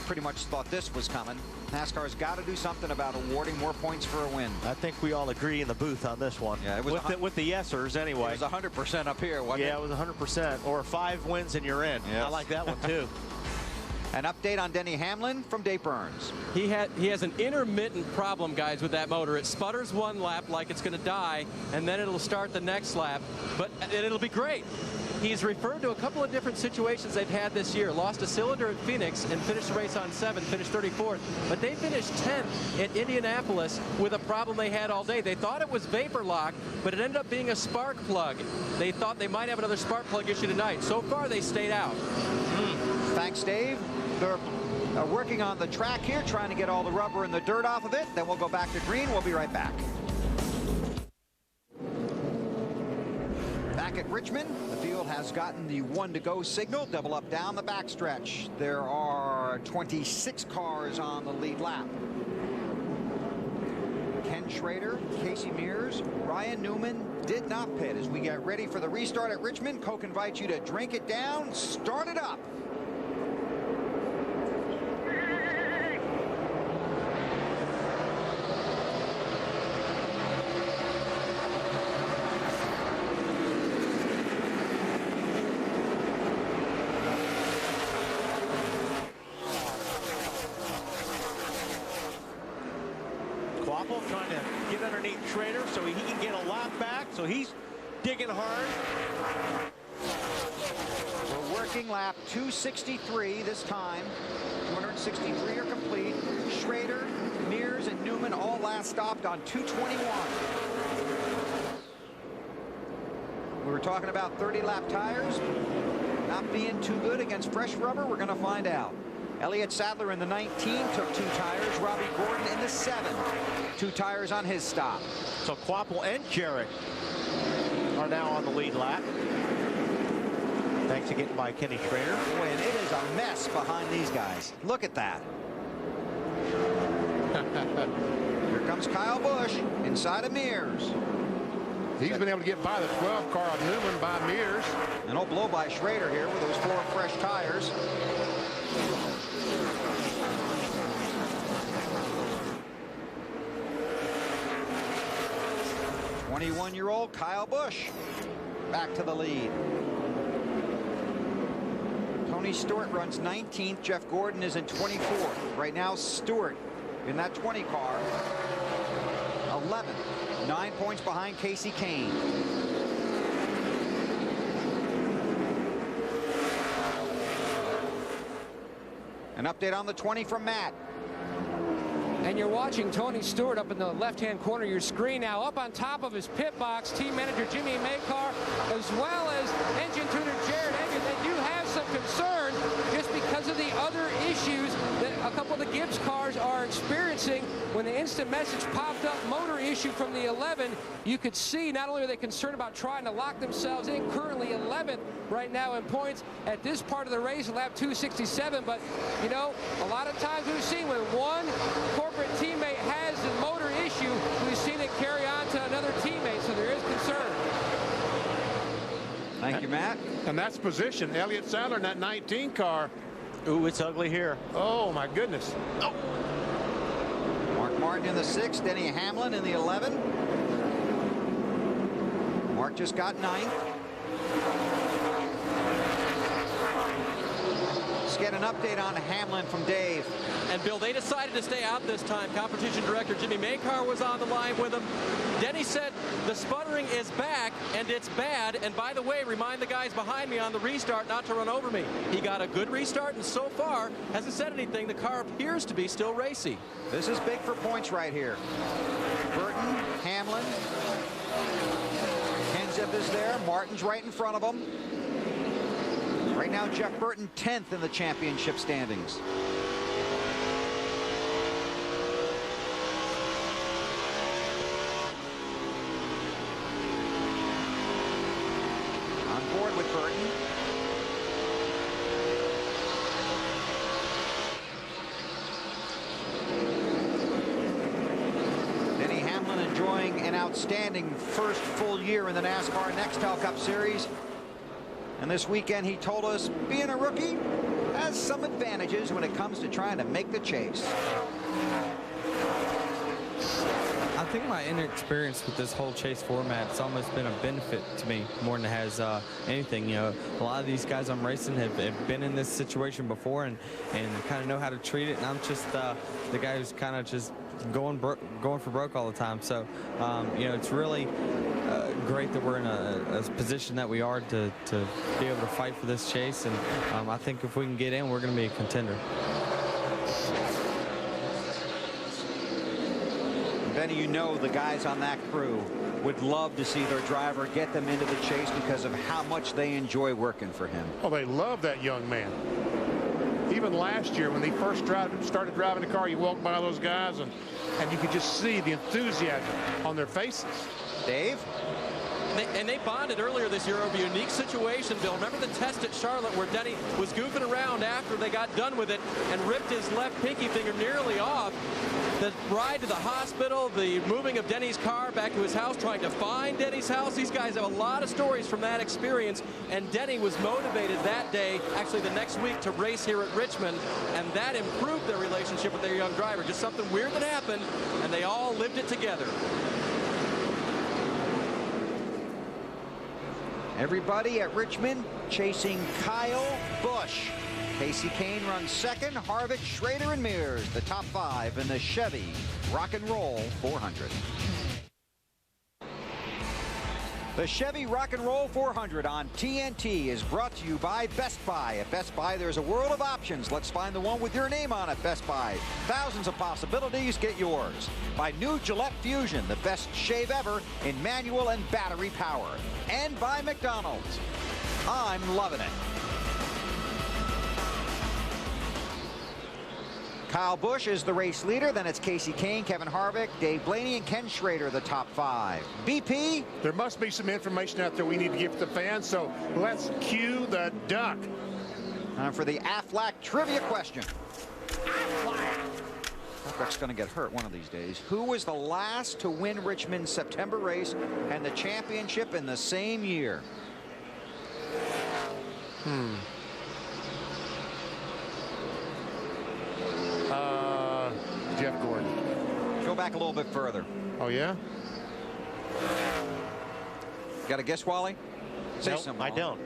Pretty much thought this was coming. NASCAR's got to do something about awarding more points for a win. I think we all agree in the booth on this one. Yeah, it was with the yesers anyway. It was 100% up here, wasn't it? Yeah, it was 100%. Or 5 wins and you're in. Yes. I like that one too. An update on Denny Hamlin from Dave Burns. He has an intermittent problem, guys, with that motor. It sputters one lap like it's going to die, and then it'll start the next lap, but it'll be great. He's referred to a couple of different situations they've had this year. Lost a cylinder at Phoenix and finished the race on 7th, finished 34th. But they finished 10th at Indianapolis with a problem they had all day. They thought it was vapor lock, but it ended up being a spark plug. They thought they might have another spark plug issue tonight. So far, they stayed out. Thanks, Dave. They're working on the track here, trying to get all the rubber and the dirt off of it. Then we'll go back to green. We'll be right back. Back at Richmond, the field has gotten the 1 to go signal. Double up down the backstretch. There are 26 cars on the lead lap. Ken Schrader, Casey Mears, Ryan Newman did not pit. As we get ready for the restart at Richmond, Coke invites you to drink it down, start it up. Trying to get underneath Schrader so he can get a lap back. So he's digging hard. We're working lap 263 this time. 263 are complete. Schrader, Mears, and Newman all last stopped on 221. We were talking about 30-lap tires not being too good against fresh rubber. We're going to find out. Elliott Sadler in the 19 took 2 tires. Robbie Gordon in the 7. 2 tires on his stop. So Quapple and Jarrett are now on the lead lap. Thanks again by Kenny Schrader. Boy, and it is a mess behind these guys. Look at that. Here comes Kyle Busch inside of Mears. He's been able to get by the 12 car of Newman by Mears. An old blow by Schrader here with those 4 fresh tires. '21-year-old Kyle Busch back to the lead. Tony Stewart runs 19th. Jeff Gordon is in 24th. Right now, Stewart in that 20 car, 11th. 9 points behind Casey Kane. An update on the 20 from Matt. And you're watching Tony Stewart up in the left-hand corner of your screen now. Up on top of his pit box, team manager Jimmy Maycar, as well as engine tuner Jared Egan. They do have some concern just because of the other issues that a couple of the Gibbs cars are experiencing. When the instant message popped up, motor issue from the 11, you could see not only are they concerned about trying to lock themselves in, currently 11th right now in points at this part of the race, lap 267. But, you know, a lot of times we've seen when one corporate teammate has a motor issue, we've seen it carry on to another teammate, so there is concern. Thank you, Matt. And that's position. Elliott Sadler in that 19 car Ooh, it's ugly here. Oh, my goodness. Oh. Mark Martin in the 6, Denny Hamlin in the 11. Mark just got 9th. Let's get an update on Hamlin from Dave. And Bill, they decided to stay out this time. Competition director Jimmy Maycar was on the line with him. Denny said the sputtering is back and it's bad. And by the way, remind the guys behind me on the restart not to run over me. He got a good restart and so far hasn't said anything. The car appears to be still racy. This is big for points right here. Burton, Hamlin. Kenseth is there. Martin's right in front of him. Right now, Jeff Burton 10th in the championship standings. On board with Burton. Denny Hamlin enjoying an outstanding first full year in the NASCAR Nextel Cup Series. And this weekend, he told us being a rookie has some advantages when it comes to trying to make the chase. I think my inexperience with this whole chase format has almost been a benefit to me more than it has anything. You know, a lot of these guys I'm racing have been in this situation before and kind of know how to treat it. And I'm just the guy who's kind of just going for broke all the time. So, you know, it's really great that we're in a position that we are to be able to fight for this chase. And I think if we can get in, we're going to be a contender. Benny, you know the guys on that crew would love to see their driver get them into the chase because of how much they enjoy working for him. Oh, they love that young man. Even last year when they first started driving the car, you walk by those guys and you could just see the enthusiasm on their faces. Dave? And they bonded earlier this year over a unique situation, Bill. Remember the test at Charlotte where Denny was goofing around after they got done with it and ripped his left pinky finger nearly off. The ride to the hospital, the moving of Denny's car back to his house, trying to find Denny's house. These guys have a lot of stories from that experience, and Denny was motivated that day, actually the next week, to race here at Richmond, and that improved their relationship with their young driver. Just something weird that happened, and they all lived it together. Everybody at Richmond chasing Kyle Busch. Casey Kane runs second. Harvick, Schrader, and Mears, the top 5 in the Chevy Rock and Roll 400. The Chevy Rock and Roll 400 on TNT is brought to you by Best Buy. At Best Buy, there's a world of options. Let's find the one with your name on it. Best Buy. Thousands of possibilities. Get yours. By new Gillette Fusion, the best shave ever in manual and battery power. And by McDonald's. I'm loving it. Kyle Busch is the race leader. Then it's Casey Kane, Kevin Harvick, Dave Blaney, and Ken Schrader, the top 5. BP? There must be some information out there we need to give to the fans, so let's cue the duck. For the Aflac trivia question. Aflac's going to get hurt one of these days. Who was the last to win Richmond's September race and the championship in the same year? Jeff Gordon. Go back a little bit further. Oh, yeah? Got a guess, Wally? Say Nope, something. I don't.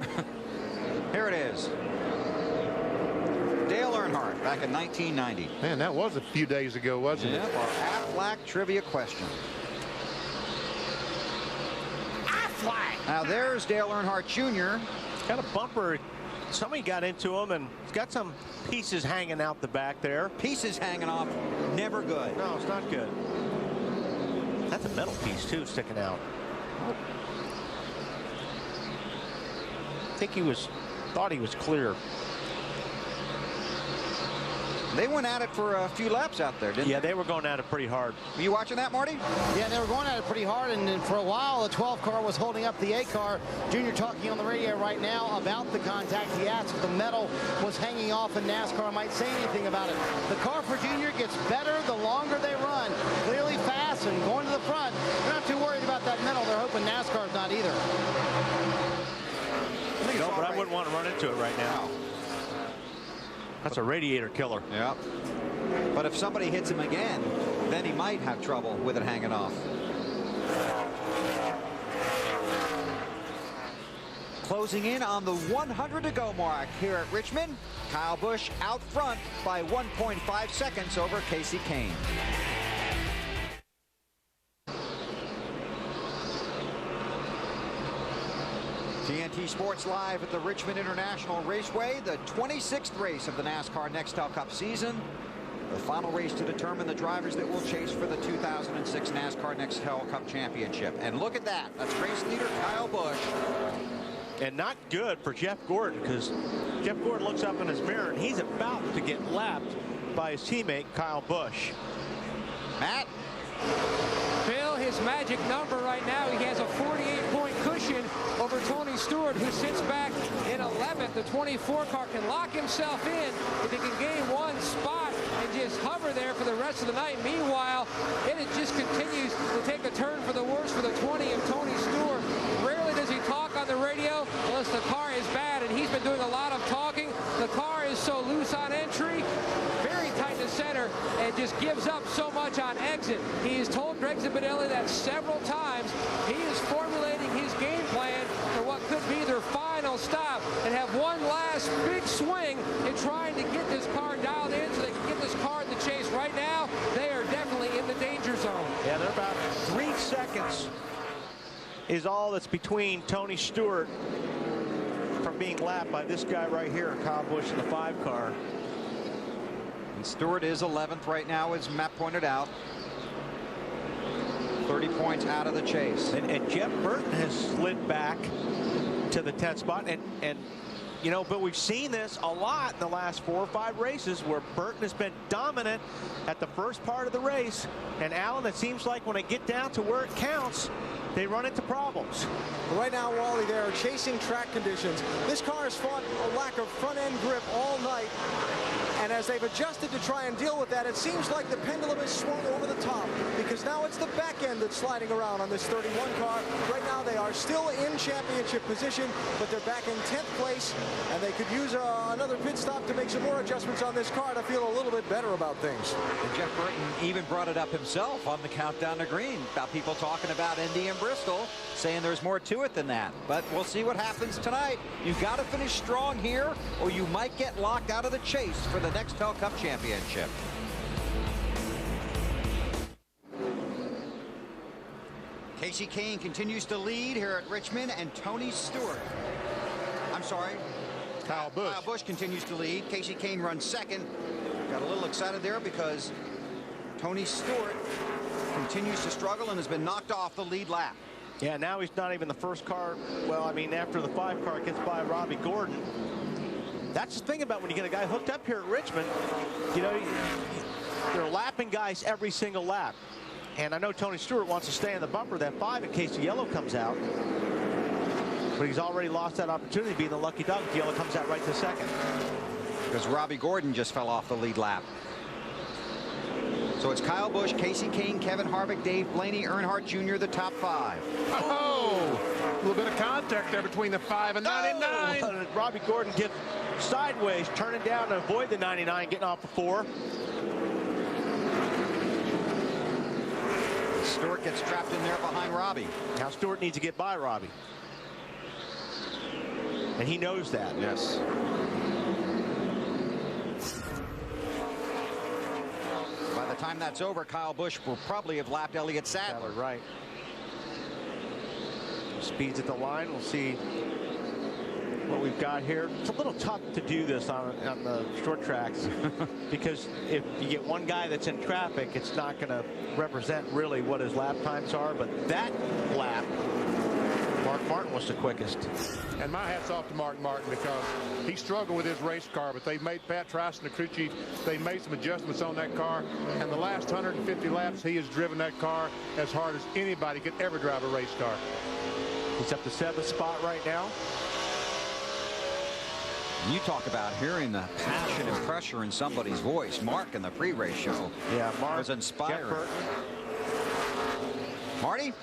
Here it is. Dale Earnhardt back in 1990. Man, that was a few days ago, wasn't it? Our Aflac trivia question. Aflac! Now there's Dale Earnhardt Jr. Got a bumper. Somebody got into him, and he's got some pieces hanging out the back there. Pieces hanging off. Never good. No, it's not good. That's a metal piece, too, sticking out. I think thought he was clear. They went at it for a few laps out there, didn't they? Yeah, they were going at it pretty hard. Were you watching that, Marty? Yeah, they were going at it pretty hard, and for a while, the 12 car was holding up the 8 car. Junior talking on the radio right now about the contact. He asked if the metal was hanging off and NASCAR might say anything about it. The car for Junior gets better the longer they run. Clearly fast and going to the front. They're not too worried about that metal. They're hoping NASCAR's not either. No, but I wouldn't want to run into it right now. That's a radiator killer. Yep. But if somebody hits him again, then he might have trouble with it hanging off. Closing in on the 100 to go mark here at Richmond. Kyle Busch out front by 1.5 seconds over Casey Kane. TNT Sports live at the Richmond International Raceway, the 26th race of the NASCAR Nextel Cup season. The final race to determine the drivers that will chase for the 2006 NASCAR Nextel Cup Championship. And look at that. That's race leader Kyle Busch. And not good for Jeff Gordon, because Jeff Gordon looks up in his mirror and he's about to get lapped by his teammate Kyle Busch. Matt? Bill, his magic number right now, he has a 48-point cushion over Tony Stewart, who sits back in 11th. The 24 car can lock himself in if he can gain one spot and just hover there for the rest of the night. Meanwhile, it just continues to take a turn for the worse for the 20 of Tony Stewart. Rarely does he talk on the radio unless the car is bad, and he's been doing a lot of talking. The car is so loose on entry, very tight to center, and just gives up so much on exit. He has told Greg Zipadelli that several times. He is formulating his game plan for what could be their final stop and have one last big swing in trying to get this car dialed in so they can get this car in the chase. Right now, they are definitely in the danger zone. Yeah, they're about 3 seconds is all that's between Tony Stewart from being lapped by this guy right here, Kyle Busch in the 5 car. And Stewart is 11th right now, as Matt pointed out. 30 points out of the chase. And Jeff Burton has slid back to the 10th spot. And you know, but we've seen this a lot in the last 4 or 5 races where Burton has been dominant at the first part of the race. And Alan, it seems like when they get down to where it counts, they run into problems. Right now, Wally, they are chasing track conditions. This car has fought a lack of front-end grip all night. And as they've adjusted to try and deal with that, it seems like the pendulum has swung over the top, because now it's the back end that's sliding around on this 31 car. Right now they are still in championship position, but they're back in 10th place, and they could use another pit stop to make some more adjustments on this car to feel a little bit better about things. And Jeff Burton even brought it up himself on the countdown to green about people talking about Indy and Bristol, saying there's more to it than that. But we'll see what happens tonight. You've got to finish strong here, or you might get locked out of the chase for the Nextel Cup Championship. Casey Kane continues to lead here at Richmond, and Tony Stewart, I'm sorry, Kyle Busch. Kyle Busch continues to lead. Casey Kane runs second. Got a little excited there because Tony Stewart continues to struggle and has been knocked off the lead lap. Yeah, now he's not even the first car. Well, I mean, after the 5 car gets by Robbie Gordon. That's the thing about when you get a guy hooked up here at Richmond, you know, they're lapping guys every single lap. And I know Tony Stewart wants to stay in the bumper of that 5 in case the yellow comes out. But he's already lost that opportunity being the lucky dog. The yellow comes out right to second. Because Robbie Gordon just fell off the lead lap. So it's Kyle Busch, Casey Kane, Kevin Harvick, Dave Blaney, Earnhardt Jr., the top 5. Oh, a little bit of contact there between the 5 and 99. Oh, Robbie Gordon gets sideways, turning down to avoid the 99, getting off the 4. Stewart gets trapped in there behind Robbie. Now Stewart needs to get by Robbie. And he knows that. Yes. By the time that's over, Kyle Busch will probably have lapped Elliott Sadler. Right. Speeds at the line. We'll see what we've got here. It's a little tough to do this on the short tracks because if you get one guy that's in traffic, it's not going to represent really what his lap times are. But that lap, Mark Martin was the quickest. And my hat's off to Mark Martin because he struggled with his race car, but they've made Pat Trice and the crew chief, they've made some adjustments on that car. And the last 150 laps, he has driven that car as hard as anybody could ever drive a race car. He's up to 7th spot right now. You talk about hearing the passion and pressure in somebody's voice. Mark in the pre-race show, yeah, Mark was inspiring. Marty?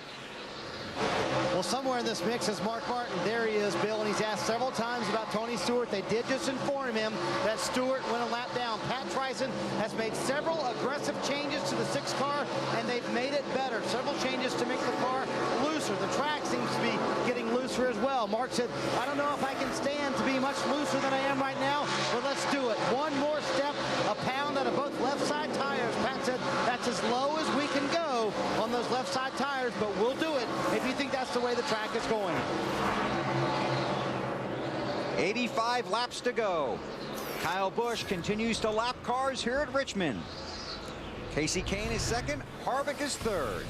Well, somewhere in this mix is Mark Martin. There he is, Bill, and he's asked several times about Tony Stewart. They did just inform him that Stewart went a lap down. Pat Tryson has made several aggressive changes to the 6 car, and they've made it better. Several changes to make the car looser. The track seems to be getting looser as well. Mark said, I don't know if I can stand to be much looser than I am right now, but let's do it. One more step, a pound out of both left side tires. Pat said, that's as low as we can go on those left side tires, but we'll do it if you think that's the way the track is going. 85 laps to go. Kyle Busch continues to lap cars here at Richmond. Casey Kane is second, Harvick is third.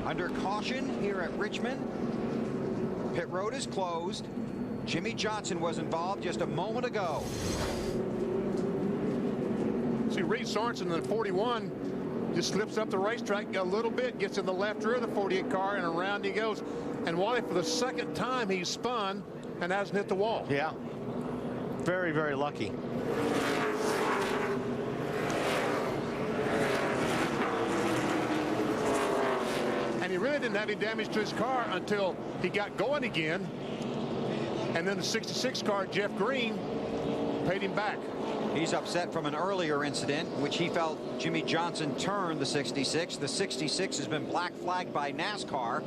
Under caution here at Richmond. Pit road is closed. Jimmy Johnson was involved just a moment ago. See, Reed Sorensen in the 41 just slips up the racetrack a little bit, gets in the left rear of the 48 car, and around he goes. And Wally, for the second time, he's spun and hasn't hit the wall. Yeah. Very, very lucky. And he really didn't have any damage to his car until he got going again. And then the 66 car, Jeff Green, paid him back. He's upset from an earlier incident, which he felt Jimmy Johnson turned the 66. The 66 has been black flagged by NASCAR.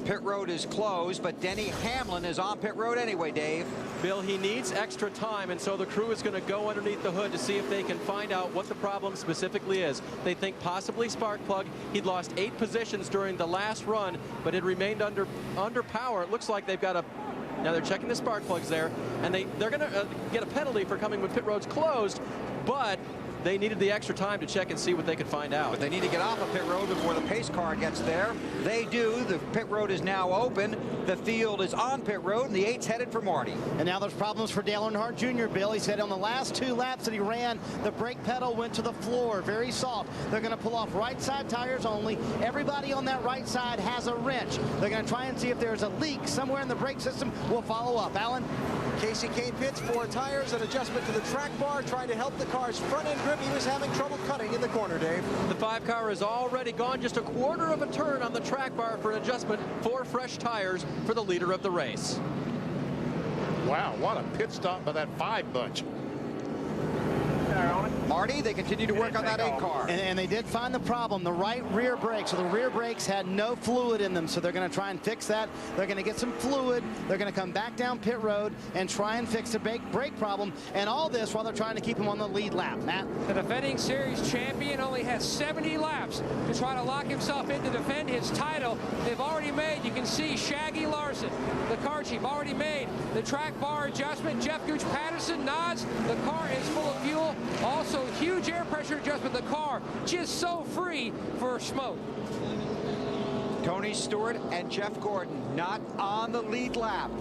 Pit road is closed, but Denny Hamlin is on pit road anyway, Dave. Bill, he needs extra time, and so the crew is going to go underneath the hood to see if they can find out what the problem specifically is. They think possibly spark plug. He'd lost 8 positions during the last run, but it remained under power. It looks like they've got a... Now they're checking the spark plugs there, and they're going to get a penalty for coming with pit roads closed, but they needed the extra time to check and see what they could find out. But they need to get off of pit road before the pace car gets there. They do. The pit road is now open. The field is on pit road, and the 8's headed for Marty. And now there's problems for Dale Earnhardt Jr., Bill. He said on the last 2 laps that he ran, the brake pedal went to the floor, very soft. They're going to pull off right side tires only. Everybody on that right side has a wrench. They're going to try and see if there's a leak somewhere in the brake system. We'll follow up. Alan? Casey Kane pits 4 tires, an adjustment to the track bar, trying to help the car's front end grip. He was having trouble cutting in the corner, Dave. The 5 car has already gone just a quarter of a turn on the track bar for an adjustment. 4 fresh tires for the leader of the race. Wow, what a pit stop by that 5 bunch. Marty, they continue to work on that 8 car. And they did find the problem, the right rear brake. So the rear brakes had no fluid in them. So they're going to try and fix that. They're going to get some fluid. They're going to come back down pit road and try and fix the brake problem. And all this while they're trying to keep him on the lead lap. Matt? The defending series champion only has 70 laps to try to lock himself in to defend his title. They've already made, you can see Shaggy Larson, the car chief, already made the track bar adjustment. Jeff Gooch Patterson nods. The car is full of fuel. Also, huge air pressure adjustment. The car just so free for smoke. Tony Stewart and Jeff Gordon not on the lead lap.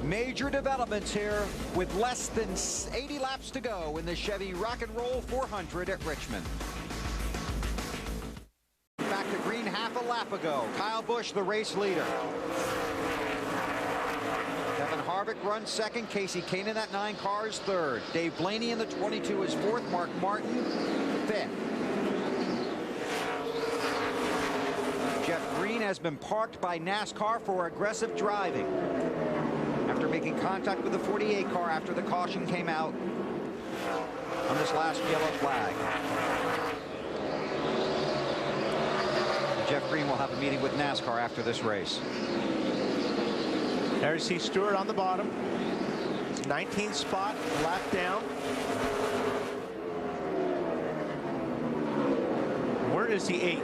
Major developments here with less than 80 laps to go in the Chevy Rock and Roll 400 at Richmond. Back to green half a lap ago. Kyle Busch, the race leader. Kevin Harvick runs second. Casey Kane in that 9 car is third. Dave Blaney in the 22 is fourth. Mark Martin fifth. Jeff Green has been parked by NASCAR for aggressive driving after making contact with the 48 car after the caution came out on this last yellow flag. Jeff Green will have a meeting with NASCAR after this race. There you see Stewart on the bottom. 19th spot, lap down. Where is the 8?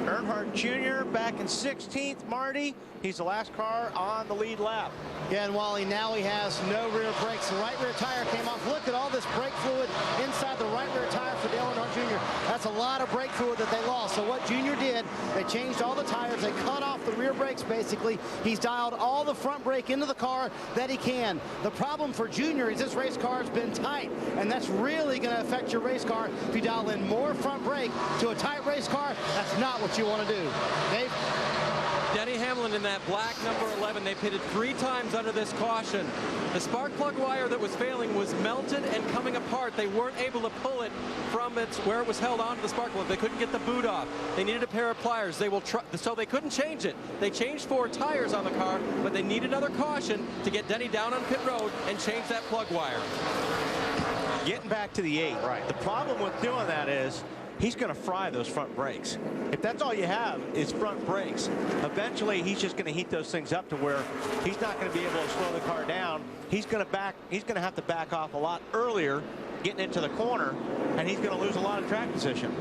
Earnhardt Jr. back in 16th. Marty, he's the last car on the lead lap. Yeah, and Wally, now he has no rear brakes. The right rear tire came off. Look at all this brake fluid inside the right rear tire for Dale Earnhardt Jr. That's a lot of brake fluid that they lost. So what Junior did, they changed all the tires. They cut off the rear brakes, basically. He's dialed all the front brake into the car that he can. The problem for Junior is this race car has been tight, and that's really going to affect your race car. If you dial in more front brake to a tight race car, that's not what you want to do. Dave? Denny Hamlin Alan, in that black number 11, they pitted 3 times under this caution. The spark plug wire that was failing was melted and coming apart. They weren't able to pull it from where it was held onto the spark plug. They couldn't get the boot off. They needed a pair of pliers. So they couldn't change it. They changed 4 tires on the car, but they needed another caution to get Denny down on pit road and change that plug wire. Getting back to the 8. Right. The problem with doing that is he's going to fry those front brakes. If that's all you have is front brakes, eventually he's just going to heat those things up to where he's not going to be able to slow the car down. He's going to have to back off a lot earlier getting into the corner, and he's going to lose a lot of track position.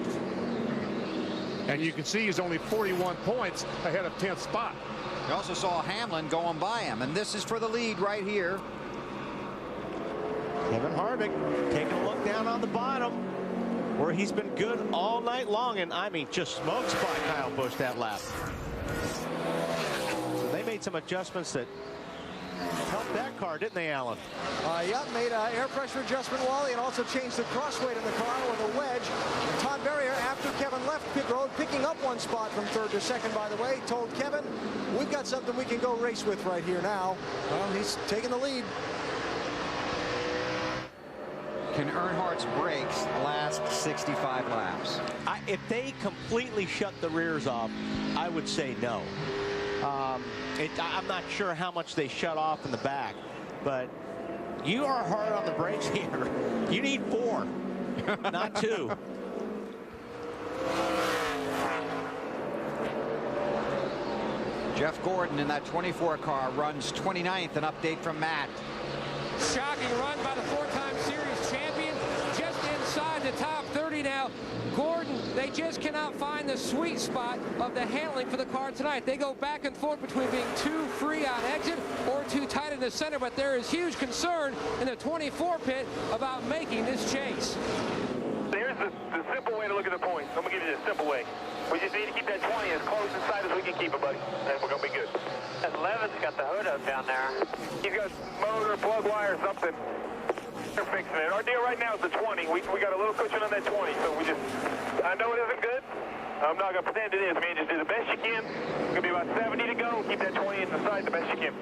And you can see he's only 41 points ahead of 10th spot. You also saw Hamlin going by him, and this is for the lead right here. Kevin Harvick taking a look down on the bottom, where he's been good all night long, and I mean just smokes by Kyle Busch that lap. So they made some adjustments that helped that car, didn't they, Alan? Yeah, made an air pressure adjustment, Wally, and also changed the crossweight in the car with a wedge. Todd Berrier, after Kevin left pit road, picking up 1 spot from 3rd to 2nd, by the way, told Kevin, we've got something we can go race with right here now. Well, he's taking the lead. Can Earnhardt's brakes last 65 laps? If they completely shut the rears off, I would say no. I'm not sure how much they shut off in the back, but you are hard on the brakes here. You need 4, not 2. Jeff Gordon in that 24 car runs 29th. An update from Matt. Shocking run by the 4-time series champion, just inside the top 30 now. Gordon, they just cannot find the sweet spot of the handling for the car tonight. They go back and forth between being too free on exit or too tight in the center, but there is huge concern in the 24 pit about making this chase. Here's the simple way to look at the points. I'm going to give you the simple way. We just need to keep that 20 as close inside as we can keep it, buddy, and we're going to be good. That 11's got the hood up down there. He's got motor, plug wire, something. They're fixing it. Our deal right now is the 20. We got a little cushion on that 20, so I know it isn't good. I'm not going to pretend it is, man. Just do the best you can. It's going to be about 70 to go. Keep that 20 inside the best you can.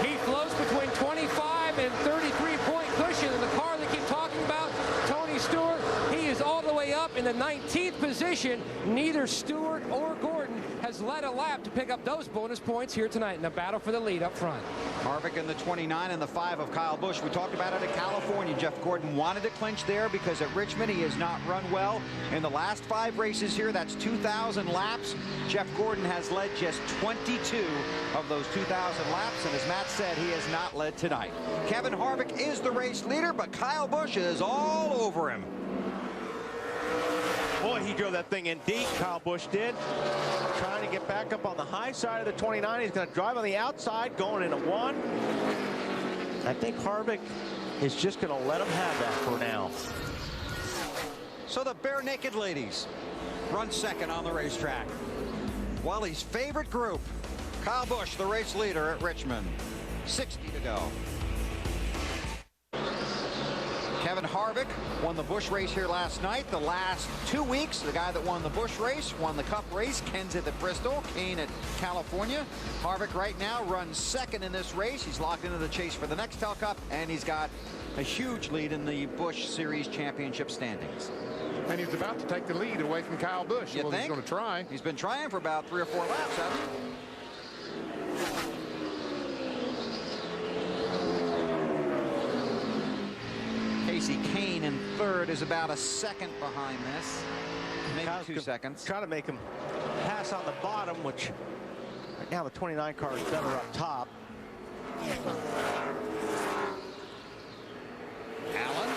He floats between 25 and 33-point cushion in the car they keep talking about. Tony Stewart, he is all the way up in the 19th position. Neither Stewart or Gordon has led a lap to pick up those bonus points here tonight in the battle for the lead up front. Harvick in the 29 and the 5 of Kyle Busch. We talked about it at California. Jeff Gordon wanted to clinch there because at Richmond he has not run well in the last 5 races here. That's 2,000 laps. Jeff Gordon has led just 22 of those 2,000 laps, and as Matt said, he has not led tonight. Kevin Harvick is the race leader, but Kyle Busch is all over him. Boy, he drove that thing in deep, Kyle Busch did. Trying to get back up on the high side of the 29. He's going to drive on the outside, going into 1. I think Harvick is just going to let him have that for now. So the Bare Naked Ladies run 2nd on the racetrack. Wally's favorite group, Kyle Busch, the race leader at Richmond. 60 to go. Kevin Harvick won the Busch race here last night. The last 2 weeks, the guy that won the Busch race won the Cup race. Kenseth at Bristol, Kane at California. Harvick right now runs 2nd in this race. He's locked into the chase for the Nextel Cup, and he's got a huge lead in the Busch Series Championship standings. And he's about to take the lead away from Kyle Busch. You think? He's going to try. He's been trying for about 3 or 4 laps, hasn't he? Casey Kane in 3rd is about a 2nd behind this. Maybe 2 seconds. Try to make him pass on the bottom, which right now the 29 car is better up top. Allen?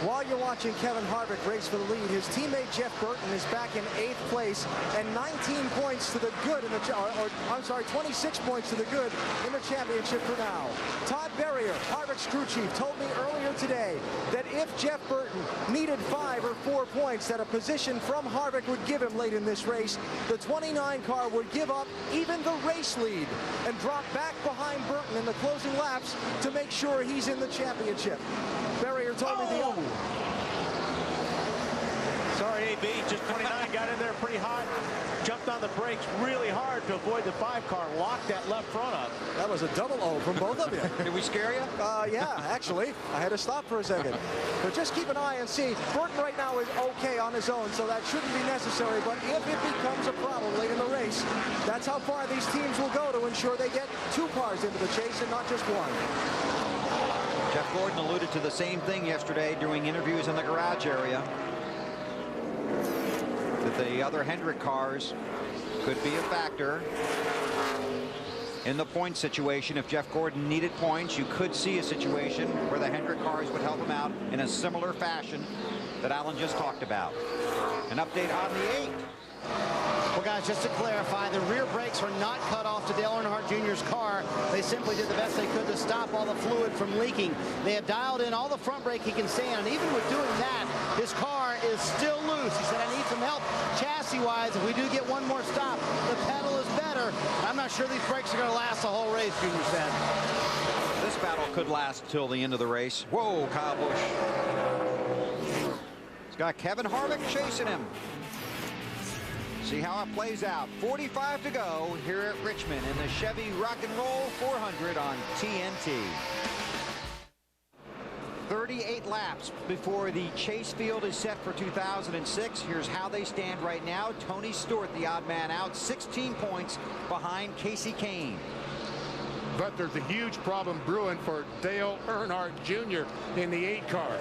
While you're watching Kevin Harvick race for the lead, his teammate Jeff Burton is back in 8th place and 19 points to the good in the, 26 points to the good in the championship for now. Todd Berrier, Harvick's crew chief, told me earlier today that if Jeff Burton needed 5 or 4 points that a position from Harvick would give him late in this race, the 29 car would give up even the race lead and drop back behind Burton in the closing laps to make sure he's in the championship. Berrier told me the Sorry, AB, just 29, got in there pretty hot, jumped on the brakes really hard to avoid the 5 car, locked that left front up. That was a double O from both of you. Did we scare you? Yeah, actually. I had to stop for a second. But just keep an eye and see. Gordon right now is okay on his own, so that shouldn't be necessary. But if it becomes a problem late in the race, that's how far these teams will go to ensure they get 2 cars into the chase and not just 1. Jeff Gordon alluded to the same thing yesterday during interviews in the garage area, that the other Hendrick cars could be a factor in the point situation. If Jeff Gordon needed points, you could see a situation where the Hendrick cars would help him out in a similar fashion that Alan just talked about. An update on the 8. Well, guys, just to clarify, the rear brakes were not cut off to Dale Earnhardt Jr.'s car. They simply did the best they could to stop all the fluid from leaking. They have dialed in all the front brake he can stand, and even with doing that, his car is still loose. He said, I need some help chassis-wise. If we do get one more stop, the pedal is better. I'm not sure these brakes are going to last the whole race, Jr. said. This battle could last till the end of the race. Whoa, Kyle Busch. He's got Kevin Harvick chasing him. See how it plays out. 45 to go here at Richmond in the Chevy Rock and Roll 400 on TNT. 38 laps before the chase field is set for 2006. Here's how they stand right now. Tony Stewart, the odd man out, 16 points behind Casey Kane. But there's a huge problem brewing for Dale Earnhardt Jr. in the 8 car.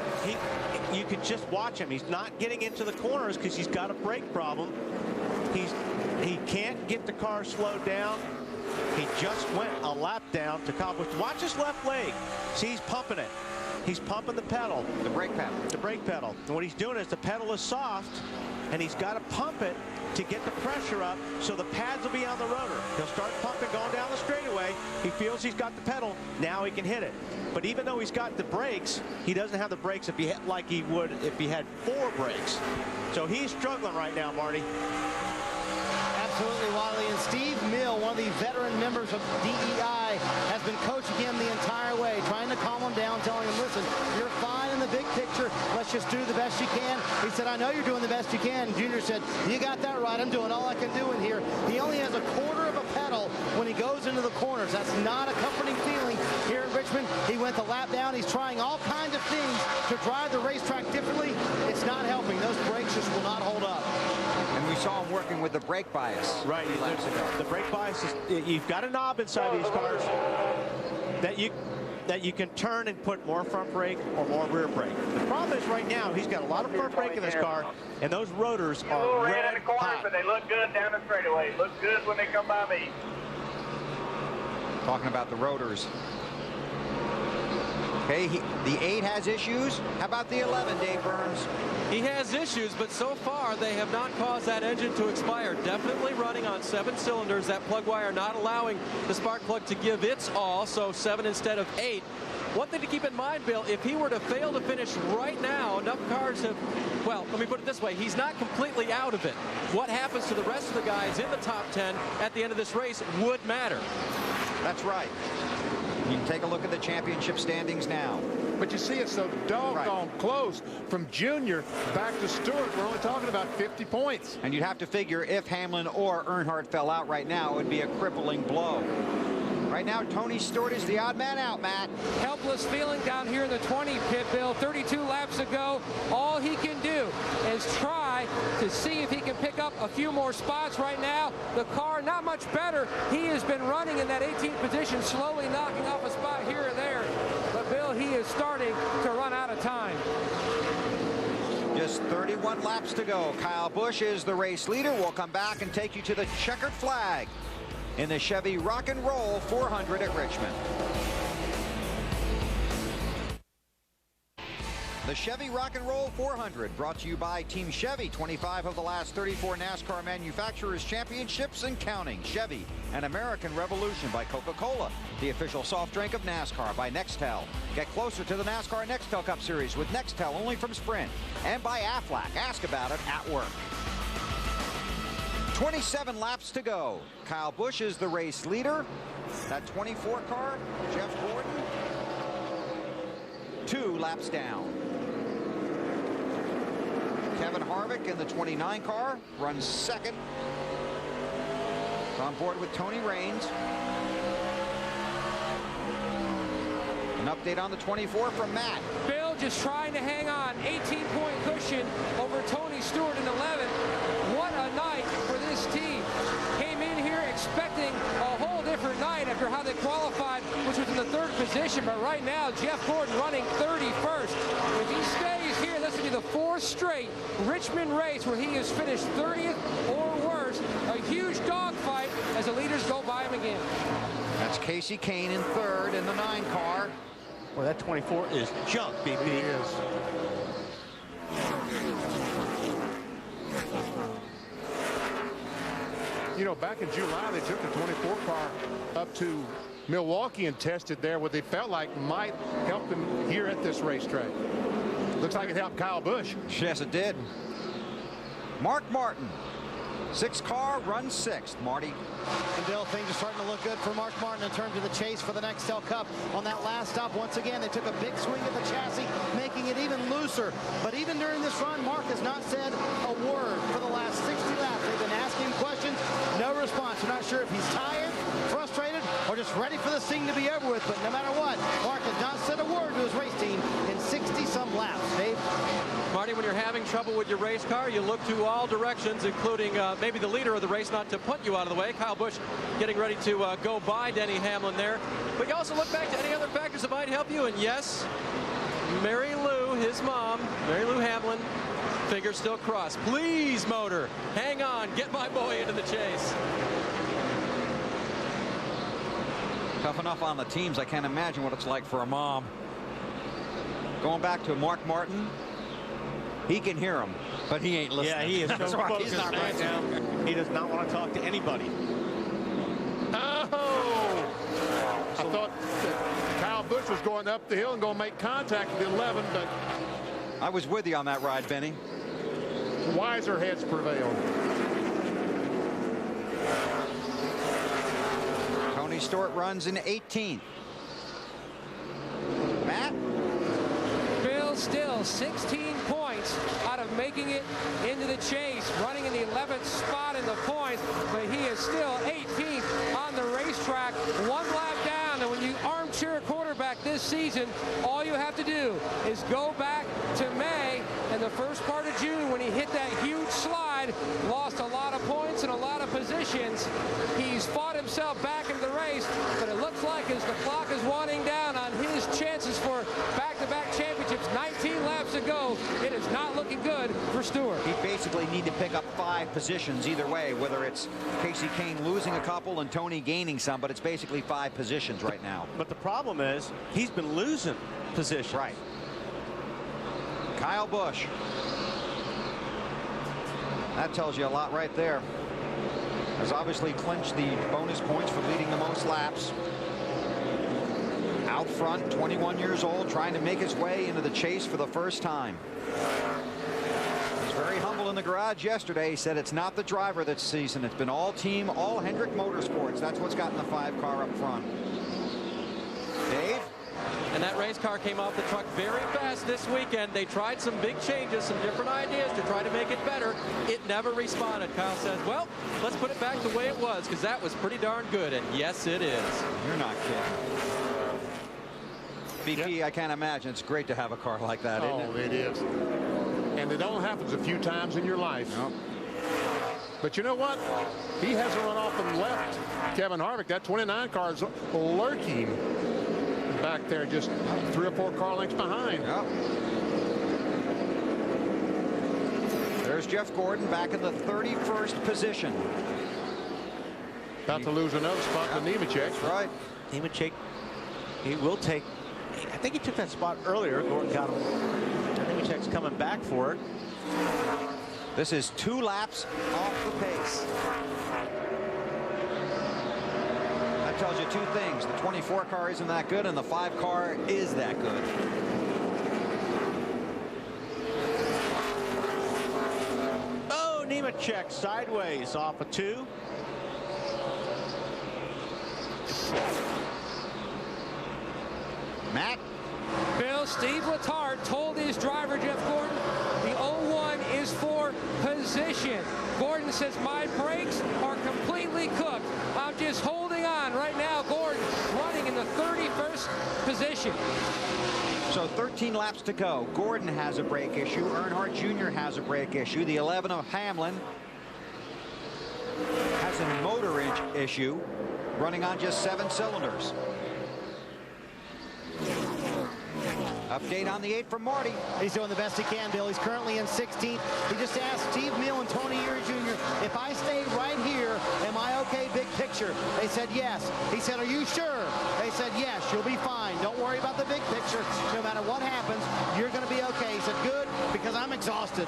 You can just watch him. He's not getting into the corners because he's got a brake problem. He can't get the car slowed down. He just went a lap down to Kyle Busch. Watch his left leg. See, he's pumping it. He's pumping the pedal. The brake pedal. The brake pedal. And what he's doing is the pedal is soft, and he's got to pump it to get the pressure up so the pads will be on the rotor. He'll start pumping going down the straightaway. He feels he's got the pedal. Now he can hit it. But even though he's got the brakes, he doesn't have the brakes like he would if he had 4 brakes. So he's struggling right now, Marty. Absolutely, Wally. And Steve Mill, one of the veteran members of DEI, has been coaching him the entire way, trying to calm him down, telling him, listen, you're fine in the big picture. Let's just do the best you can. He said, I know you're doing the best you can. Junior said, you got that right. I'm doing all I can do in here. He only has a quarter of a pedal when he goes into the corners. That's not a comforting feeling here at Richmond. He went the lap down. He's trying all kinds of things to drive the racetrack differently. It's not helping. Those brakes just will not hold up. And we saw him working with the brake bias. Right. The brake bias is, you've got a knob inside these cars that you can turn and put more front brake or more rear brake. The problem is right now he's got a lot of front brake in this car, and those rotors are red in the corner, hot. but they look good down the straightaway. Look good when they come by me. Talking about the rotors. Okay, the 8 has issues. How about the 11, Dave Burns? He has issues, but so far they have not caused that engine to expire. Definitely running on 7 cylinders. That plug wire not allowing the spark plug to give its all, so 7 instead of 8. One thing to keep in mind, Bill, if he were to fail to finish right now, enough cars have, well, let me put it this way, he's not completely out of it. What happens to the rest of the guys in the top 10 at the end of this race would matter. That's right. You can take a look at the championship standings now. But you see, it's so doggone close from Junior back to Stewart. We're only talking about 50 points. And you'd have to figure if Hamlin or Earnhardt fell out right now, it would be a crippling blow. Right now, Tony Stewart is the odd man out, Matt. Helpless feeling down here in the 20 pit, Bill. 32 laps to go. All he can do is try to see if he can pick up a few more spots right now. The car not much better. He has been running in that 18th position, slowly knocking off a spot here and there. But, Bill, he is starting to run out of time. Just 31 laps to go. Kyle Busch is the race leader. We'll come back and take you to the checkered flag in the Chevy Rock and Roll 400 at Richmond. The Chevy Rock and Roll 400 brought to you by Team Chevy. 25 of the last 34 NASCAR manufacturers championships and counting. Chevy, an American Revolution by Coca-Cola. The official soft drink of NASCAR by Nextel. Get closer to the NASCAR Nextel Cup Series with Nextel only from Sprint. And by Aflac. Ask about it at work. 27 laps to go. Kyle Busch is the race leader. That 24 car, Jeff Gordon, 2 laps down. Kevin Harvick in the 29 car runs second. On board with Tony Raines. An update on the 24 from Matt. Bill just trying to hang on. 18-point cushion over Tony Stewart in 11. What a night for this team. Came in here expecting a whole different night after how they qualified, which was in the 3rd position. But right now, Jeff Gordon running 31st. If he stays here, this will be the 4th straight Richmond race where he has finished 30th or worse. A huge dogfight as the leaders go by him again. That's Casey Kane in 3rd in the 9 car. Well, that 24 is junk, BP. It is. You know, back in July, they took the 24 car up to Milwaukee and tested there what they felt like might help them here at this racetrack. Looks like it helped Kyle Busch. Yes, it did. Mark Martin. 6 car runs 6th, Marty. And Bill, things are starting to look good for Mark Martin in terms of the chase for the Nextel Cup. On that last stop, once again, they took a big swing at the chassis, making it even looser. But even during this run, Mark has not said a word for the last 60 laps. They've been asking questions, no response. We're not sure if he's tired, frustrated, or just ready for this thing to be over with. But no matter what, Mark has not said a word to his race team in 60-some laps. Dave? Marty, when you're having trouble with your race car, you look to all directions, including maybe the leader of the race, not to punt you out of the way. Kyle Busch getting ready to go by Denny Hamlin there. But you also look back to any other factors that might help you. And yes, Mary Lou, his mom, Mary Lou Hamlin, fingers still crossed. Please, motor, hang on, get my boy into the chase. Tough enough on the teams. I can't imagine what it's like for a mom. Going back to Mark Martin. He can hear him, but he ain't listening. Yeah, he is so focused right now. He does not want to talk to anybody. Oh! I thought that Kyle Busch was going up the hill and going to make contact with the 11, but I was with you on that ride, Benny. Wiser heads prevailed. Tony Stewart runs in 18th. Matt? Bill still 16 points out of making it into the chase, running in the 11th spot in the points, but he is still 18th on the racetrack, 1 lap down. And when you armchair quarterback this season, all you have to do is go back to May and the first part of June when he hit that huge slide, lost a lot of points and a lot of positions. He's fought himself back into the race, but it looks like as the clock is winding down on his chances for back-to-back championships, 19 laps to go, it is not looking good for Stewart. He basically need to pick up 5 positions either way, whether it's Casey Kane losing a couple and Tony gaining some, but it's basically 5 positions right now. But the problem is he's been losing positions. Right. Kyle Busch. That tells you a lot right there. Has obviously clinched the bonus points for leading the most laps. Out front, 21 years old, trying to make his way into the chase for the first time. He's very humble in the garage yesterday. He said it's not the driver this season. It's been all team, all Hendrick Motorsports. That's what's gotten the 5 car up front. Dave? And that race car came off the truck very fast this weekend. They tried some big changes, some different ideas to try to make it better. It never responded. Kyle says, well, let's put it back the way it was, because that was pretty darn good. And yes, it is. You're not kidding. BP, I can't imagine. It's great to have a car like that, isn't it? It is. And it only happens a few times in your life. Nope. But you know what? He hasn't run off and left Kevin Harvick. That 29 car is lurking back there, just 3 or 4 car lengths behind. Yep. There's Jeff Gordon back in the 31st position. About to lose another spot to Nemechek. That's right. Nemechek, he will take, I think he took that spot earlier. Gordon got him. Nemechek's coming back for it. This is 2 laps off the pace. That tells you 2 things. The 24 car isn't that good, and the 5 car is that good. Oh, Nemechek sideways off a 2. Matt? Bill, Steve Letarte told his driver, Jeff Gordon, the 01 is is for position. Gordon says, my brakes are completely cooked. I'm just holding on. Right now, Gordon running in the 31st position. So 13 laps to go. Gordon has a brake issue. Earnhardt Jr. has a brake issue. The 11 of Hamlin has a motor issue, running on just 7 cylinders. Update on the 8 from Marty. He's doing the best he can, Bill. He's currently in 16th. He just asked Steve Mill and Tony Erie Jr., if I stay right here, am I okay big picture? They said yes. He said, are you sure? They said yes, you'll be fine. Don't worry about the big picture. No matter what happens, you're going to be okay. He said, good, because I'm exhausted.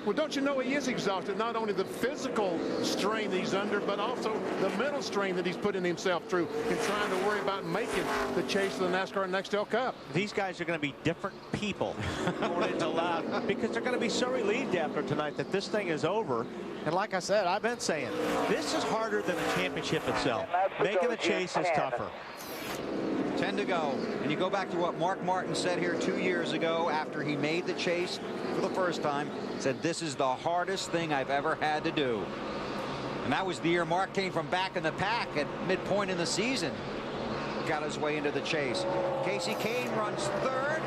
Well, don't you know he is exhausted? Not only the physical strain that he's under, but also the mental strain that he's putting himself through in trying to worry about making the chase for the NASCAR Nextel Cup. These guys are going to be different people going into lap because they're going to be so relieved after tonight that this thing is over. And like I said, I've been saying, this is harder than the championship itself. Making the chase is tougher. 10 to go. And you go back to what Mark Martin said here 2 years ago after he made the chase for the first time. Said, this is the hardest thing I've ever had to do. And that was the year Mark came from back in the pack at midpoint in the season. Got his way into the chase. Casey Kane runs third.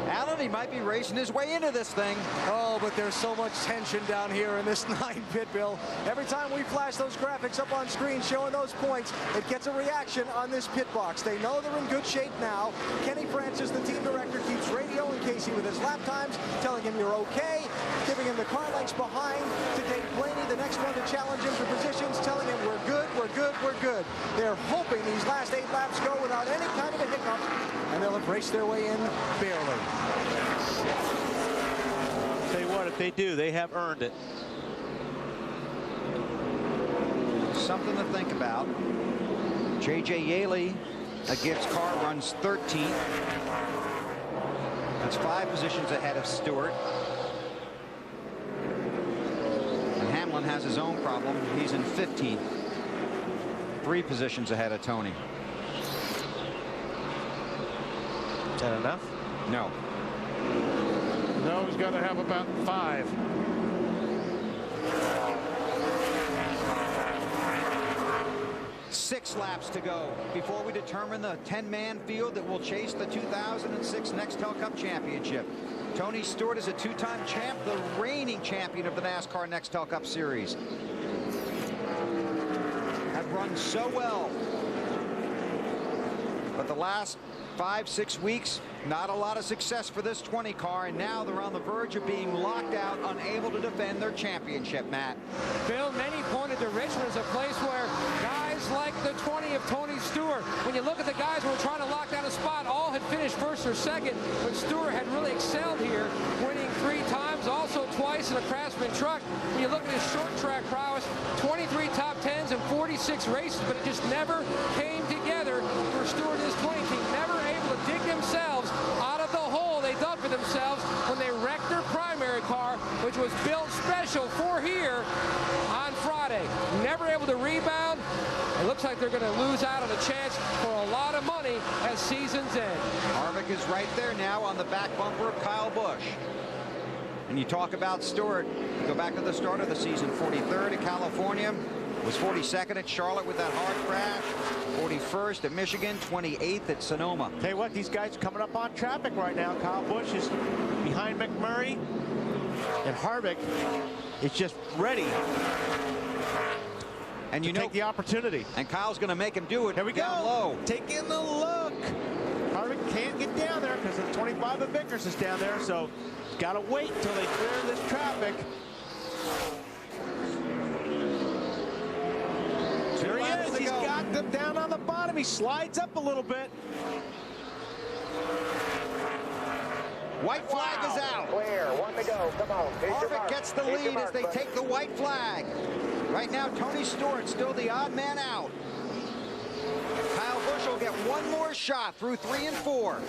Alan, he might be racing his way into this thing. Oh, but there's so much tension down here in this 9 pit, Bill. Every time we flash those graphics up on screen showing those points, it gets a reaction on this pit box. They know they're in good shape now. Kenny Francis, the team director, keeps radioing Casey with his lap times, telling him you're okay, giving him the car lengths behind. To Dave Blaney, the next one to challenge him for positions, telling him we're good, we're good, we're good. They're hoping these last 8 laps go without any kind of a hiccup, and they'll have raced their way in barely. Tell you what, if they do, they have earned it. Something to think about. J.J. Yaley, a Gibbs car, runs 13th. That's 5 positions ahead of Stewart. And Hamlin has his own problem. He's in 15th. 3 positions ahead of Tony. Is that enough? No. No, he's got to have about 5. Six laps to go before we determine the 10-man field that will chase the 2006 Nextel Cup Championship. Tony Stewart is a 2-time champ, the reigning champion of the NASCAR Nextel Cup Series. Have run so well. But the last 5-6 weeks, not a lot of success for this 20 car, and now they're on the verge of being locked out, unable to defend their championship, Matt. Bill, many pointed to Richmond as a place where guys like the 20 of Tony Stewart, when you look at the guys who were trying to lock down a spot, all had finished first or second, but Stewart had really excelled here, winning 3 times, also twice in a Craftsman truck. When you look at his short track prowess, 23 top 10s and 46 races, but it just never came together for Stewart and his 20 team, never able to dig themselves out of the hole they dug for themselves when they wrecked their primary car, which was built special for here on Friday. Never able to rebound. It looks like they're going to lose out on a chance for a lot of money as season's end. Harvick is right there now on the back bumper of Kyle Busch. And you talk about Stewart, you go back to the start of the season, 43rd at California, was 42nd at Charlotte with that hard crash, 41st at Michigan, 28th at Sonoma. Tell you what, these guys are coming up on traffic right now. Kyle Busch is behind McMurray, and Harvick is just ready. And you know, take the opportunity. And Kyle's going to make him do it. Here we down go. Low. Taking the look. Harvick can't get down there because the 25 of Vickers is down there, so he's got to wait until they clear this traffic. There he is. He's got them down on the bottom. He slides up a little bit. White flag is out. Clear. 1 to go. Come on. Harvick gets the lead as they take the white flag. Right now, Tony Stewart still the odd man out. Kyle Busch will get one more shot through 3 and 4.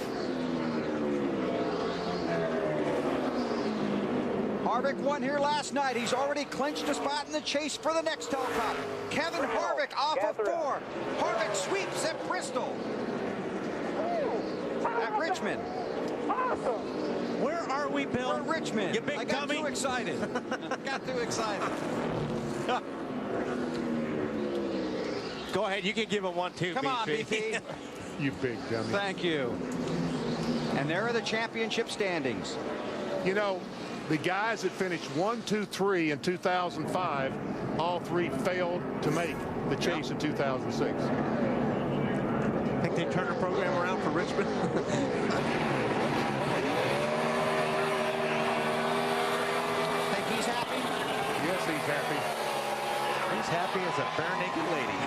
Harvick won here last night. He's already clinched a spot in the chase for the Nextel Cup. Kevin Harvick off of 4. Harvick sweeps at Bristol. At Richmond. Where are we, Bill? We're Richmond. You big I got dummy. too excited. Got too excited. Go ahead. You can give him 1, 2, Come on, BP. You big dummy. Thank you. And there are the championship standings. You know, the guys that finished 1, 2, 3 in 2005, all three failed to make the chase in 2006. Think they turned the program around for Richmond? Think he's happy? Yes, he's happy. He's happy as a bare naked lady.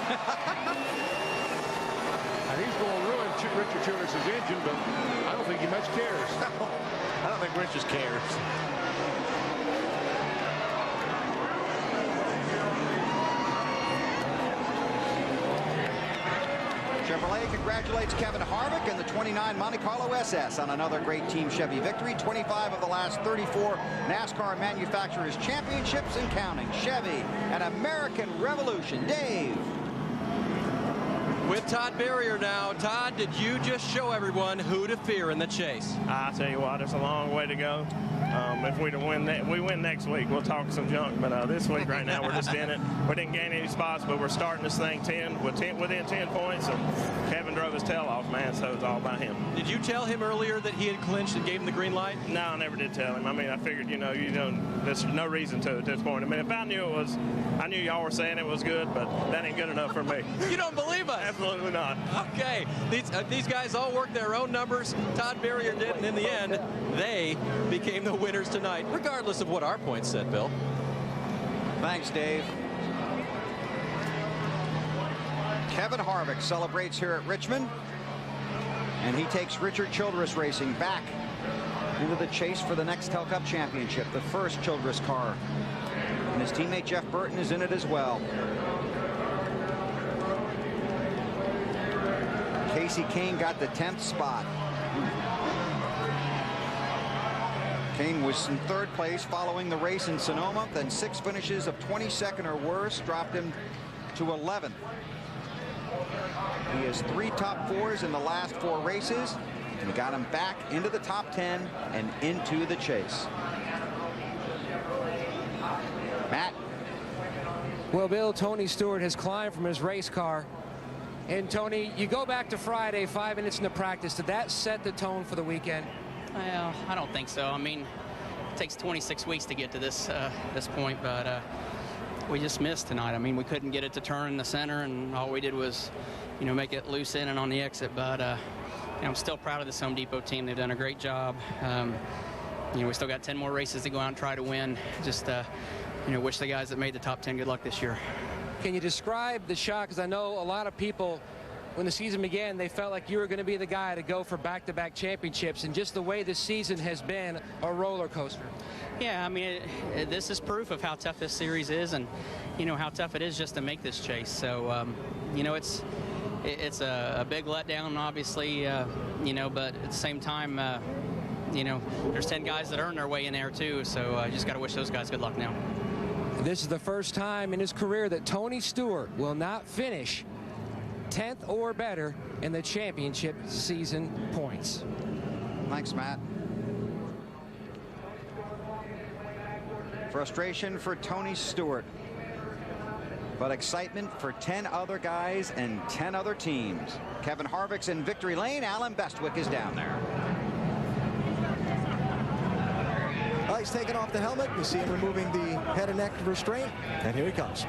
And he's going to ruin Richard Childress's engine, but I don't think he much cares. I don't think Richard cares. Chevrolet congratulates Kevin Harvick and the 29 Monte Carlo SS on another great Team Chevy victory. 25 of the last 34 NASCAR manufacturers championships and counting. Chevy, an American revolution. Dave. With Todd Berrier now. Todd, did you just show everyone who to fear in the chase? I tell you what, it's a long way to go. If we win next week, we'll talk some junk. But this week, right now, we're just in it. We didn't gain any spots, but we're starting this thing within 10 points. And Kevin drove his tail off, man, so it's all about him. Did you tell him earlier that he had clinched and gave him the green light? No, I never did tell him. I mean, I figured, there's no reason to at this point. I mean, if I knew y'all were saying it was good, but that ain't good enough for me. You don't believe us? Absolutely not. Okay, these guys all worked their own numbers. Todd Berrier did, and in the end, they became the winners tonight, regardless of what our points said, Bill. Thanks, Dave. Kevin Harvick celebrates here at Richmond, and he takes Richard Childress Racing back into the chase for the Nextel Cup Championship, the first Childress car. And his teammate Jeff Burton is in it as well. Casey Kane got the 10th spot. Kane was in 3rd place following the race in Sonoma, then 6 finishes of 22nd or worse dropped him to 11th. He has 3 top 4s in the last 4 races, and got him back into the top 10 and into the chase. Matt. Well, Bill, Tony Stewart has climbed from his race car. And, Tony, you go back to Friday, 5 minutes into practice. Did that set the tone for the weekend? Well, I don't think so. I mean, it takes 26 weeks to get to this point, but we just missed tonight. I mean, we couldn't get it to turn in the center, and all we did was, make it loose in and on the exit. But I'm still proud of this Home Depot team. They've done a great job. We still got 10 more races to go out and try to win. Just, wish the guys that made the top 10 good luck this year. Can you describe the shot? Because I know a lot of people, when the season began, they felt like you were going to be the guy to go for back-to-back championships, and just the way this season has been a roller coaster. Yeah, I mean, this is proof of how tough this series is, and how tough it is just to make this chase. So it's a big letdown, obviously, but at the same time, there's 10 guys that earn their way in there too, so I just got to wish those guys good luck now. This is the first time in his career that Tony Stewart will not finish 10th or better in the championship season points. Thanks, Matt. Frustration for Tony Stewart, but excitement for 10 other guys and 10 other teams. Kevin Harvick's in victory lane. Alan Bestwick is down there. Well, he's taking off the helmet. You see him removing the head and neck restraint, and here he comes.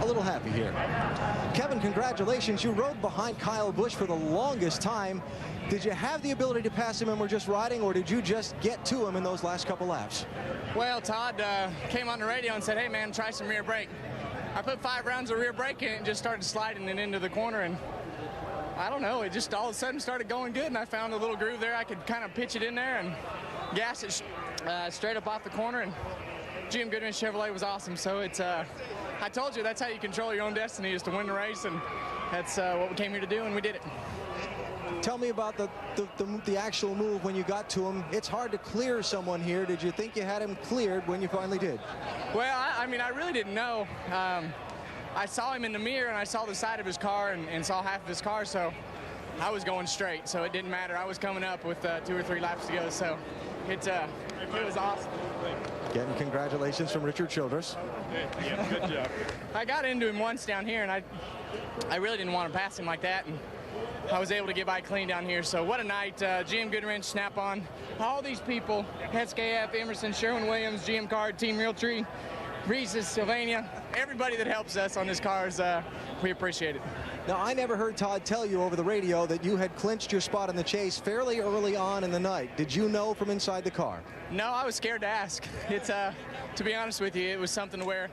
A little happy here. Kevin, congratulations. You rode behind Kyle Busch for the longest time. Did you have the ability to pass him and were just riding, or did you just get to him in those last couple laps? Well, Todd came on the radio and said, hey, man, try some rear brake. I put 5 rounds of rear brake in it and just started sliding it into the corner, and I don't know, it just all of a sudden started going good, and I found a little groove there. I could kind of pitch it in there and gas it straight up off the corner, and GM Goodman Chevrolet was awesome. So it's, I told you that's how you control your own destiny, is to win the race, and that's what we came here to do, and we did it. Tell me about the actual move when you got to him. It's hard to clear someone here. Did you think you had him cleared when you finally did? Well, I mean, I really didn't know. I saw him in the mirror, and I saw the side of his car and saw half of his car, so I was going straight, so it didn't matter. I was coming up with 2 or 3 laps to go, so it was awesome. Getting congratulations from Richard Childress. Yeah, good job. I got into him once down here, and I really didn't want to pass him like that, and I was able to get by clean down here. So what a night. GM Goodwrench, Snap-on, all these people, SKF, Emerson, Sherwin-Williams, GM Card, Team Realtree, Reese's, Sylvania, everybody that helps us on this cars, we appreciate it. Now, I never heard Todd tell you over the radio that you had clinched your spot in the chase fairly early on in the night. Did you know from inside the car? No, I was scared to ask. It's, to be honest with you, it was something where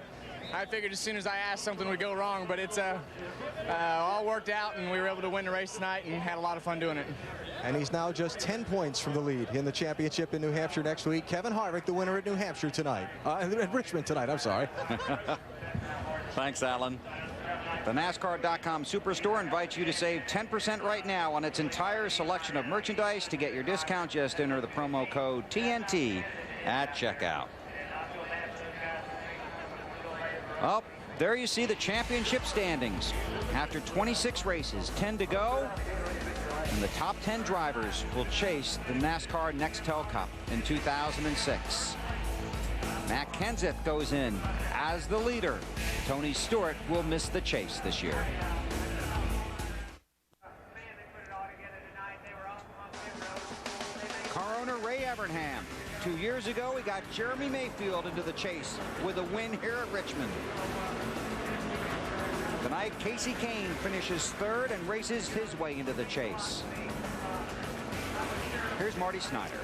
I figured as soon as I asked, something would go wrong, but it's all worked out, and we were able to win the race tonight and had a lot of fun doing it. And he's now just 10 points from the lead in the championship in New Hampshire next week. Kevin Harvick, the winner at New Hampshire tonight. At Richmond tonight, I'm sorry. Thanks, Alan. The NASCAR.com Superstore invites you to save 10% right now on its entire selection of merchandise. To get your discount, just enter the promo code TNT at checkout. Well, there you see the championship standings. After 26 races, 10 to go, and the top 10 drivers will chase the NASCAR Nextel Cup in 2006. Matt Kenseth goes in as the leader. Tony Stewart will miss the chase this year. Car owner Ray Evernham. 2 years ago, he got Jeremy Mayfield into the chase with a win here at Richmond. Tonight, Casey Kane finishes third and races his way into the chase. Here's Marty Snyder.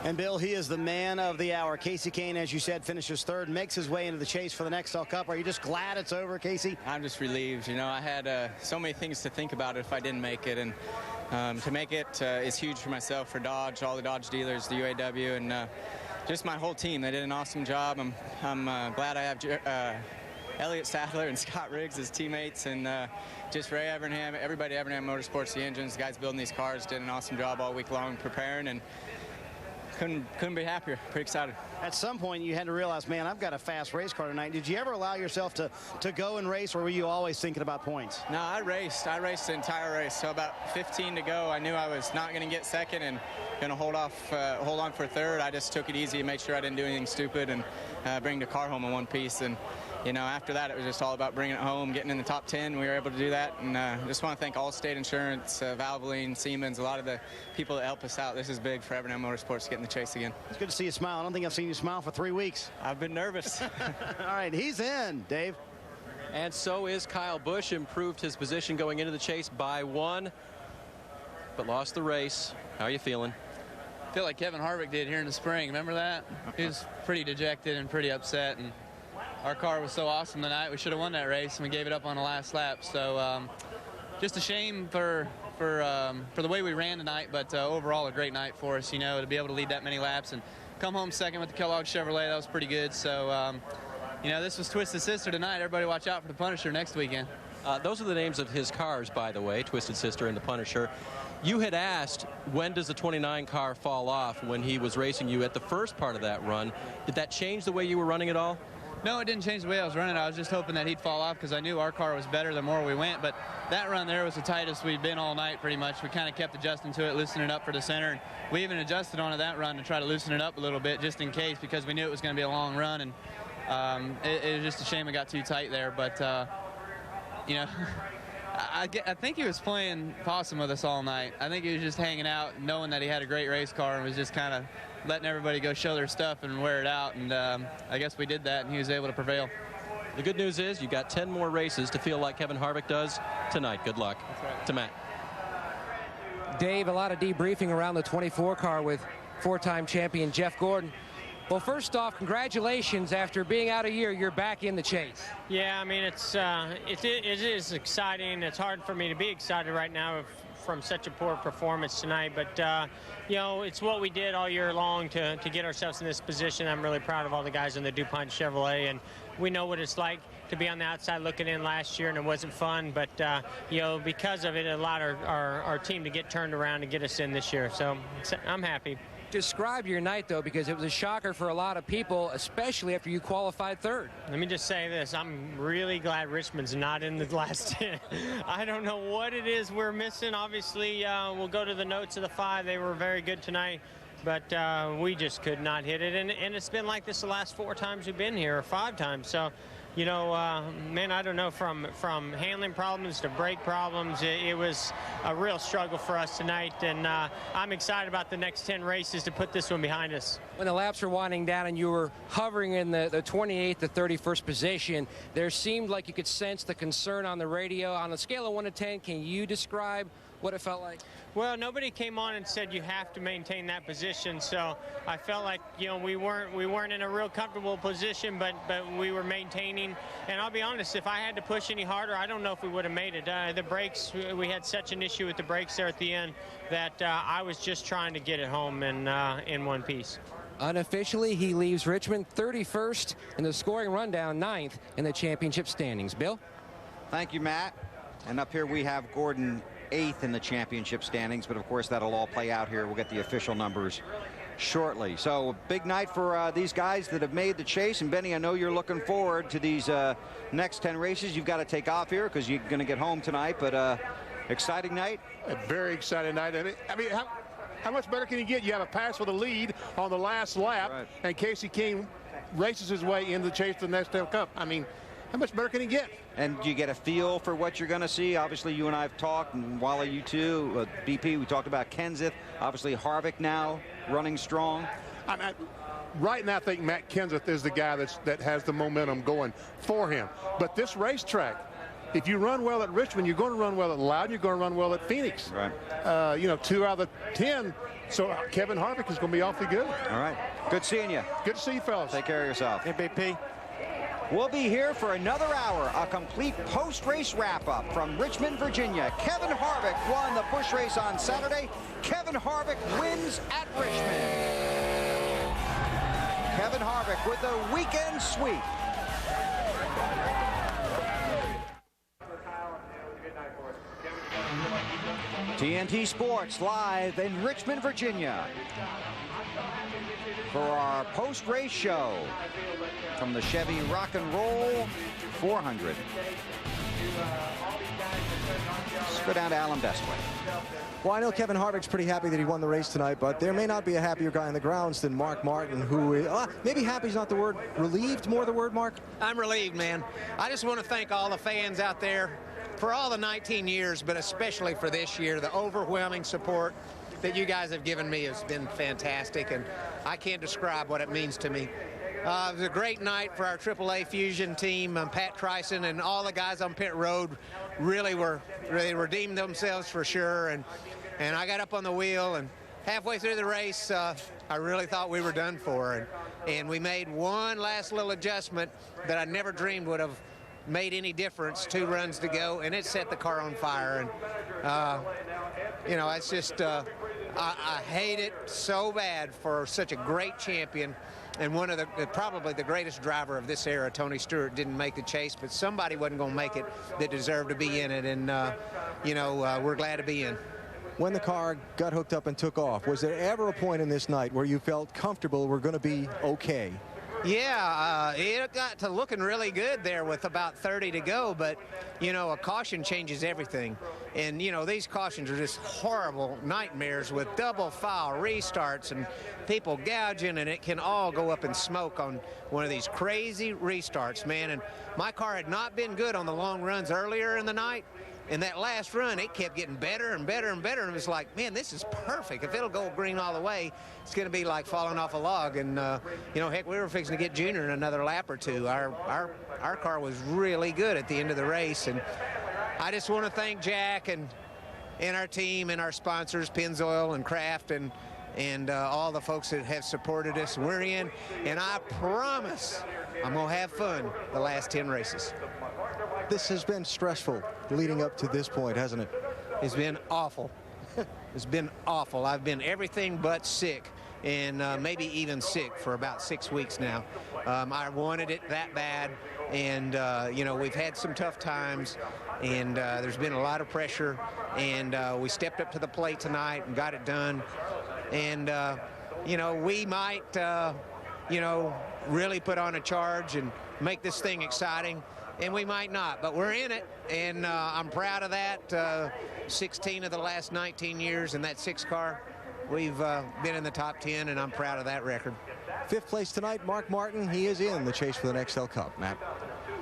And Bill, he is the man of the hour. Casey Kane, as you said, finishes third, makes his way into the chase for the Nextel Cup. Are you just glad it's over, Casey? I'm just relieved. You know, I had so many things to think about if I didn't make it, and to make it is huge for myself, for Dodge, all the Dodge dealers, the UAW, and just my whole team. They did an awesome job. I'm glad I have Elliott Sadler and Scott Riggs as teammates, and just Ray Evernham, everybody at Evernham Motorsports, the engines, the guys building these cars did an awesome job all week long preparing, and couldn't be happier. Pretty excited. At some point, you had to realize, man, I've got a fast race car tonight. Did you ever allow yourself to go and race, or were you always thinking about points? No, I raced the entire race. So about 15 to go, I knew I was not going to get second and going to hold on for third. I just took it easy and made sure I didn't do anything stupid and bring the car home in one piece. And you know, after that, it was just all about bringing it home, getting in the top 10. We were able to do that, and just want to thank Allstate Insurance, Valvoline, Siemens, a lot of the people that help us out. This is big for Evernham Motorsports to get in the chase again. It's good to see you smile. I don't think I've seen you smile for 3 weeks. I've been nervous. All right, he's in, Dave. And so is Kyle Busch. Improved his position going into the chase by 1, but lost the race. How are you feeling? I feel like Kevin Harvick did here in the spring. Remember that? He was pretty dejected and pretty upset, and our car was so awesome tonight. We should have won that race, and we gave it up on the last lap. So just a shame for the way we ran tonight, but overall a great night for us, you know, to be able to lead that many laps and come home second with the Kellogg Chevrolet. That was pretty good. So, you know, this was Twisted Sister tonight. Everybody watch out for the Punisher next weekend. Those are the names of his cars, by the way, Twisted Sister and the Punisher. You had asked, when does the 29 car fall off, when he was racing you at the first part of that run. Did that change the way you were running at all? No, it didn't change the way I was running. I was just hoping that he'd fall off because I knew our car was better the more we went. But that run there was the tightest we'd been all night pretty much. We kind of kept adjusting to it, loosening it up for the center. And we even adjusted onto that run to try to loosen it up a little bit just in case, because we knew it was going to be a long run. And it was just a shame it got too tight there. But, you know, I think he was playing possum with us all night. I think he was just hanging out, knowing that he had a great race car, and was just kind of letting everybody go show their stuff and wear it out. And I guess we did that, and he was able to prevail. The good news is you got 10 more races to feel like Kevin Harvick does tonight. Good luck. To Matt. Dave, a lot of debriefing around the 24 car with four-time champion Jeff Gordon. Well, first off, congratulations. After being out a year, you're back in the chase. Yeah, I mean, it is exciting. It's hard for me to be excited right now from such a poor performance tonight. But, you know, it's what we did all year long to get ourselves in this position. I'm really proud of all the guys in the DuPont Chevrolet, and we know what it's like to be on the outside looking in last year, and it wasn't fun. But, you know, because of it, it allowed our team to get turned around and get us in this year. So I'm happy. Describe your night, though, because it was a shocker for a lot of people, especially after you qualified third. Let me just say this. I'm really glad Richmond's not in the last 10. I don't know what it is we're missing. Obviously, we'll go to the notes of the 5. They were very good tonight, but we just could not hit it. And it's been like this the last 4 times we've been here, or 5 times. So, you know, man, I don't know, from handling problems to brake problems, it was a real struggle for us tonight, and I'm excited about the next 10 races to put this one behind us. When the laps were winding down and you were hovering in the 28th to 31st position, there seemed like you could sense the concern on the radio. On a scale of 1 to 10, can you describe what it felt like? Well, nobody came on and said you have to maintain that position, so I felt like, you know, we weren't in a real comfortable position, but we were maintaining. And I'll be honest, if I had to push any harder, I don't know if we would have made it. The brakes, we had such an issue with the brakes there at the end that I was just trying to get it home in one piece. Unofficially, he leaves Richmond 31st in the scoring rundown, 9th in the championship standings. Bill? Thank you, Matt. And up here we have Gordon 8th in the championship standings, but of course that'll all play out here. We'll get the official numbers shortly. So big night for these guys that have made the chase. And Benny, I know you're looking forward to these next 10 races. You've got to take off here because you're going to get home tonight, but exciting night. A very exciting night. And I mean, how much better can you get? You have a pass for the lead on the last lap, right, and Casey King races his way into the chase for the Nextel Cup. I mean, how much better can he get? And you get a feel for what you're going to see. Obviously, you and I have talked, and Wally, you too. BP, we talked about Kenseth. Obviously, Harvick now running strong. Right now, I think Matt Kenseth is the guy that has the momentum going for him. But this racetrack, if you run well at Richmond, you're going to run well at Loudon, you're going to run well at Phoenix. Right. You know, 2 out of the 10. So Kevin Harvick is going to be awfully good. All right. Good seeing you. Good to see you, fellas. Take care of yourself. MVP. We'll be here for another hour, a complete post-race wrap-up from Richmond, Virginia. Kevin Harvick won the Busch race on Saturday. Kevin Harvick wins at Richmond. Kevin Harvick with the weekend sweep. TNT Sports live in Richmond, Virginia for our post-race show from the Chevy Rock and Roll 400. Let's go down to Alan Bestway. Well, I know Kevin Harvick's pretty happy that he won the race tonight, but there may not be a happier guy on the grounds than Mark Martin, who maybe happy's not the word, relieved more the word, Mark? I'm relieved, man. I just want to thank all the fans out there for all the 19 years, but especially for this year. The overwhelming support that you guys have given me has been fantastic, and I can't describe what it means to me. It was a great night for our AAA Fusion team. Pat Tryson and all the guys on pit road really redeemed themselves for sure. And I got up on the wheel, and halfway through the race, I really thought we were done for. And we made one last little adjustment that I never dreamed would have made any difference. 2 runs to go, and it set the car on fire. And you know, it's just I hate it so bad for such a great champion. And one of probably the greatest driver of this era, Tony Stewart, didn't make the chase, but somebody wasn't going to make it that deserved to be in it. And, you know, we're glad to be in. When the car got hooked up and took off, was there ever a point in this night where you felt comfortable we're going to be okay? Yeah, it got to looking really good there with about 30 to go, but, you know, a caution changes everything. And, you know, these cautions are just horrible nightmares with double foul restarts and people gouging, and it can all go up in smoke on one of these crazy restarts, man. And my car had not been good on the long runs earlier in the night. And that last run, it kept getting better and better and better. And it was like, man, this is perfect. If it'll go green all the way, it's going to be like falling off a log. And, you know, heck, we were fixing to get Junior in another lap or 2. Our car was really good at the end of the race. And I just want to thank Jack and our team and our sponsors, Pennzoil and Kraft, and all the folks that have supported us. We're in, and I promise I'm going to have fun the last 10 races. This has been stressful leading up to this point, hasn't it? It's been awful. It's been awful. I've been everything but sick, and maybe even sick for about 6 weeks now. I wanted it that bad, and you know, we've had some tough times, and there's been a lot of pressure, and we stepped up to the plate tonight and got it done. And you know, we might you know, really put on a charge and make this thing exciting, and we might not, but we're in it, and I'm proud of that. 16 of the last 19 years in that 6 car, we've been in the top 10, and I'm proud of that record. 5th place tonight, Mark Martin. He is in the chase for the Nextel Cup. Matt.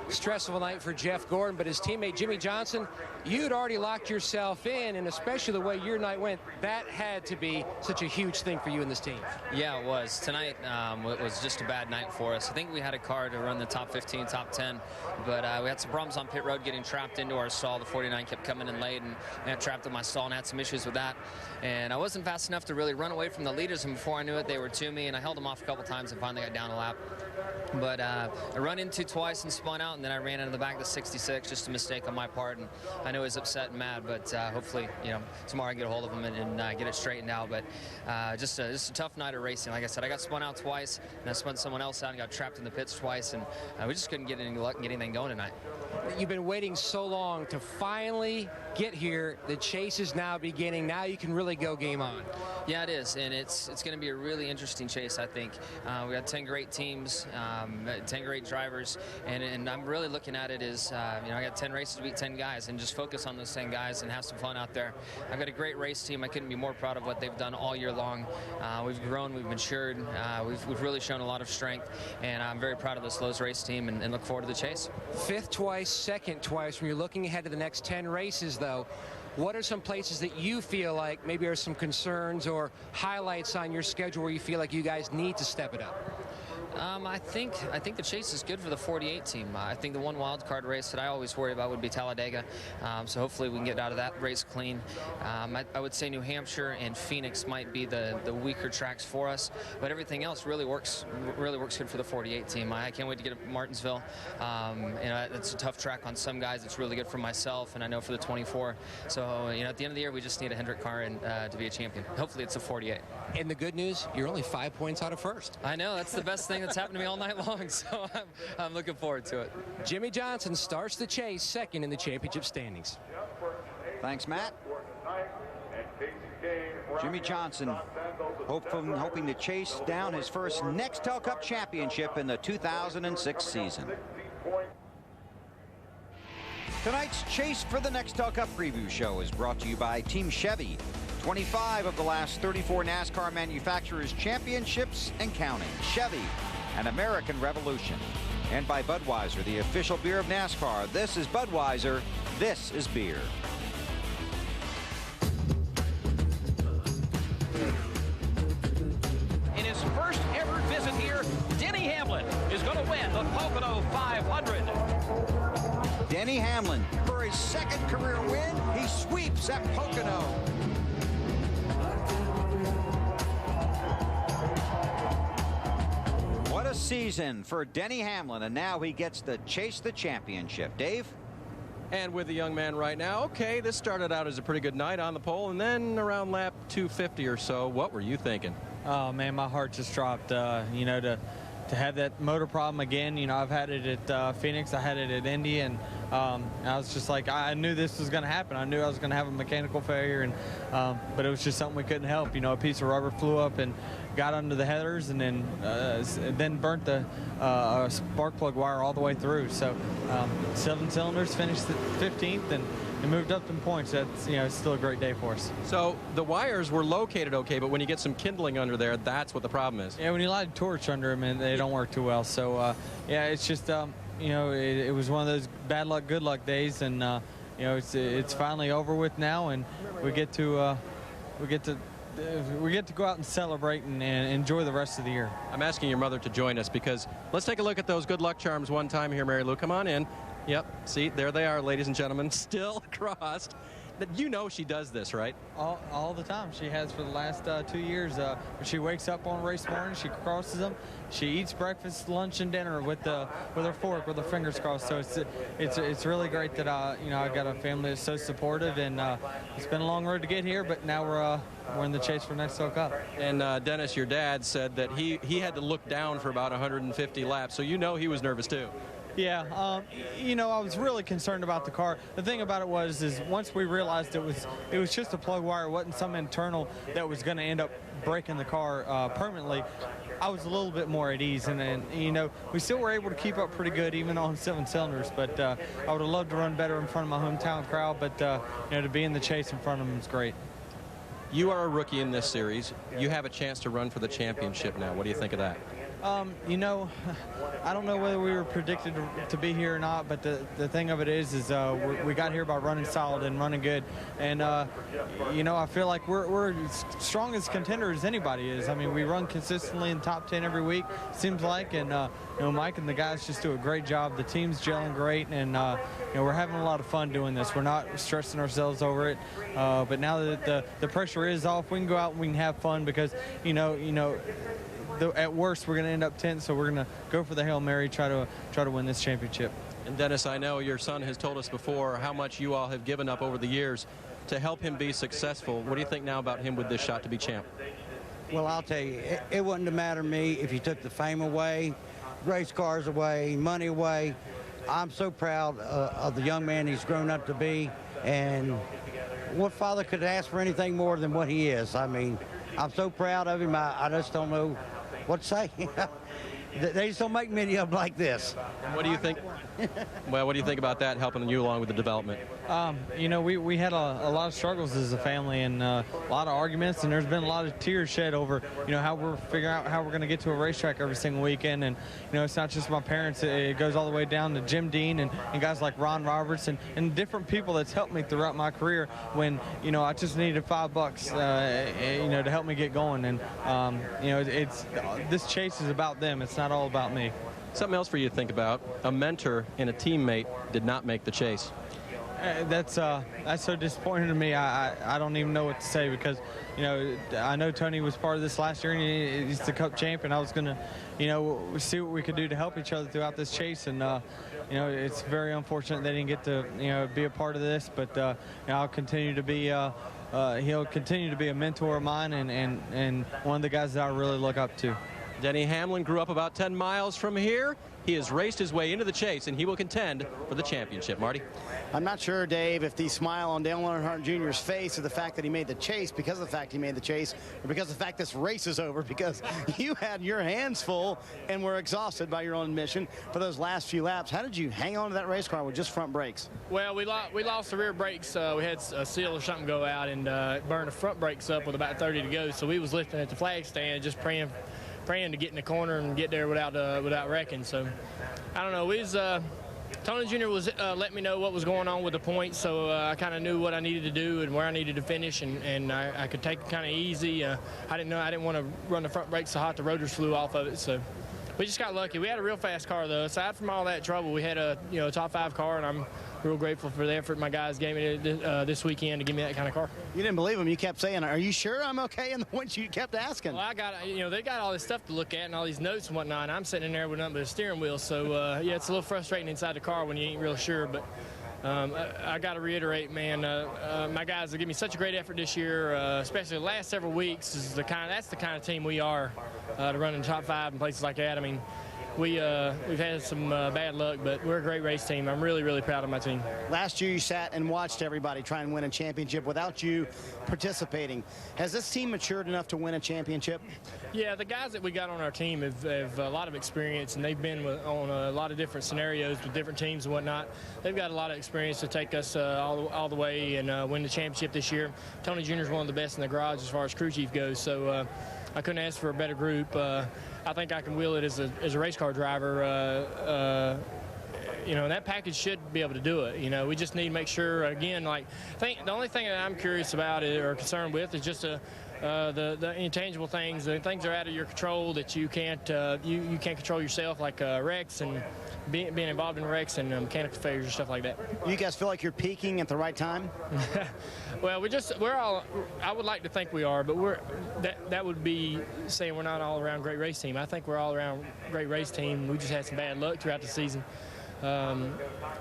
Stressful night for Jeff Gordon, but his teammate Jimmy Johnson, you'd already locked yourself in, and especially the way your night went, that had to be such a huge thing for you and this team. Yeah, it was. Tonight it was just a bad night for us. I think we had a car to run the top 15, top 10, but we had some problems on pit road getting trapped into our stall. The 49 kept coming in late, and I got trapped in my stall and had some issues with that. And I wasn't fast enough to really run away from the leaders, and before I knew it, they were to me, and I held them off a couple times and finally got down a lap. But I run into twice and spun out, and then I ran into the back of the 66, just a mistake on my part, and I know he was upset and mad, but hopefully, you know, tomorrow I can get a hold of him and get it straightened out. But just a tough night of racing. Like I said, I got spun out twice, and I spun someone else out and got trapped in the pits twice, and we just couldn't get any luck and get anything going tonight. You've been waiting so long to finally get here. The chase is now beginning. Now you can really go game on. Yeah, it is, and it's going to be a really interesting chase, I think. We got 10 great teams, 10 great drivers, and I'm really looking at it as, you know, I got 10 races to beat 10 guys, and just focus on those 10 guys and have some fun out there. I've got a great race team. I couldn't be more proud of what they've done all year long. We've grown, we've matured, we've really shown a lot of strength, and I'm very proud of this Lowe's race team and look forward to the chase. 5th twice, 2nd twice. When you're looking ahead to the next 10 races, though, what are some places that you feel like maybe are some concerns or highlights on your schedule where you feel like you guys need to step it up? I think the chase is good for the 48 team. I think the one wild card race that I always worry about would be Talladega. So hopefully we can get out of that race clean. I would say New Hampshire and Phoenix might be the weaker tracks for us, but everything else really works good for the 48 team. I can't wait to get to Martinsville. You know, it's a tough track on some guys. It's really good for myself, and I know for the 24. So you know, at the end of the year, we just need a Hendrick car and to be a champion. Hopefully it's a 48. And the good news, you're only 5 points out of first. I know, that's the best thing that's happened to me all night long, so I'm looking forward to it. Jimmy Johnson starts the chase, 2nd in the championship standings. Thanks, Matt. Jimmy Johnson hoping to chase down his first Nextel Cup championship in the 2006 season. Tonight's Chase for the Nextel Cup preview show is brought to you by Team Chevy. 25 of the last 34 NASCAR manufacturers championships and counting. Chevy, an American revolution. And by Budweiser, the official beer of NASCAR. This is Budweiser. This is beer. In his first ever visit here, Denny Hamlin is going to win the Pocono 500. Denny Hamlin, for his 2nd career win, he sweeps at Pocono. What a season for Denny Hamlin, and now he gets to chase the championship. Dave? And with the young man right now, okay, this started out as a pretty good night on the pole, and then around lap 250 or so, what were you thinking? Oh, man, my heart just dropped, you know, to have that motor problem again. You know, I've had it at Phoenix, I had it at Indy, and I was just like, I knew this was going to happen. I knew I was going to have a mechanical failure, and but it was just something we couldn't help. You know, a piece of rubber flew up and got under the headers, and then burnt the spark plug wire all the way through. So 7 cylinders, finished at 15th, and moved up in points. That's, you know, it's still a great day for us. So the wires were located okay, but when you get some kindling under there, that's what the problem is. Yeah, when you light a torch under them, and they don't work too well. So yeah, it's just you know, it was one of those bad luck, good luck days, and you know, it's finally over with now, and we get to go out and celebrate and enjoy the rest of the year. I'm asking your mother to join us, because let's take a look at those good luck charms one time here, Mary Lou. Come on in. Yep, see, there they are, ladies and gentlemen, still crossed. you know she does this, right? All the time. She has for the last 2 years. She wakes up on race morning, she crosses them, she eats breakfast, lunch, and dinner with her fork, with her fingers crossed. So it's really great that I got a family that's so supportive, and it's been a long road to get here, but now we're in the chase for next Cup. And Dennis, your dad, said that he had to look down for about 150 laps, so you know he was nervous too. Yeah, I was really concerned about the car. The thing about it is once we realized it was just a plug wire, it wasn't some internal that was going to end up breaking the car permanently, I was a little bit more at ease. And we still were able to keep up pretty good even on 7 cylinders. But I would have loved to run better in front of my hometown crowd. But to be in the chase in front of them is great. You are a rookie in this series. You have a chance to run for the championship now. What do you think of that? I don't know whether we were predicted to be here or not, but the thing of it is we got here by running solid and running good. And, I feel like we're as strong as contender as anybody is. I mean, we run consistently in top 10 every week, seems like. And, Mike and the guys just do a great job. The team's gelling great, and, we're having a lot of fun doing this. We're not stressing ourselves over it. But now that the pressure is off, we can go out and we can have fun because, at worst, we're going to end up 10th, so we're going to go for the Hail Mary, try to win this championship. And Dennis, I know your son has told us before how much you all have given up over the years to help him be successful. What do you think now about him with this shot to be champ? Well, I'll tell you, it wouldn't have mattered to me if you took the fame away, race cars away, money away. I'm so proud of the young man he's grown up to be, and what father could ask for anything more than what he is? I mean, I'm so proud of him, I just don't know what to say. They just don't make many of them like this. And what do you think? Well, what do you think about that helping you along with the development? We had a lot of struggles as a family and a lot of arguments, and there's been a lot of tears shed over, how we're figuring out how we're going to get to a racetrack every single weekend. And, it's not just my parents. It goes all the way down to Jim Dean and guys like Ron Roberts and different people that's helped me throughout my career when, I just needed $5, to help me get going. And, this chase is about them. It's not all about me. Something else for you to think about. A mentor and a teammate did not make the chase. That's so disappointing to me. I don't even know what to say because, I know Tony was part of this last year and he's the Cup champion. I was going to, see what we could do to help each other throughout this chase. And, it's very unfortunate they didn't get to, be a part of this. But I'll continue to be, he'll continue to be a mentor of mine and one of the guys that I really look up to. Denny Hamlin grew up about 10 miles from here. He has raced his way into the chase, and he will contend for the championship. Marty? I'm not sure, Dave, if the smile on Dale Earnhardt Jr.'s face or the fact that he made the chase because of the fact he made the chase or because of the fact this race is over, because you had your hands full and were exhausted by your own admission for those last few laps. How did you hang on to that race car with just front brakes? Well, we lost the rear brakes. We had a seal or something go out and burn the front brakes up with about 30 to go. So we was lifting at the flag stand just praying to get in the corner and get there without wrecking. So I don't know. Tony Jr. was letting me know what was going on with the points, so I kind of knew what I needed to do and where I needed to finish, and I could take it kind of easy. I didn't want to run the front brakes so hot the rotors flew off of it. So we just got lucky. We had a real fast car though. Aside from all that trouble, we had a top 5 car, and I'm real grateful for the effort my guys gave me this weekend to give me that kind of car. You didn't believe him. You kept saying, "Are you sure I'm okay?" And once you kept asking. Well, I got, they got all this stuff to look at and all these notes and whatnot. And I'm sitting in there with nothing but a steering wheel. So yeah, it's a little frustrating inside the car when you ain't real sure. But I got to reiterate, man, my guys have given me such a great effort this year, especially the last several weeks. That's the kind of team we are to run in the top 5 and places like that. I mean, we've had some bad luck, but we're a great race team. I'm really, really proud of my team. Last year you sat and watched everybody try and win a championship without you participating. Has this team matured enough to win a championship? Yeah, the guys that we got on our team have a lot of experience, and they've been on a lot of different scenarios with different teams and whatnot. They've got a lot of experience to take us all the way and win the championship this year. Tony Jr. is one of the best in the garage as far as crew chief goes, so I couldn't ask for a better group. I think I can wheel it as a race car driver that package should be able to do it. We just need to make sure, again, the only thing that I'm curious about or concerned with is just the intangible things, the things that are out of your control that you can't control yourself, like wrecks and being involved in wrecks and mechanical failures and stuff like that. You guys feel like you're peaking at the right time? Well, we're all. I would like to think we are, but that would be saying we're not all around great race team. I think we're all around great race team. We just had some bad luck throughout the season.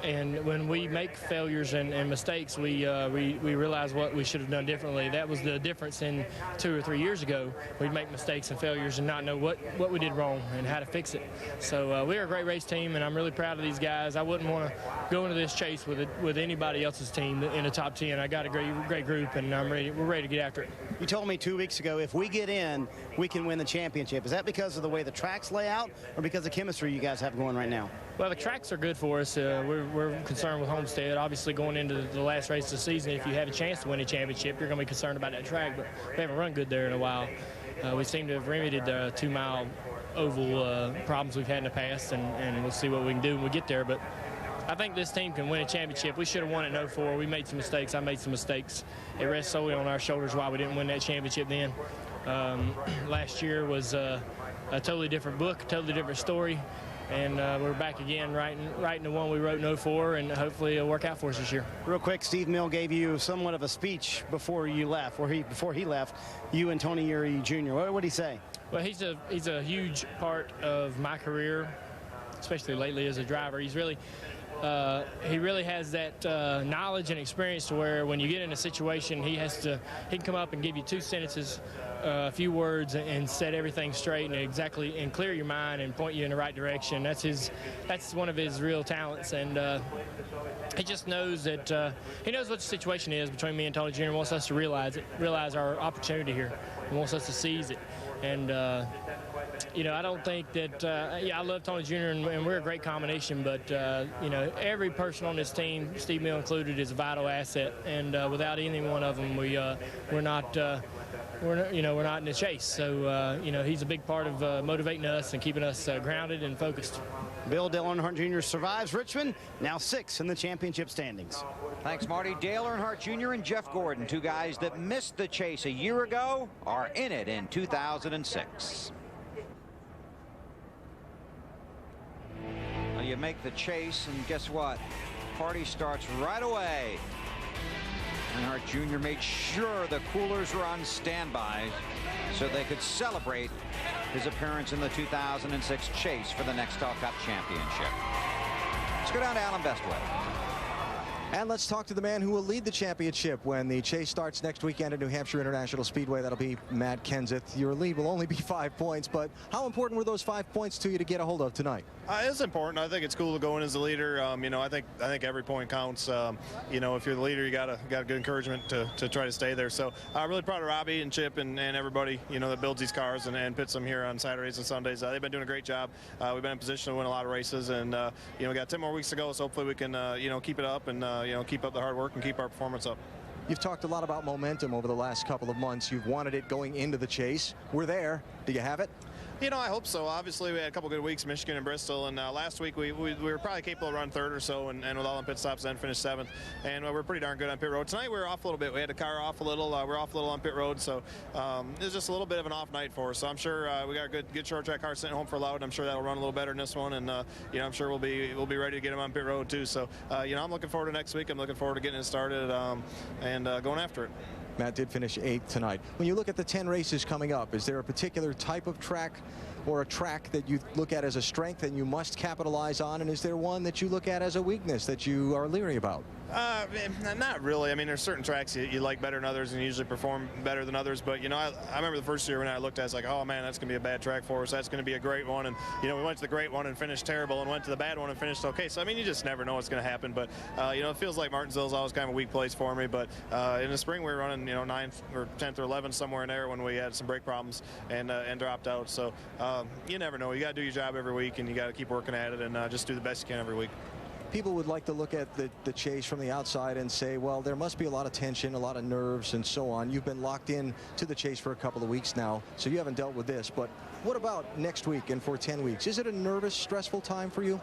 And when we make failures and mistakes, we realize what we should have done differently. That was the difference in 2 or 3 years ago. We'd make mistakes and failures and not know what we did wrong and how to fix it. So we're a great race team, and I'm really proud of these guys. I wouldn't want to go into this chase with anybody else's team in the top 10. I got a great group, and we're ready to get after it. You told me 2 weeks ago, if we get in, we can win the championship. Is that because of the way the tracks lay out, or because of the chemistry you guys have going right now? Well, the tracks are good for us. We're concerned with Homestead. Obviously, going into the last race of the season, if you have a chance to win a championship, you're going to be concerned about that track. But we haven't run good there in a while. We seem to have remedied the 2-mile oval problems we've had in the past, and we'll see what we can do when we get there. But I think this team can win a championship. We should have won it in 04. We made some mistakes. I made some mistakes. It rests solely on our shoulders why we didn't win that championship then. Last year was a totally different book, totally different story. And we're back again writing the one we wrote in 04, and hopefully it'll work out for us this year. Real quick, Steve Mill gave you somewhat of a speech before you left, before he left, you and Tony Eury Jr. What did he say? Well, he's a huge part of my career, especially lately as a driver. He really has that knowledge and experience to where when you get in a situation, he can come up and give you 2 sentences, a few words, and set everything straight and clear your mind and point you in the right direction. That's one of his real talents, and he just knows that he knows what the situation is between me and Tony Jr. and wants us to realize our opportunity here, and wants us to seize it. And I don't think that, I love Tony Jr. and we're a great combination, but, every person on this team, Steve Mill included, is a vital asset. And without any one of them, we're not in the chase. So, he's a big part of motivating us and keeping us grounded and focused. Bill Dale Earnhardt Jr. survives Richmond, now 6th in the championship standings. Thanks, Marty. Dale Earnhardt Jr. and Jeff Gordon, 2 guys that missed the chase a year ago, are in it in 2006. Well, you make the chase, and guess what? Party starts right away. Earnhardt Jr. made sure the coolers were on standby so they could celebrate his appearance in the 2006 chase for the Nextel Cup Championship. Let's go down to Alan Bestway. And let's talk to the man who will lead the championship when the chase starts next weekend at New Hampshire International Speedway. That'll be Matt Kenseth. Your lead will only be 5 points, but how important were those 5 points to you to get a hold of tonight? It's important. I think it's cool to go in as the leader. I think every point counts. If you're the leader, you got good encouragement to try to stay there. So I'm really proud of Robbie and Chip and everybody that builds these cars and pits them here on Saturdays and Sundays. They've been doing a great job. We've been in position to win a lot of races, and we got 10 more weeks to go. So hopefully we can keep it up and keep up the hard work and keep our performance up. You've talked a lot about momentum over the last couple of months. You've wanted it going into the chase. We're there. Do you have it? I hope so. Obviously, we had a couple good weeks, Michigan and Bristol, and last week we were probably capable of running 3rd or so, and with all the pit stops, then finished 7th. And we're pretty darn good on pit road. Tonight we were off a little bit. We had the car off a little. We're off a little on pit road, so it was just a little bit of an off night for us. So I'm sure we got a good short track car sitting home for Loud. I'm sure that'll run a little better than this one, and I'm sure we'll be ready to get him on pit road too. So I'm looking forward to next week. I'm looking forward to getting it started and going after it. Matt did finish 8th tonight. When you look at the 10 races coming up, is there a particular type of track or a track that you look at as a strength and you must capitalize on? And is there one that you look at as a weakness that you are leery about? Not really. I mean, there's certain tracks you like better than others and you usually perform better than others. But, I remember the first year when I looked at it, I was like, oh, man, that's going to be a bad track for us. That's going to be a great one. And, we went to the great one and finished terrible and went to the bad one and finished okay. So, I mean, you just never know what's going to happen. But, it feels like Martinsville's always kind of a weak place for me. But in the spring, we were running, 9th or 10th or 11th somewhere in there when we had some brake problems and dropped out. So, you never know. You got to do your job every week and you got to keep working at it and just do the best you can every week. People would like to look at the chase from the outside and say, well, there must be a lot of tension, a lot of nerves, and so on. You've been locked in to the chase for a couple of weeks now, so you haven't dealt with this. But what about next week and for 10 weeks? Is it a nervous, stressful time for you?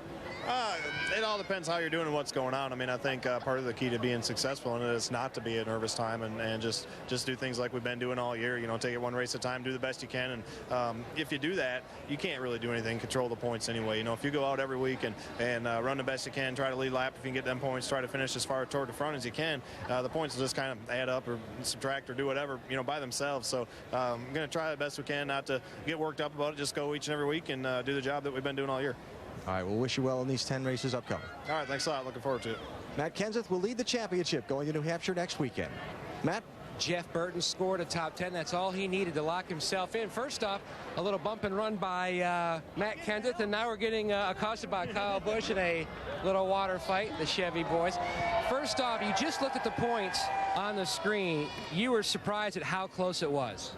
It all depends how you're doing and what's going on. I mean, I think part of the key to being successful in it is not to be a nervous time and just do things like we've been doing all year. You know, take it one race at a time, do the best you can. And if you do that, you can't really do anything, control the points anyway. You know, if you go out every week and run the best you can, try to lead lap, if you can get them points, try to finish as far toward the front as you can, the points will just kind of add up or subtract or do whatever, you know, by themselves. So I'm going to try the best we can not to get worked up about it, just go each and every week and do the job that we've been doing all year. All right, we'll wish you well in these 10 races upcoming. All right, thanks a lot. Looking forward to it. Matt Kenseth will lead the championship going to New Hampshire next weekend. Matt? Jeff Burton scored a top 10. That's all he needed to lock himself in. First off, a little bump and run by Matt Kenseth, and now we're getting accosted by Kyle Busch in a little water fight, the Chevy boys. First off, you just looked at the points on the screen. You were surprised at how close it was.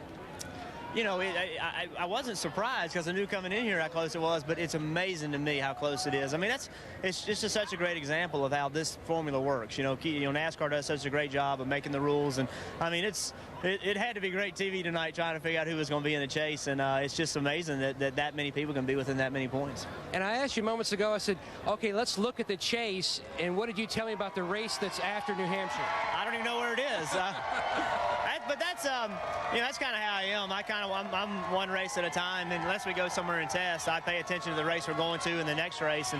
You know, I wasn't surprised because I knew coming in here how close it was, but it's amazing to me how close it is. I mean, it's just such a great example of how this formula works. You know, NASCAR does such a great job of making the rules, and I mean, it had to be great TV tonight trying to figure out who was going to be in the chase, and it's just amazing that many people can be within that many points. And I asked you moments ago, I said, okay, let's look at the chase, and what did you tell me about the race that's after New Hampshire? I don't even know where it is. But that's you know, that's kind of how I am. I'm one race at a time, and unless we go somewhere and test, I pay attention to the race we're going to in the next race.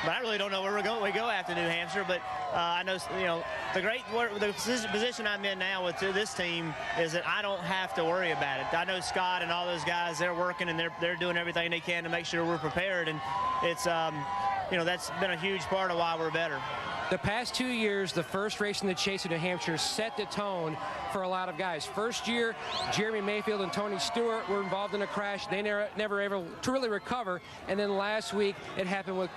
But I really don't know where we're going. We go after New Hampshire, but I know, you know, the position I'm in now with this team is that I don't have to worry about it. I know Scott and all those guys, they're working and they're doing everything they can to make sure we're prepared, and it's you know, that's been a huge part of why we're better. The past 2 years, the first race in the chase in New Hampshire set the tone for a lot of guys. First year, Jeremy Mayfield and Tony Stewart were involved in a crash. They never able to really recover. And then last year it happened with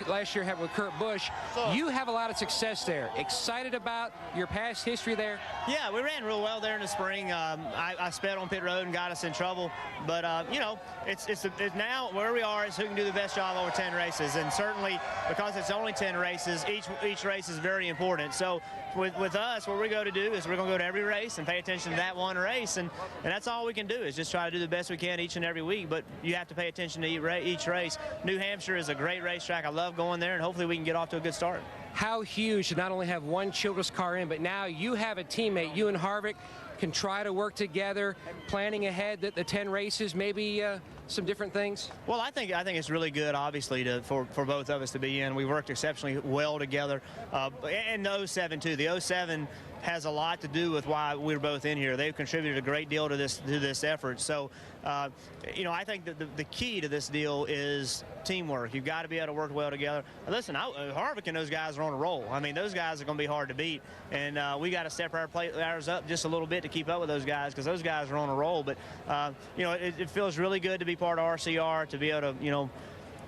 Kurt Busch. You have a lot of success there. Excited about your past history there? Yeah, we ran real well there in the spring. I sped on pit road and got us in trouble. But you know, it's now where we are is who can do the best job over 10 races. And certainly because it's only 10 races, each race is very important. So with us, what we're going to do is we're going to go to every race and pay attention to that one race, and that's all we can do is just try to do the best we can each and every week. But you have to pay attention to each race. New Hampshire is a great racetrack. I love going there, and hopefully we can get off to a good start. How huge to not only have one Childress car in, but now you have a teammate, you and Harvick can try to work together, planning ahead that the 10 races, maybe some different things? Well, I think it's really good, obviously, for both of us to be in. We worked exceptionally well together, and the 07 too. The 07 has a lot to do with why we're both in here. They've contributed a great deal to this effort. So, you know, I think that the key to this deal is teamwork. You've got to be able to work well together. Listen, Harvick and those guys are on a roll. I mean, those guys are going to be hard to beat, and we got to step ours up just a little bit to keep up with those guys because those guys are on a roll. But you know, it feels really good to be part of RCR, to be able to, you know,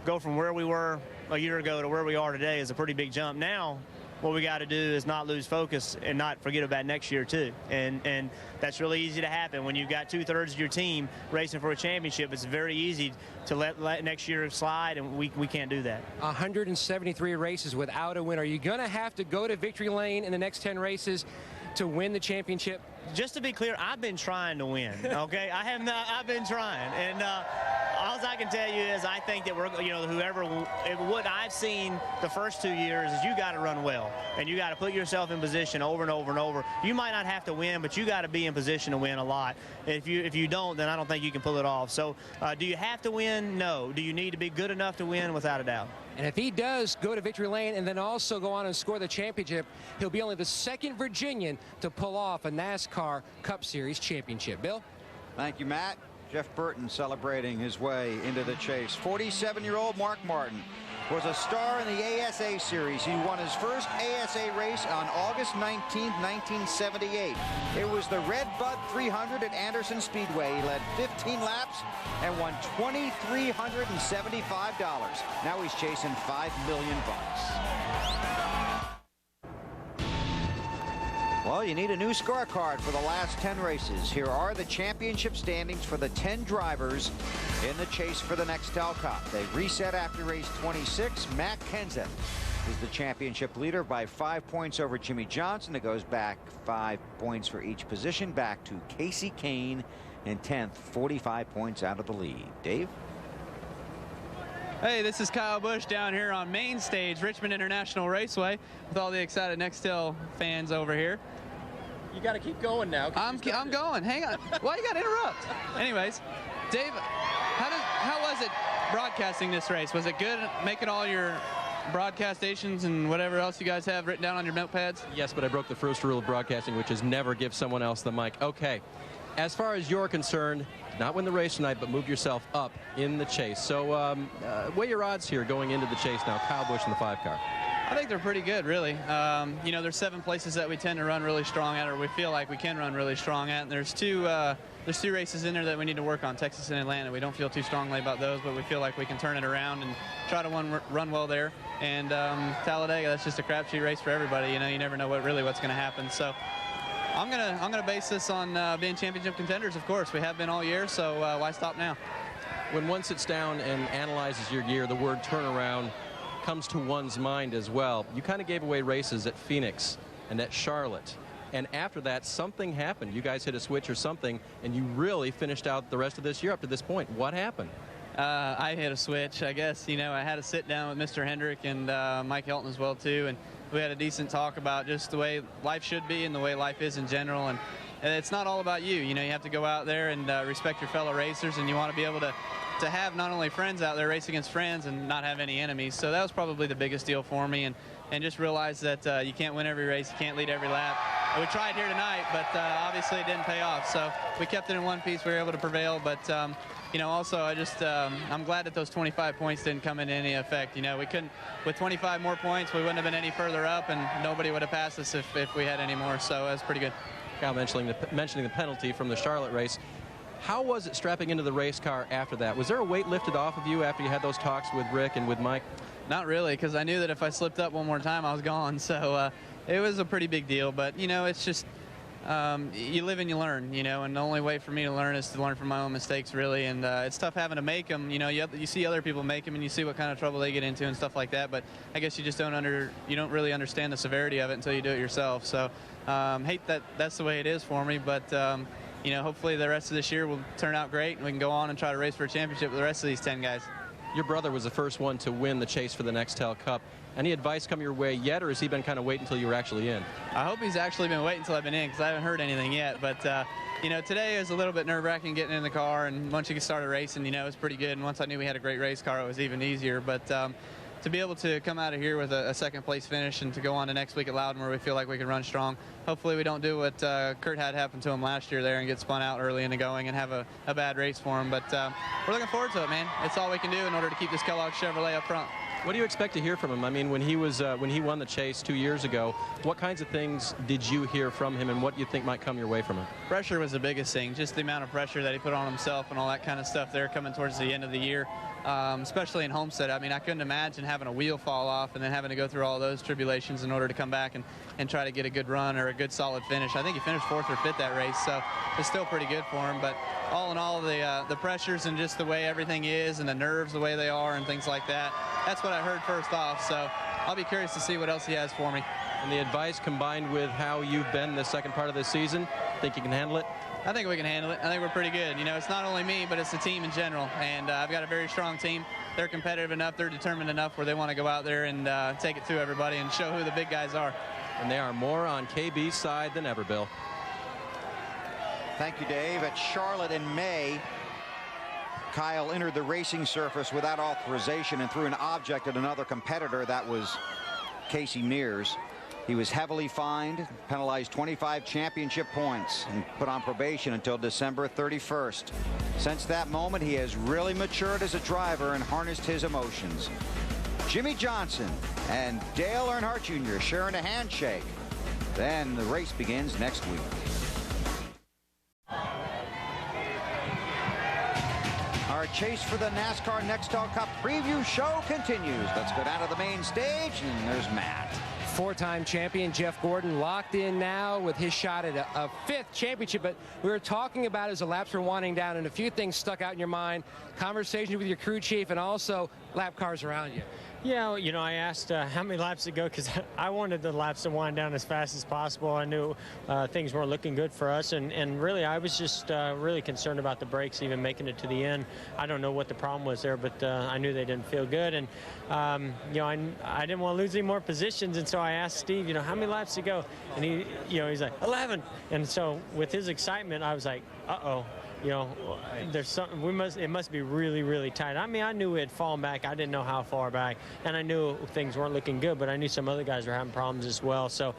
go from where we were a year ago to where we are today is a pretty big jump. Now, what we got to do is not lose focus and not forget about next year too, and that's really easy to happen when you've got 2/3 of your team racing for a championship. It's very easy to let next year slide, and we can't do that. 173 races without a win. Are you going to have to go to victory lane in the next 10 races to win the championship? Just to be clear, I've been trying to win. Okay, I have not. I've been trying, and all I can tell you is I think that we're, you know, what I've seen the first 2 years is you got to run well, and you got to put yourself in position over and over and over. You might not have to win, but you got to be in position to win a lot. If you don't, then I don't think you can pull it off. So, do you have to win? No. Do you need to be good enough to win? Without a doubt. And if he does go to victory lane and then also go on and score the championship, he'll be only the second Virginian to pull off a NASCAR Cup Series championship. Bill? Thank you, Matt. Jeff Burton celebrating his way into the chase. 47-year-old Mark Martin was a star in the ASA Series. He won his first ASA race on August 19, 1978. It was the Red Bud 300 at Anderson Speedway. He led 15 laps and won $2,375. Now he's chasing $5 million. Well, you need a new scorecard for the last 10 races. Here are the championship standings for the 10 drivers in the chase for the Nextel Cup. They reset after race 26. Matt Kenseth is the championship leader by 5 points over Jimmy Johnson. It goes back 5 points for each position, back to Casey Kane in 10th, 45 points out of the lead. Dave? Hey, this is Kyle Busch down here on main stage, Richmond International Raceway, with all the excited Nextel fans over here. You got to keep going now. I'm going. Hang on. Why you got to interrupt? Anyways, Dave, how was it broadcasting this race? Was it good making all your broadcast stations and whatever else you guys have written down on your notepads? Yes, but I broke the first rule of broadcasting, which is never give someone else the mic. Okay. As far as you're concerned, not win the race tonight, but move yourself up in the chase. So weigh your odds here going into the chase now. Kyle Busch in the 5-car. I think they're pretty good, really. You know, there's 7 places that we tend to run really strong at, or we feel like we can run really strong at. And there's two races in there that we need to work on, Texas and Atlanta. We don't feel too strongly about those, but we feel like we can turn it around and try to run well there. And Talladega, that's just a crapshoot race for everybody. You know, you never know what's going to happen. So I'm gonna base this on being championship contenders. Of course, we have been all year. So why stop now? When one sits down and analyzes your gear, the word turnaround comes to one's mind as well. You kind of gave away races at Phoenix and at Charlotte, and after that something happened. You guys hit a switch or something, and you really finished out the rest of this year up to this point. What happened? I hit a switch, I guess. You know, I had a sit down with Mr. Hendrick and Mike Hilton as well too, and we had a decent talk about just the way life should be and the way life is in general. And it's not all about you. You know, you have to go out there and respect your fellow racers, and you want to be able to have not only friends out there, race against friends, and not have any enemies. So that was probably the biggest deal for me, and just realize that you can't win every race, you can't lead every lap. We tried here tonight, but obviously it didn't pay off. So we kept it in one piece. We were able to prevail, but you know, also I'm glad that those 25 points didn't come into any effect. You know, we couldn't, with 25 more points, we wouldn't have been any further up, and nobody would have passed us if we had any more. So that's pretty good. Kyle mentioning the penalty from the Charlotte race. How was it strapping into the race car after that? Was there a weight lifted off of you after you had those talks with Rick and with Mike? Not really, because I knew that if I slipped up one more time, I was gone. So it was a pretty big deal. But, you know, it's just you live and you learn, you know, and the only way for me to learn is to learn from my own mistakes, really. And it's tough having to make them. You know, you see other people make them, and you see what kind of trouble they get into and stuff like that. But I guess you just you don't really understand the severity of it until you do it yourself. So hate that that's the way it is for me. But you know, hopefully the rest of this year will turn out great, and we can go on and try to race for a championship with the rest of these 10 guys. Your brother was the first one to win the chase for the Nextel Cup. Any advice come your way yet, or has he been kind of waiting until you were actually in? I hope he's actually been waiting until I've been in, because I haven't heard anything yet. But you know, today is a little bit nerve-wracking getting in the car, and once you started racing, you know, it was pretty good. And once I knew we had a great race car, it was even easier. But to be able to come out of here with a second place finish and to go on to next week at Loudon, where we feel like we can run strong. Hopefully we don't do what Kurt had happen to him last year there and get spun out early in the going and have a bad race for him. But we're looking forward to it, man. It's all we can do in order to keep this Kellogg Chevrolet up front. What do you expect to hear from him? I mean, when he won the chase 2 years ago, what kinds of things did you hear from him, and what do you think might come your way from him? Pressure was the biggest thing, just the amount of pressure that he put on himself and all that kind of stuff there coming towards the end of the year, especially in Homestead. I mean, I couldn't imagine having a wheel fall off and then having to go through all those tribulations in order to come back and try to get a good run or a good solid finish. I think he finished 4th or 5th that race, so it's still pretty good for him. But all in all, the pressures and just the way everything is and the nerves the way they are and things like that, that's what I heard first off. So I'll be curious to see what else he has for me. And the advice combined with how you've been the second part of this season, think you can handle it? I think we can handle it. I think we're pretty good. You know, it's not only me, but it's the team in general. And I've got a very strong team. They're competitive enough, they're determined enough where they want to go out there and take it to everybody and show who the big guys are. And they are more on KB's side than ever, Bill. Thank you, Dave. At Charlotte in May, Kyle entered the racing surface without authorization and threw an object at another competitor. That was Casey Mears. He was heavily fined, penalized 25 championship points, and put on probation until December 31st. Since that moment, he has really matured as a driver and harnessed his emotions. Jimmy Johnson and Dale Earnhardt Jr. sharing a handshake. Then the race begins next week. Our chase for the NASCAR Nextel Cup preview show continues. Let's go down to the main stage, and there's Matt. Four-time champion Jeff Gordon locked in now with his shot at a 5th championship. But we were talking about as the laps were winding down, and a few things stuck out in your mind. Conversations with your crew chief and also lap cars around you. Yeah, you know, I asked how many laps to go because I wanted the laps to wind down as fast as possible. I knew things weren't looking good for us, and really I was just really concerned about the brakes even making it to the end. I don't know what the problem was there, but I knew they didn't feel good, and you know, I didn't want to lose any more positions, and so I asked Steve, you know, how many laps to go, and he, you know, he's like 11, and so with his excitement, I was like, uh-oh. You know, there's something, it must be really, really tight. I mean, I knew it had fallen back. I didn't know how far back, and I knew things weren't looking good, but I knew some other guys were having problems as well. So,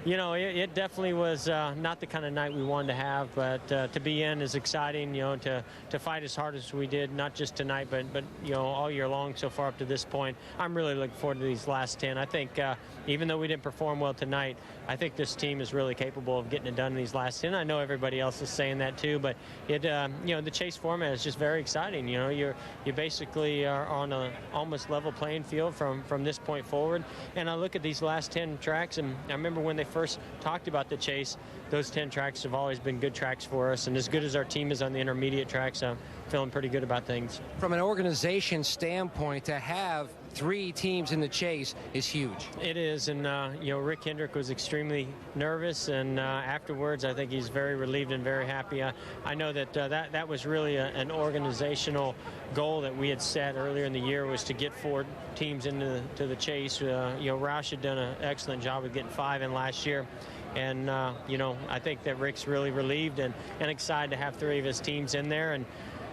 you know, it definitely was not the kind of night we wanted to have, but to be in is exciting, you know, to fight as hard as we did, not just tonight, but you know, all year long so far up to this point. I'm really looking forward to these last 10. I think even though we didn't perform well tonight, I think this team is really capable of getting it done in these last 10. I know everybody else is saying that too, but it, you know, the chase format is just very exciting. You know, you basically are on a almost level playing field from this point forward. And I look at these last 10 tracks, and I remember when they first talked about the chase, those 10 tracks have always been good tracks for us. And as good as our team is on the intermediate tracks, I'm feeling pretty good about things. From an organization standpoint, to have 3 teams in the chase is huge. It is, and you know, Rick Hendrick was extremely nervous, and afterwards I think he's very relieved and very happy. I know that that was really an organizational goal that we had set earlier in the year, was to get 4 teams into the chase. You know, Roush had done an excellent job of getting 5 in last year. And, you know, I think that Rick's really relieved and excited to have 3 of his teams in there. And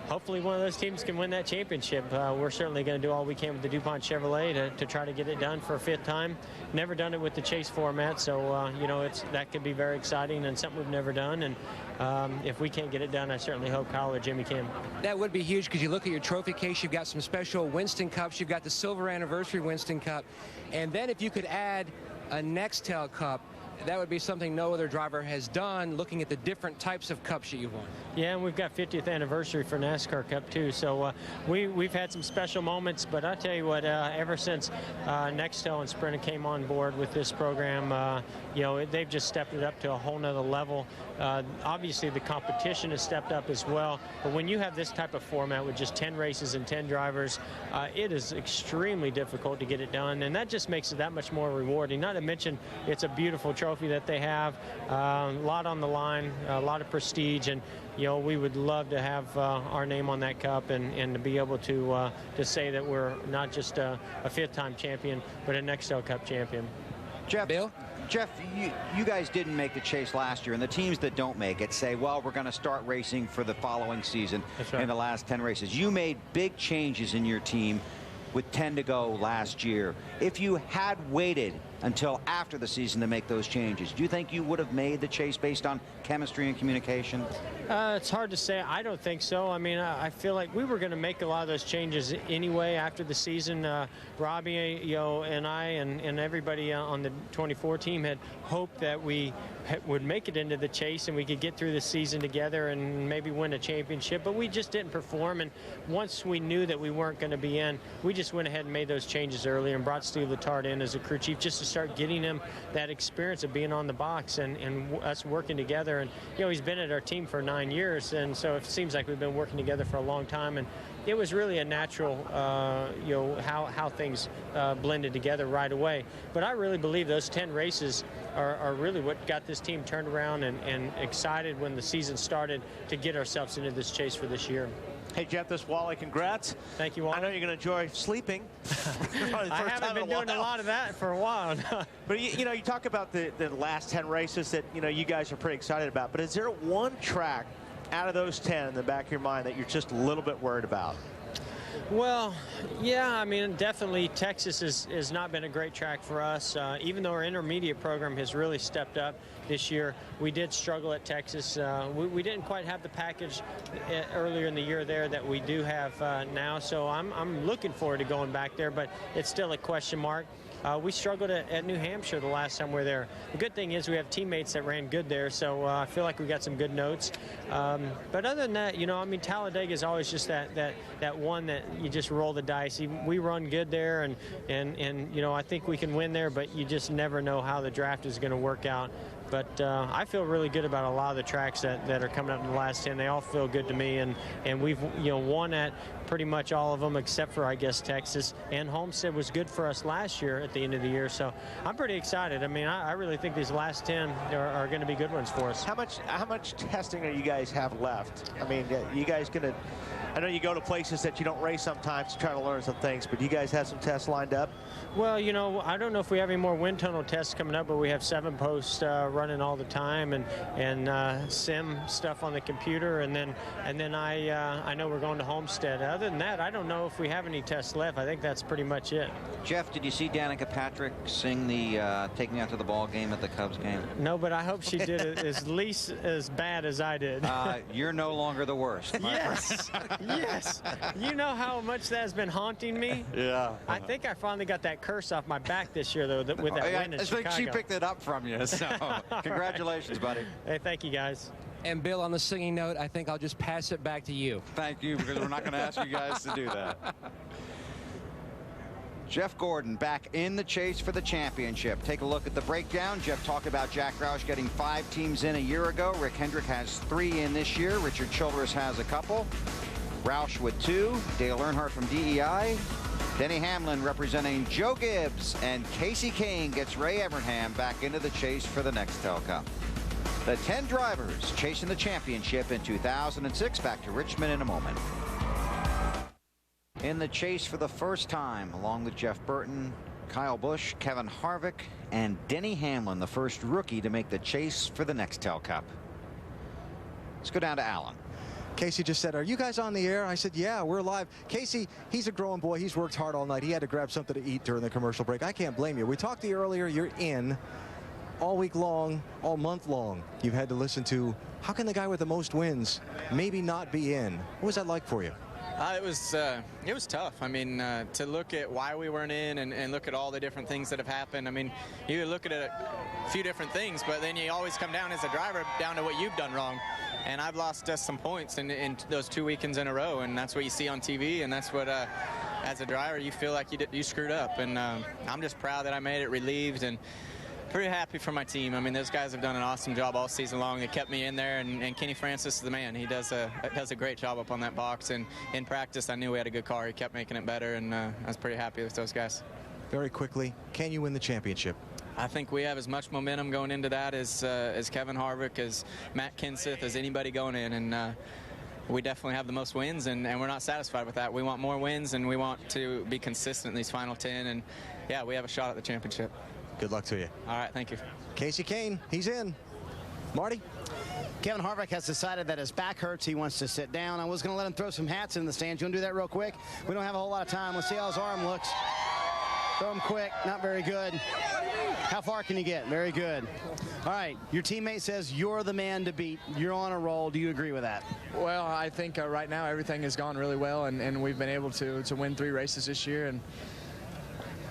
hopefully one of those teams can win that championship. We're certainly going to do all we can with the DuPont Chevrolet to try to get it done for a 5th time. Never done it with the chase format, so, you know, that could be very exciting and something we've never done. And if we can't get it done, I certainly hope Kyle or Jimmy can. That would be huge, because you look at your trophy case, you've got some special Winston Cups, you've got the silver anniversary Winston Cup, and then if you could add a Nextel Cup, that would be something no other driver has done, looking at the different types of cups that you've won. Yeah, and we've got 50th anniversary for NASCAR Cup too, so we've had some special moments, but I tell you what, ever since Nextel and Sprint came on board with this program, you know, they've just stepped it up to a whole nother level. Obviously the competition has stepped up as well, but when you have this type of format with just 10 races and 10 drivers, it is extremely difficult to get it done, and that just makes it that much more rewarding. Not to mention, it's a beautiful trophy that they have, a lot on the line, a lot of prestige, and you know, we would love to have our name on that cup and to be able to say that we're not just a 5th time champion, but a Nextel Cup champion. Jeff, you guys didn't make the chase last year, and the teams that don't make it say, well, we're going to start racing for the following season. That's right. In the last 10 races. You made big changes in your team with 10 to go last year. If you had waited until after the season to make those changes, do you think you would have made the chase based on chemistry and communication? It's hard to say. I don't think so. I mean, I feel like we were going to make a lot of those changes anyway after the season. Robbie, you know, and I and everybody on the 24 team had hoped that we would make it into the chase and we could get through the season together and maybe win a championship, but we just didn't perform. And once we knew that we weren't going to be in, we just went ahead and made those changes earlier and brought Steve Letarte in as a crew chief just to start getting him that experience of being on the box and us working together. And, you know, he's been at our team for 9 years, and so it seems like we've been working together for a long time. And it was really a natural, you know, how things blended together right away. But I really believe those 10 races are really what got this team turned around and excited when the season started to get ourselves into this chase for this year. Hey, Jeff, this Wally, congrats. Thank you, Wally. I know you're going to enjoy sleeping. I haven't been doing a lot of that for a while now. But, you know, you talk about the last 10 races that, you know, you guys are pretty excited about. But is there one track out of those 10 in the back of your mind that you're just a little bit worried about? Well, yeah, I mean, definitely Texas has not been a great track for us. Even though our intermediate program has really stepped up this year, we did struggle at Texas. We didn't quite have the package earlier in the year there that we do have now, so I'm looking forward to going back there, but it's still a question mark. We struggled at New Hampshire the last time we were there. The good thing is we have teammates that ran good there, so I feel like we got some good notes. But other than that, you know, I mean, Talladega is always just that one that you just roll the dice. We run good there, and you know, I think we can win there, but you just never know how the draft is going to work out. But I feel really good about a lot of the tracks that are coming up in the last 10. They all feel good to me, and we've won at pretty much all of them except for, I guess, Texas. And Homestead was good for us last year at the end of the year, so I'm pretty excited. I mean, I really think these last 10 are going to be good ones for us. How much testing are you guys have left? I mean, you guys going to, I know you go to places that you don't race sometimes to try to learn some things, but you guys have some tests lined up? Well, I don't know if we have any more wind tunnel tests coming up, but we have 7 posts running all the time, and sim stuff on the computer, and then I know we're going to Homestead. Other than that, I don't know if we have any tests left. I think that's pretty much it. Jeff, did you see Danica Patrick sing the "Take Me Out to the Ball Game" at the Cubs game? No, but I hope she did it at least as bad as I did. You're no longer the worst. Yes, yes. You know how much that has been haunting me? Yeah. I think I finally got that curse off my back this year, though, with that win in Chicago. I think she picked it up from you, so congratulations, buddy. Hey, thank you, guys. And Bill, on the singing note, I think I'll just pass it back to you. Thank you, because we're not going to ask you guys to do that. Jeff Gordon back in the chase for the championship. Take a look at the breakdown. Jeff talked about Jack Roush getting 5 teams in a year ago. Rick Hendrick has 3 in this year. Richard Childress has a couple. Roush with 2. Dale Earnhardt from DEI. Denny Hamlin representing Joe Gibbs, and Casey Kane gets Ray Evernham back into the chase for the Nextel Cup. The 10 drivers chasing the championship in 2006. Back to Richmond in a moment. In the chase for the first time, along with Jeff Burton, Kyle Busch, Kevin Harvick, and Denny Hamlin, the first rookie to make the chase for the Nextel Cup. Let's go down to Alan. Casey just said, "Are you guys on the air?" I said, "Yeah, we're live." Casey, he's a growing boy. He's worked hard all night. He had to grab something to eat during the commercial break. I can't blame you. We talked to you earlier. You're in all week long, all month long. You've had to listen to, how can the guy with the most wins maybe not be in? What was that like for you? It was tough. I mean, to look at why we weren't in and look at all the different things that have happened. I mean, you look at a few different things, but then you always come down as a driver down to what you've done wrong. And I've lost just some points in those 2 weekends in a row, and that's what you see on TV, and that's what, as a driver, you feel like you screwed up. And I'm just proud that I made it, relieved, and pretty happy for my team. I mean, those guys have done an awesome job all season long. They kept me in there, and Kenny Francis is the man. He does a great job up on that box, and in practice, I knew we had a good car. He kept making it better, and I was pretty happy with those guys. Very quickly, can you win the championship? I think we have as much momentum going into that as Kevin Harvick, as Matt Kenseth, as anybody going in, and we definitely have the most wins, and we're not satisfied with that. We want more wins, and we want to be consistent in these final 10, and yeah, we have a shot at the championship. Good luck to you. All right, thank you. Casey Kane, he's in. Marty? Kevin Harvick has decided that his back hurts. He wants to sit down. I was going to let him throw some hats in the stands. You want to do that real quick? We don't have a whole lot of time. Let's see how his arm looks. Throw him quick. Not very good. How far can you get? Very good. All right. Your teammate says you're the man to beat. You're on a roll. Do you agree with that? Well, I think right now everything has gone really well, and we've been able to win 3 races this year. And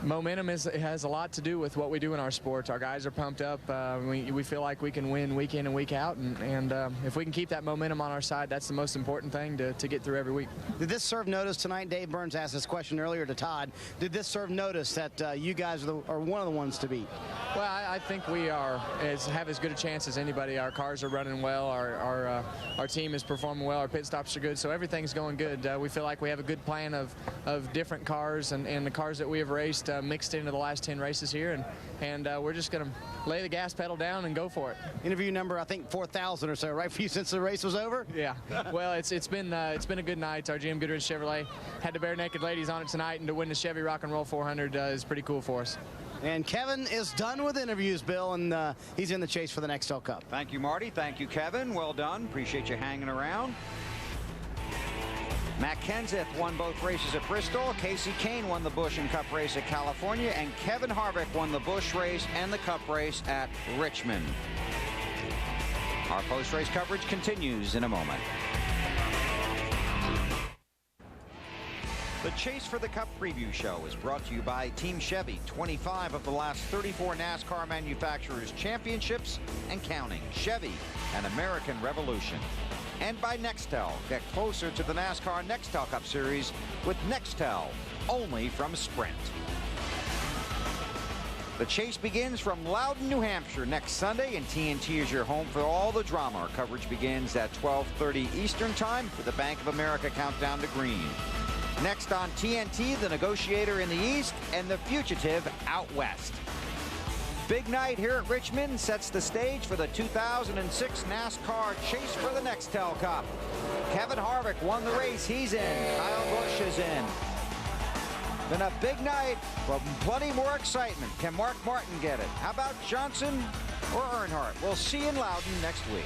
momentum has a lot to do with what we do in our sport. Our guys are pumped up. We feel like we can win week in and week out, and if we can keep that momentum on our side, that's the most important thing to get through every week. Did this serve notice tonight? Dave Burns asked this question earlier to Todd. Did this serve notice that you guys are one of the ones to beat? Well, I think we have as good a chance as anybody. Our cars are running well. Our team is performing well. Our pit stops are good, so everything's going good. We feel like we have a good plan of different cars and the cars that we have raced mixed into the last 10 races here, and we're just going to lay the gas pedal down and go for it. Interview number, I think 4,000 or so, right, for you since the race was over? Yeah. Well, it's been a good night. Our GM Goodrich Chevrolet had the Bare Naked Ladies on it tonight, and to win the Chevy Rock and Roll 400 is pretty cool for us. And Kevin is done with interviews, Bill, and he's in the chase for the Nextel Cup. Thank you, Marty. Thank you, Kevin. Well done. Appreciate you hanging around. Matt Kenseth won both races at Bristol. Casey Kane won the Busch and Cup race at California. And Kevin Harvick won the Busch race and the Cup race at Richmond. Our post-race coverage continues in a moment. The Chase for the Cup preview show is brought to you by Team Chevy. 25 of the last 34 NASCAR manufacturers' championships and counting. Chevy, an American revolution. And by Nextel. Get closer to the NASCAR Nextel Cup Series with Nextel, only from Sprint. The chase begins from Loudon, New Hampshire next Sunday, and TNT is your home for all the drama. Our coverage begins at 12:30 Eastern Time with the Bank of America countdown to green. Next on TNT, the negotiator in the east and the fugitive out west. Big night here at Richmond sets the stage for the 2006 NASCAR Chase for the Nextel Cup. Kevin Harvick won the race. He's in. Kyle Busch is in. Been a big night, but plenty more excitement. Can Mark Martin get it? How about Johnson or Earnhardt? We'll see you in Loudon next week.